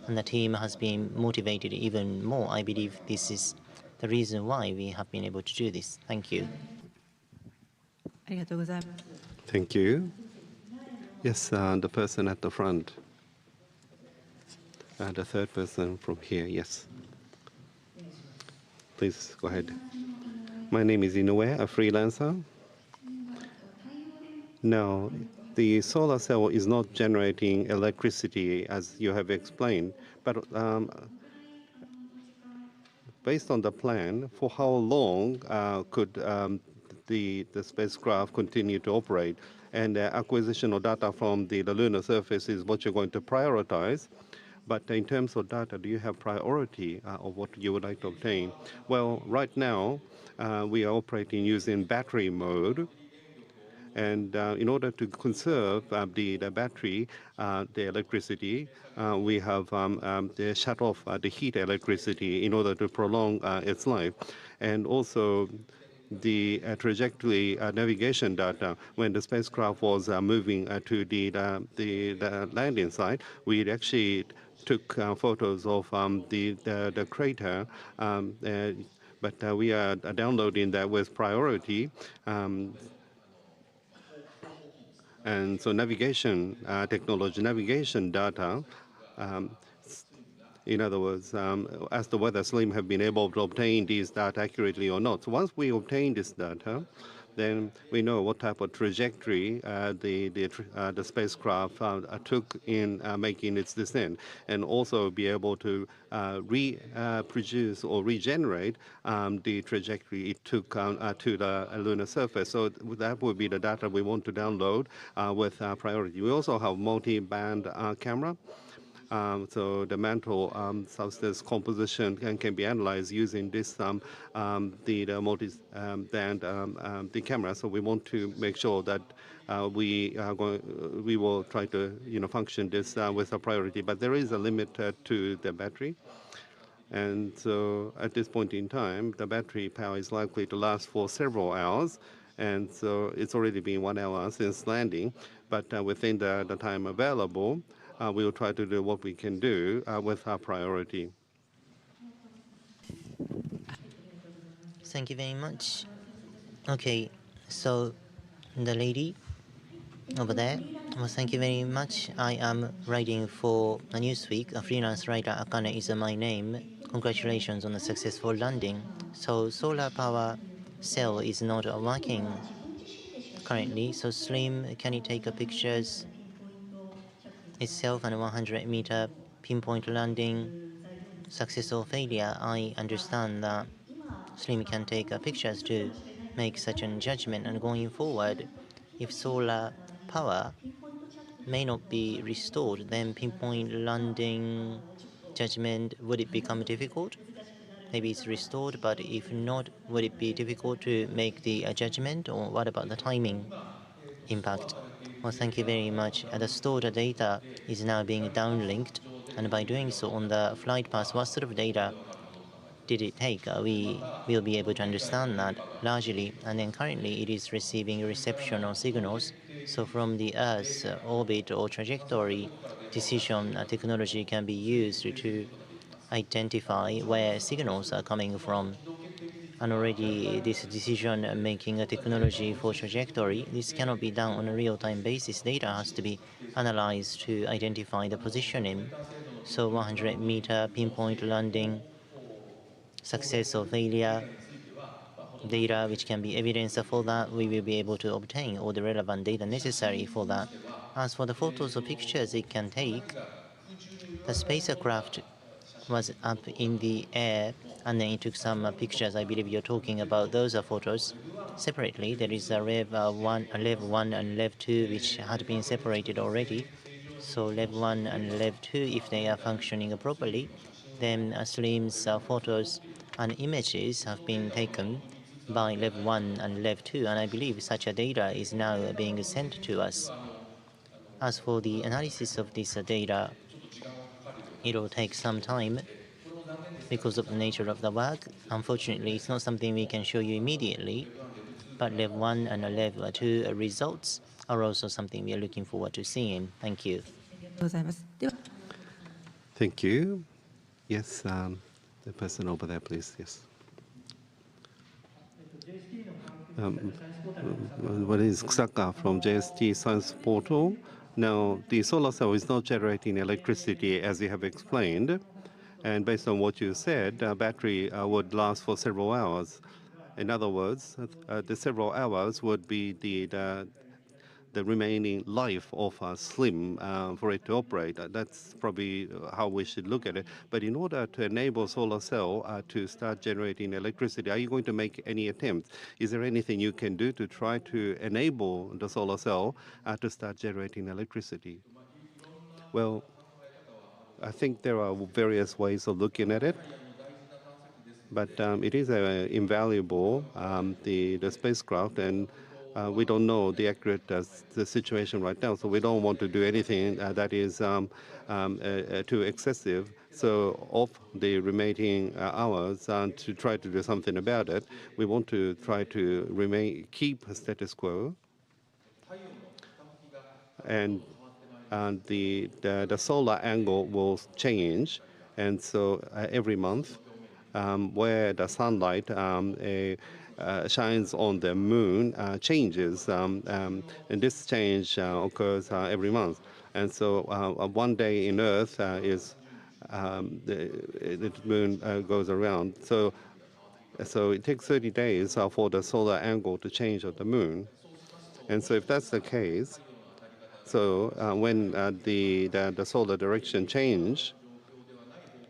and the team has been motivated even more. I believe this is the reason why we have been able to do this. Thank you. Thank you. Yes, the person at the front. The third person from here, yes. Please go ahead. My name is Inoue, a freelancer. Now, the solar cell is not generating electricity as you have explained, but based on the plan, for how long could the spacecraft continue to operate? And acquisition of data from the lunar surface is what you're going to prioritize. But in terms of data, do you have priority of what you would like to obtain? Well, right now, we are operating using battery mode. And in order to conserve the battery, the electricity, we have shut off the heat electricity in order to prolong its life. And also, the trajectory navigation data when the spacecraft was moving to the landing site, we actually took photos of the crater, but we are downloading that with priority. And so navigation technology, navigation data, in other words, as to whether SLIM have been able to obtain these data accurately or not. So once we obtain this data, then we know what type of trajectory the spacecraft took in making its descent, and also be able to reproduce or regenerate the trajectory it took to the lunar surface. So that would be the data we want to download with priority. We also have multi-band camera. So the mantle substance composition can be analyzed using this the multi-band the camera. So we want to make sure that we will try to function this with a priority. But there is a limit to the battery. And so at this point in time, the battery power is likely to last for several hours. And so it's already been 1 hour since landing. But within the time available, we will try to do what we can do with our priority. Thank you very much. Okay, so the lady over there, well, thank you very much. I am writing for a Newsweek. A freelance writer, Akane is my name. Congratulations on a successful landing. So solar power cell is not working currently. So Slim, can you take pictures itself and 100-meter pinpoint landing, success or failure? I understand that Slim can take pictures to make such a judgment, and going forward, if solar power may not be restored, then pinpoint landing judgment, would it become difficult? Maybe it's restored, but if not, would it be difficult to make the judgment, or what about the timing impact? Well, thank you very much. The stored data is now being downlinked, and by doing so on the flight path, what sort of data did it take? We will be able to understand that largely, and then currently it is receiving reception or signals. So from the Earth's orbit or trajectory, decision technology can be used to identify where signals are coming from. And already this decision-making technology for trajectory, this cannot be done on a real-time basis. Data has to be analyzed to identify the positioning. So 100-meter pinpoint landing, success or failure, data which can be evidence for that, we will be able to obtain all the relevant data necessary for that. As for the photos or pictures it can take, the spacecraft was up in the air, and then it took some pictures. I believe you're talking about those photos. Separately, there is a Rev 1 and Rev 2, which had been separated already. So Rev 1 and Rev 2, if they are functioning properly, then Slim's photos and images have been taken by Rev 1 and Rev 2, and I believe such a data is now being sent to us. As for the analysis of this data, it will take some time because of the nature of the work. Unfortunately, it's not something we can show you immediately, but Rev 1 and Rev 2 results are also something we are looking forward to seeing. Thank you. Thank you. Yes, the person over there, please. Yes. What is Kusaka from JST Science Portal? Now, the solar cell is not generating electricity as you have explained. And based on what you said, battery would last for several hours. In other words, the several hours would be the remaining life of a SLIM for it to operate. That's probably how we should look at it. But in order to enable solar cell to start generating electricity, are you going to make any attempts? Is there anything you can do to try to enable the solar cell to start generating electricity? Well, I think there are various ways of looking at it, but it is invaluable, the spacecraft, and we don't know the accurate the situation right now, so we don't want to do anything that is too excessive. So of the remaining hours to try to do something about it, we want to try to keep status quo. And the solar angle will change, and so every month where the sunlight shines on the moon changes, and this change occurs every month. And so one day in Earth is the moon goes around. So it takes 30 days for the solar angle to change of the moon. And so if that's the case, so when the solar direction change,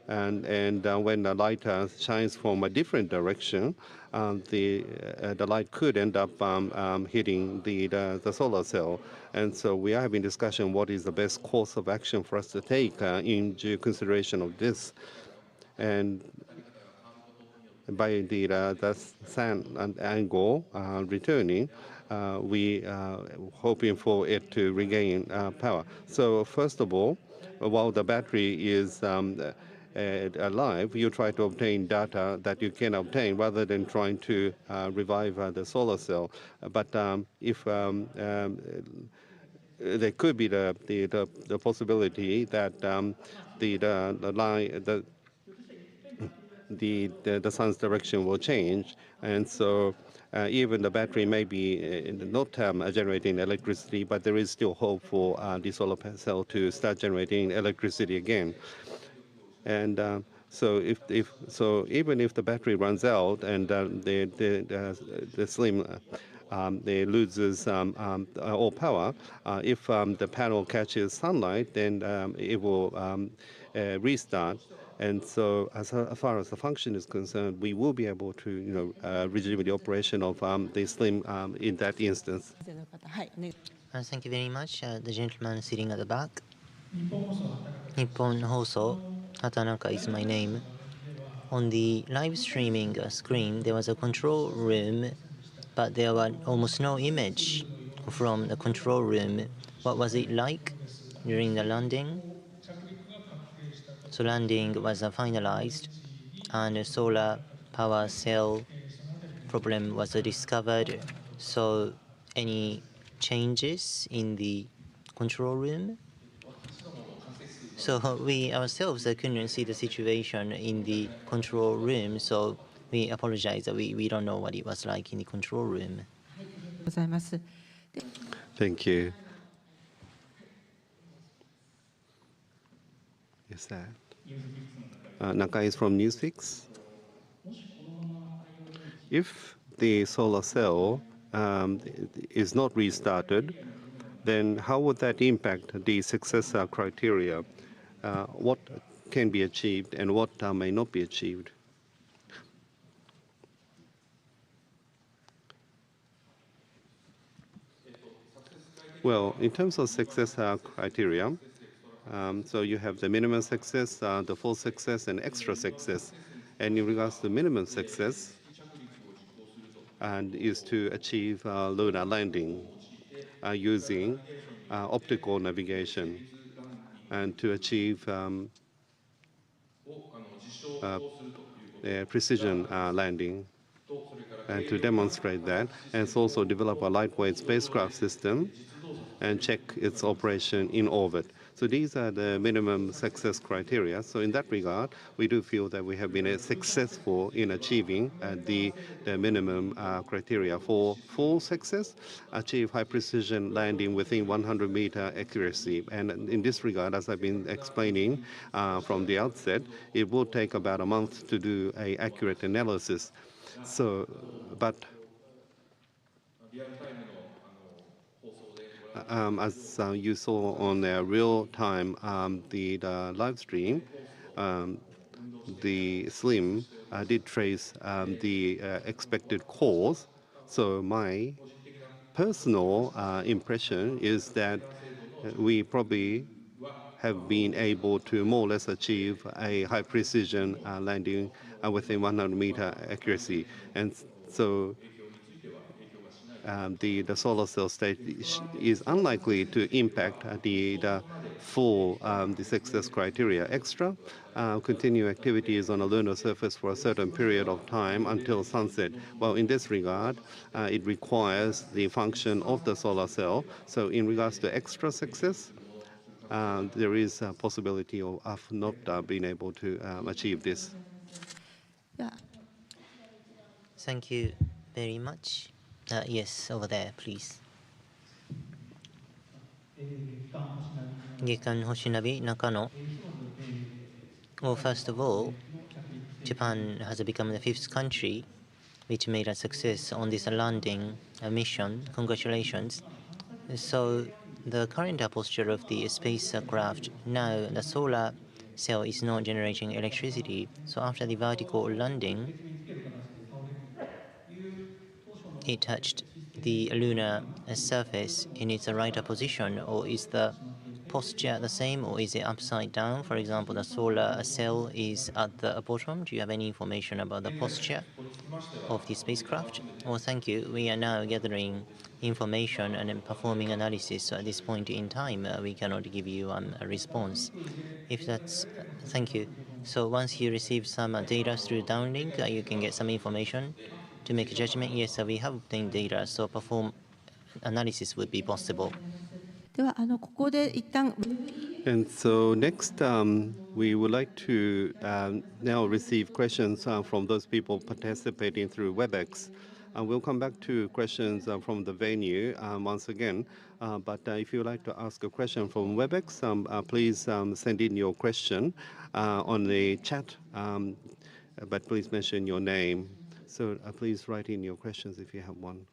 and when the light shines from a different direction, the light could end up hitting the solar cell. And so we are having discussion what is the best course of action for us to take into consideration of this. And by the sun angle returning, we are hoping for it to regain power. So first of all, while the battery is alive, you try to obtain data that you can obtain rather than trying to revive the solar cell. But if there could be the possibility that the sun's direction will change, and so even the battery may be not generating electricity, but there is still hope for the solar cell to start generating electricity again. And so even if the battery runs out and the SLIM loses all power, if the panel catches sunlight, then it will restart. And so, as far as the function is concerned, we will be able to, resume the operation of the SLIM in that instance. Thank you very much. The gentleman sitting at the back. Nippon Hoso, Hatanaka is my name. On the live streaming screen, there was a control room, but there was almost no image from the control room. What was it like during the landing? So landing was finalized, and a solar power cell problem was discovered. So any changes in the control room? So we ourselves couldn't see the situation in the control room, so we apologize that we don't know what it was like in the control room. Thank you. Is that? Nakai is from News6. If the solar cell is not restarted, then how would that impact the success criteria? What can be achieved and what may not be achieved? Well, in terms of success criteria, so you have the minimum success, the full success, and extra success. And in regards to minimum success, and is to achieve lunar landing using optical navigation, and to achieve precision landing, and to demonstrate that, and also develop a lightweight spacecraft system and check its operation in orbit. So these are the minimum success criteria. So in that regard, we do feel that we have been successful in achieving the minimum criteria. For full success, achieve high precision landing within 100-meter accuracy. And in this regard, as I've been explaining from the outset, it will take about a month to do an accurate analysis. So, but as you saw on the real-time the live stream, the SLIM did trace the expected cause. So my personal impression is that we probably have been able to more or less achieve a high precision landing within 100-meter accuracy. And so the solar cell state is unlikely to impact the full the success criteria. Extra, continue activities on a lunar surface for a certain period of time until sunset. Well, in this regard, it requires the function of the solar cell. So in regards to extra success, there is a possibility of not being able to achieve this. Thank you very much. Yes, over there, please. 月刊星ナビ中野 Well, first of all, Japan has become the 5th country which made a success on this landing mission. Congratulations. So the current posture of the spacecraft, now the solar cell is not generating electricity. So after the vertical landing, it touched the lunar surface in its right position, or is the posture the same, or is it upside down? For example, the solar cell is at the bottom. Do you have any information about the posture of the spacecraft? Well, thank you. We are now gathering information and performing analysis. So at this point in time, we cannot give you a response. If that's, thank you. So once you receive some data through downlink, you can get some information to make a judgment. Yes, we have obtained data, so perform analysis would be possible. And so next, we would like to now receive questions from those people participating through WebEx. We'll come back to questions from the venue once again. But if you would like to ask a question from WebEx, please send in your question on the chat, but please mention your name. So please write in your questions if you have one.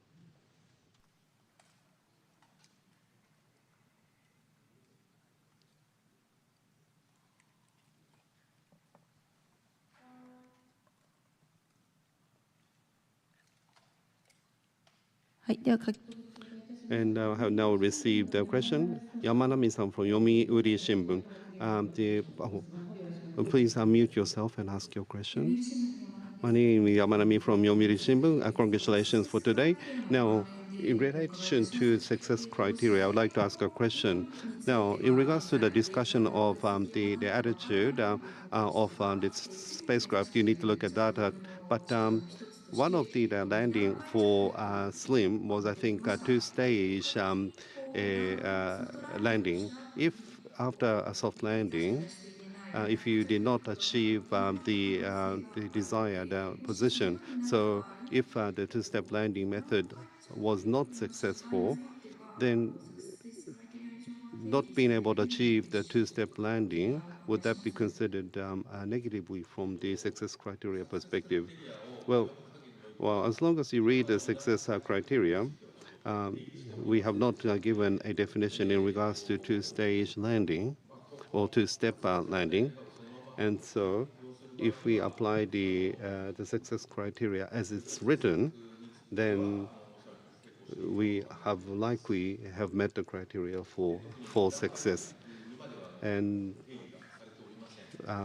And I have now received a question. Yamanami-san from Yomiuri Shimbun. Please unmute yourself and ask your question. My name is Yamanami from Yomiuri Shimbun. Congratulations for today. Now, in relation to success criteria, I would like to ask a question. Now, in regards to the discussion of the attitude of the spacecraft, you need to look at that. But one of the landing for SLIM was, I think, a two-stage landing. If after a soft landing, if you did not achieve the desired position, so if the two-step landing method was not successful, then not being able to achieve the two-step landing, would that be considered negatively from the success criteria perspective? Well, as long as you read the success criteria, we have not given a definition in regards to two-stage landing or two-step landing. And so if we apply the success criteria as it's written, then we have likely have met the criteria for success. And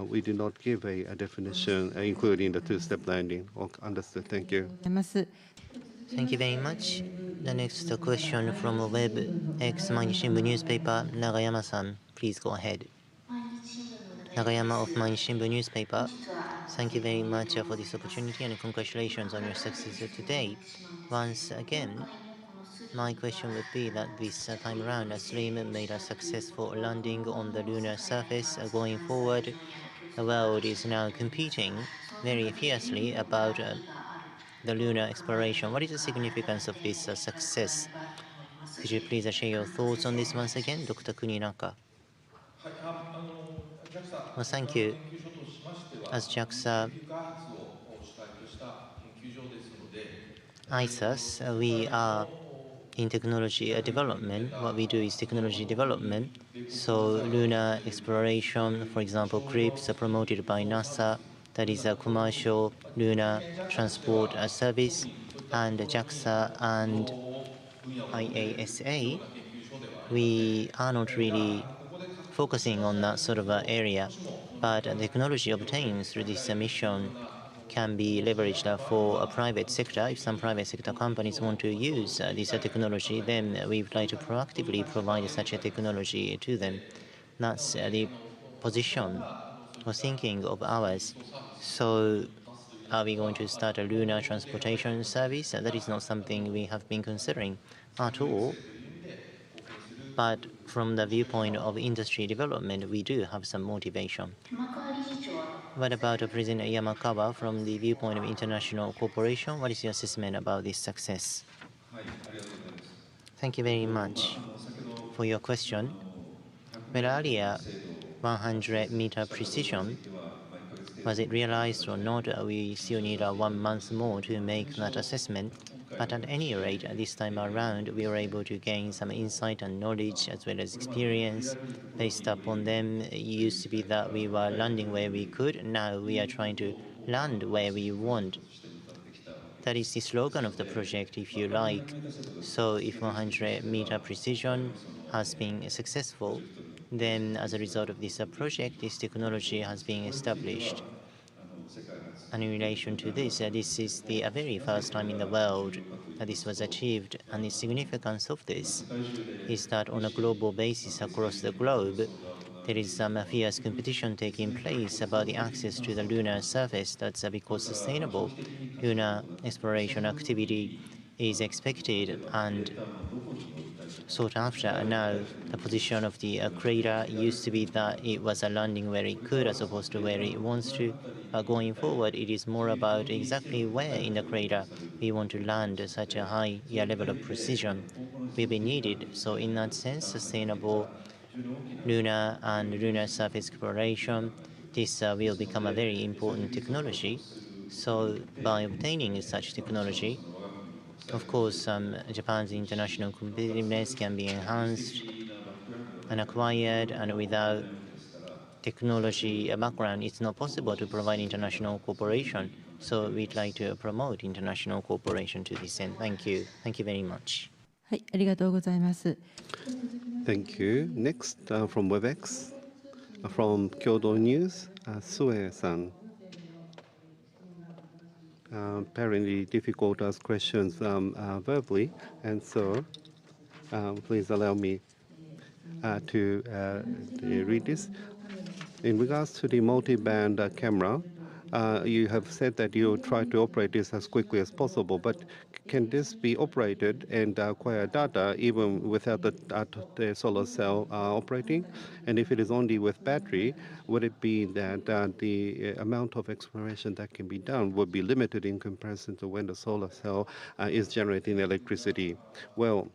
we did not give a definition including the two-step landing. Okay, understood. Thank you. Thank you very much. The next question from WebX Mainichi Shimbun newspaper, Nagayama-san. Please go ahead. Nagayama of Mainichi Shimbun newspaper. Thank you very much for this opportunity and congratulations on your success today. Once again, my question would be that this time around, SLIM made a successful landing on the lunar surface. Going forward, the world is now competing very fiercely about the lunar exploration. What is the significance of this success? Could you please share your thoughts on this once again, Dr. Kuninaka? Well, thank you. As JAXA, ISAS, we are in technology development. What we do is technology development. So lunar exploration, for example, CRIPS, promoted by NASA, that is a commercial lunar transport service, and JAXA and IASA, we are not really focusing on that sort of area, but the technology obtained through this mission can be leveraged for a private sector. If some private sector companies want to use this technology, then we would like to proactively provide such a technology to them. That's the position or thinking of ours. So are we going to start a lunar transportation service? That is not something we have been considering at all. But from the viewpoint of industry development, we do have some motivation. What about President Yamakawa from the viewpoint of international cooperation? What is your assessment about this success? Thank you very much for your question. Well, earlier, 100-meter precision, was it realized or not? We still need 1 month more to make that assessment. But at any rate, this time around, we were able to gain some insight and knowledge as well as experience. Based upon them, it used to be that we were landing where we could. Now we are trying to land where we want. That is the slogan of the project, if you like. So if 100-meter precision has been successful, then as a result of this project, this technology has been established. And in relation to this, this is the very first time in the world that this was achieved. And the significance of this is that on a global basis across the globe, there is some fierce competition taking place about the access to the lunar surface. That's because sustainable lunar exploration activity is expected and sought after. And now the position of the crater used to be that it was a landing where it could as opposed to where it wants to. Going forward, it is more about exactly where in the crater we want to land such a high level of precision will be needed. So in that sense, sustainable lunar and lunar surface exploration, this will become a very important technology. So by obtaining such technology, of course, Japan's international competitiveness can be enhanced and acquired, and without technology background, it's not possible to provide international cooperation. So we'd like to promote international cooperation to this end. Thank you. Thank you very much. はい、ありがとうございます。 Thank you. Next, from WebEx, from Kyodo News, Sue-san. Apparently difficult to ask questions verbally, and so please allow me to read this. In regards to the multi-band camera, you have said that you try to operate this as quickly as possible, but can this be operated and acquire data even without the solar cell operating? And if it is only with battery, would it be that the amount of exploration that can be done would be limited in comparison to when the solar cell is generating electricity? Well,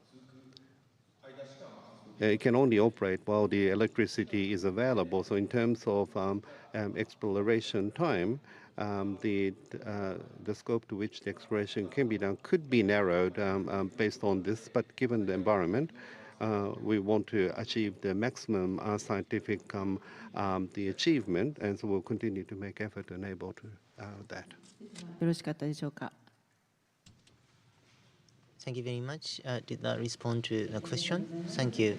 it can only operate while the electricity is available. So in terms of exploration time, the scope to which the exploration can be done could be narrowed based on this. But given the environment, we want to achieve the maximum scientific the achievement, and so we'll continue to make effort to enable to that. よろしかったでしょうか。 Thank you very much. Did that respond to the question? Thank you.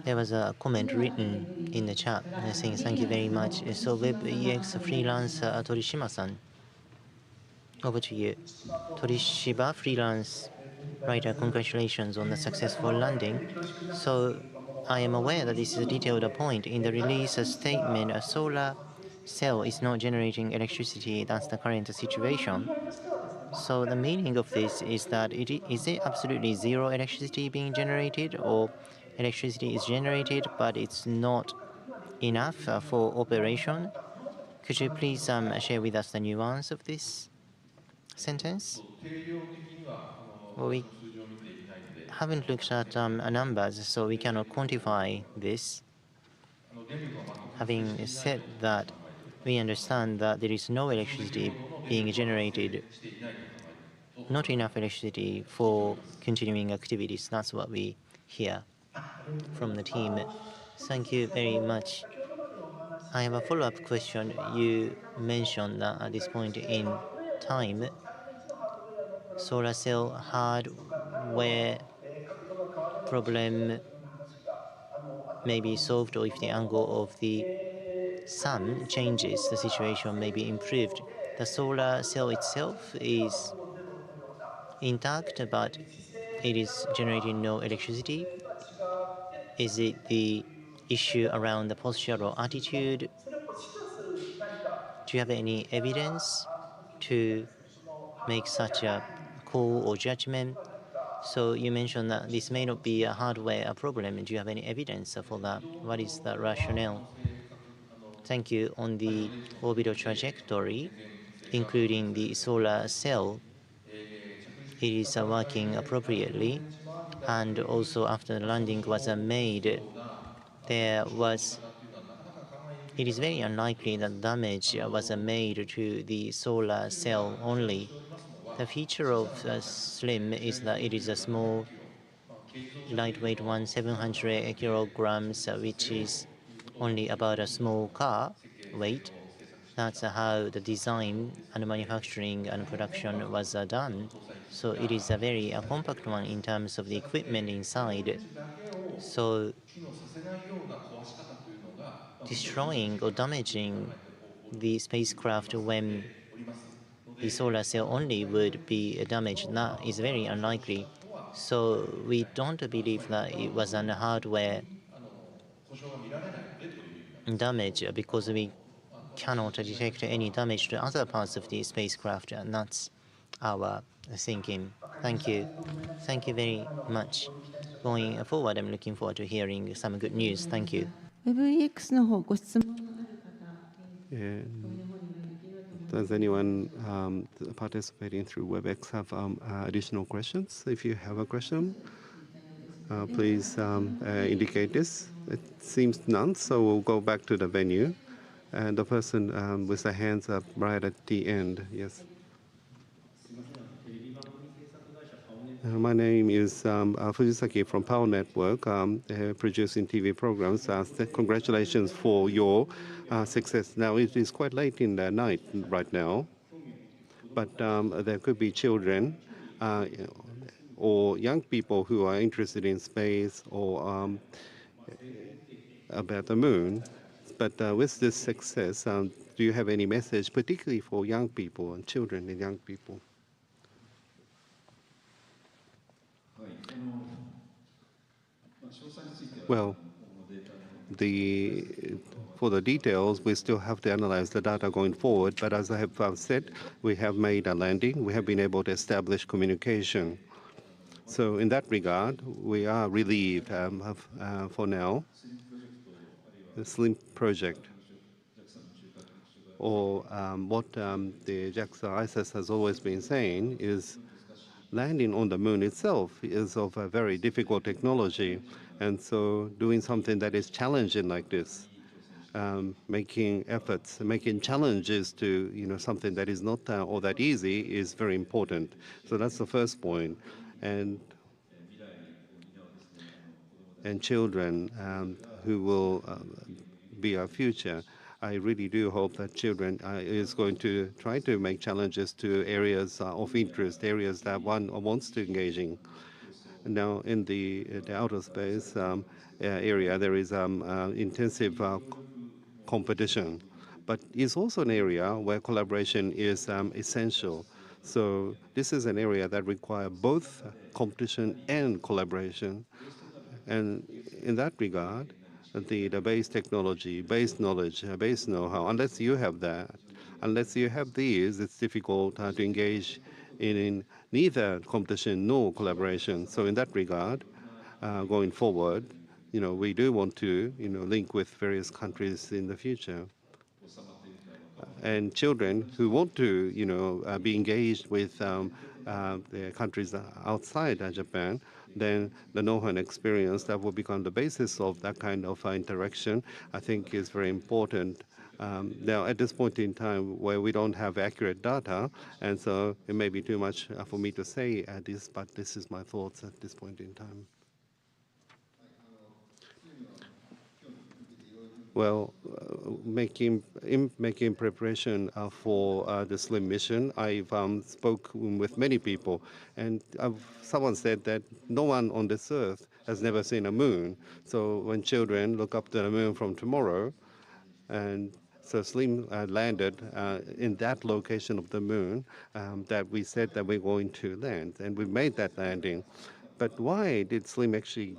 There was a comment written in the chat saying thank you very much. So WebEx freelancer Torishima-san, over to you. Torishiba, freelance writer, congratulations on the successful landing. So I am aware that this is a detailed point. In the release statement, a solar cell is not generating electricity. That's the current situation. So the meaning of this is that is it absolutely zero electricity being generated, or electricity is generated but it's not enough for operation? Could you please share with us the nuance of this sentence? Well, we haven't looked at numbers, so we cannot quantify this. Having said that, we understand that there is no electricity being generated, not enough electricity for continuing activities. That's what we hear from the team. Thank you very much. I have a follow-up question. You mentioned that at this point in time, solar cell hardware problem may be solved, or if the angle of the some changes, the situation may be improved. The solar cell itself is intact, but it is generating no electricity. Is it the issue around the posture or attitude? Do you have any evidence to make such a call or judgment? So you mentioned that this may not be a hardware problem. Do you have any evidence for that? What is the rationale? Thank you. On the orbital trajectory, including the solar cell, it is working appropriately. And also after the landing was made, it is very unlikely that damage was made to the solar cell only. The feature of SLIM is that it is a small, lightweight one, 700 kilograms, which is only about a small car weight. That's how the design and manufacturing and production was done. So it is a very compact one in terms of the equipment inside. So destroying or damaging the spacecraft when the solar cell only would be damaged, that is very unlikely. So we don't believe that it was a hardware damage because we cannot detect any damage to other parts of the spacecraft, and that's our thinking. Thank you. Thank you very much. Going forward, I'm looking forward to hearing some good news. Thank you. WebEx の方ご質問 Does anyone participating through WebEx have additional questions? If you have a question, please indicate this. It seems none, so we'll go back to the venue. And the person with the hands up right at the end, yes. My name is Fujisaki from Power Network, producing TV programs. Congratulations for your success. Now, it is quite late in the night right now, but there could be children or young people who are interested in space or about the moon. But with this success, do you have any message, particularly for young people and children and young people? Well, for the details, we still have to analyze the data going forward. But as I have said, we have made a landing. We have been able to establish communication. So in that regard, we are relieved for now. The SLIM project, or what the JAXA ISS has always been saying, is landing on the moon itself is of a very difficult technology. And so doing something that is challenging like this, making efforts, making challenges to something that is not all that easy is very important. So that's the first point. And children who will be our future. I really do hope that children is going to try to make challenges to areas of interest, areas that one wants to engage in. Now, in the outer space area, there is intensive competition, but it's also an area where collaboration is essential. So this is an area that requires both competition and collaboration. And in that regard, the base technology, base knowledge, base know-how, unless you have that, unless you have these, it's difficult to engage in neither competition nor collaboration. So in that regard, going forward, we do want to, link with various countries in the future. And children who want to, be engaged with the countries outside Japan, then the know-how and experience that will become the basis of that kind of interaction, I think is very important. Now, at this point in time where we don't have accurate data, and so it may be too much for me to say this, but this is my thoughts at this point in time. Well, making preparation for the SLIM mission, I've spoken with many people, and someone said that no one on this earth has never seen a moon. So when children look up to the moon from tomorrow, And so Slim landed in that location of the moon that we said that we're going to land, and we made that landing. But why did Slim actually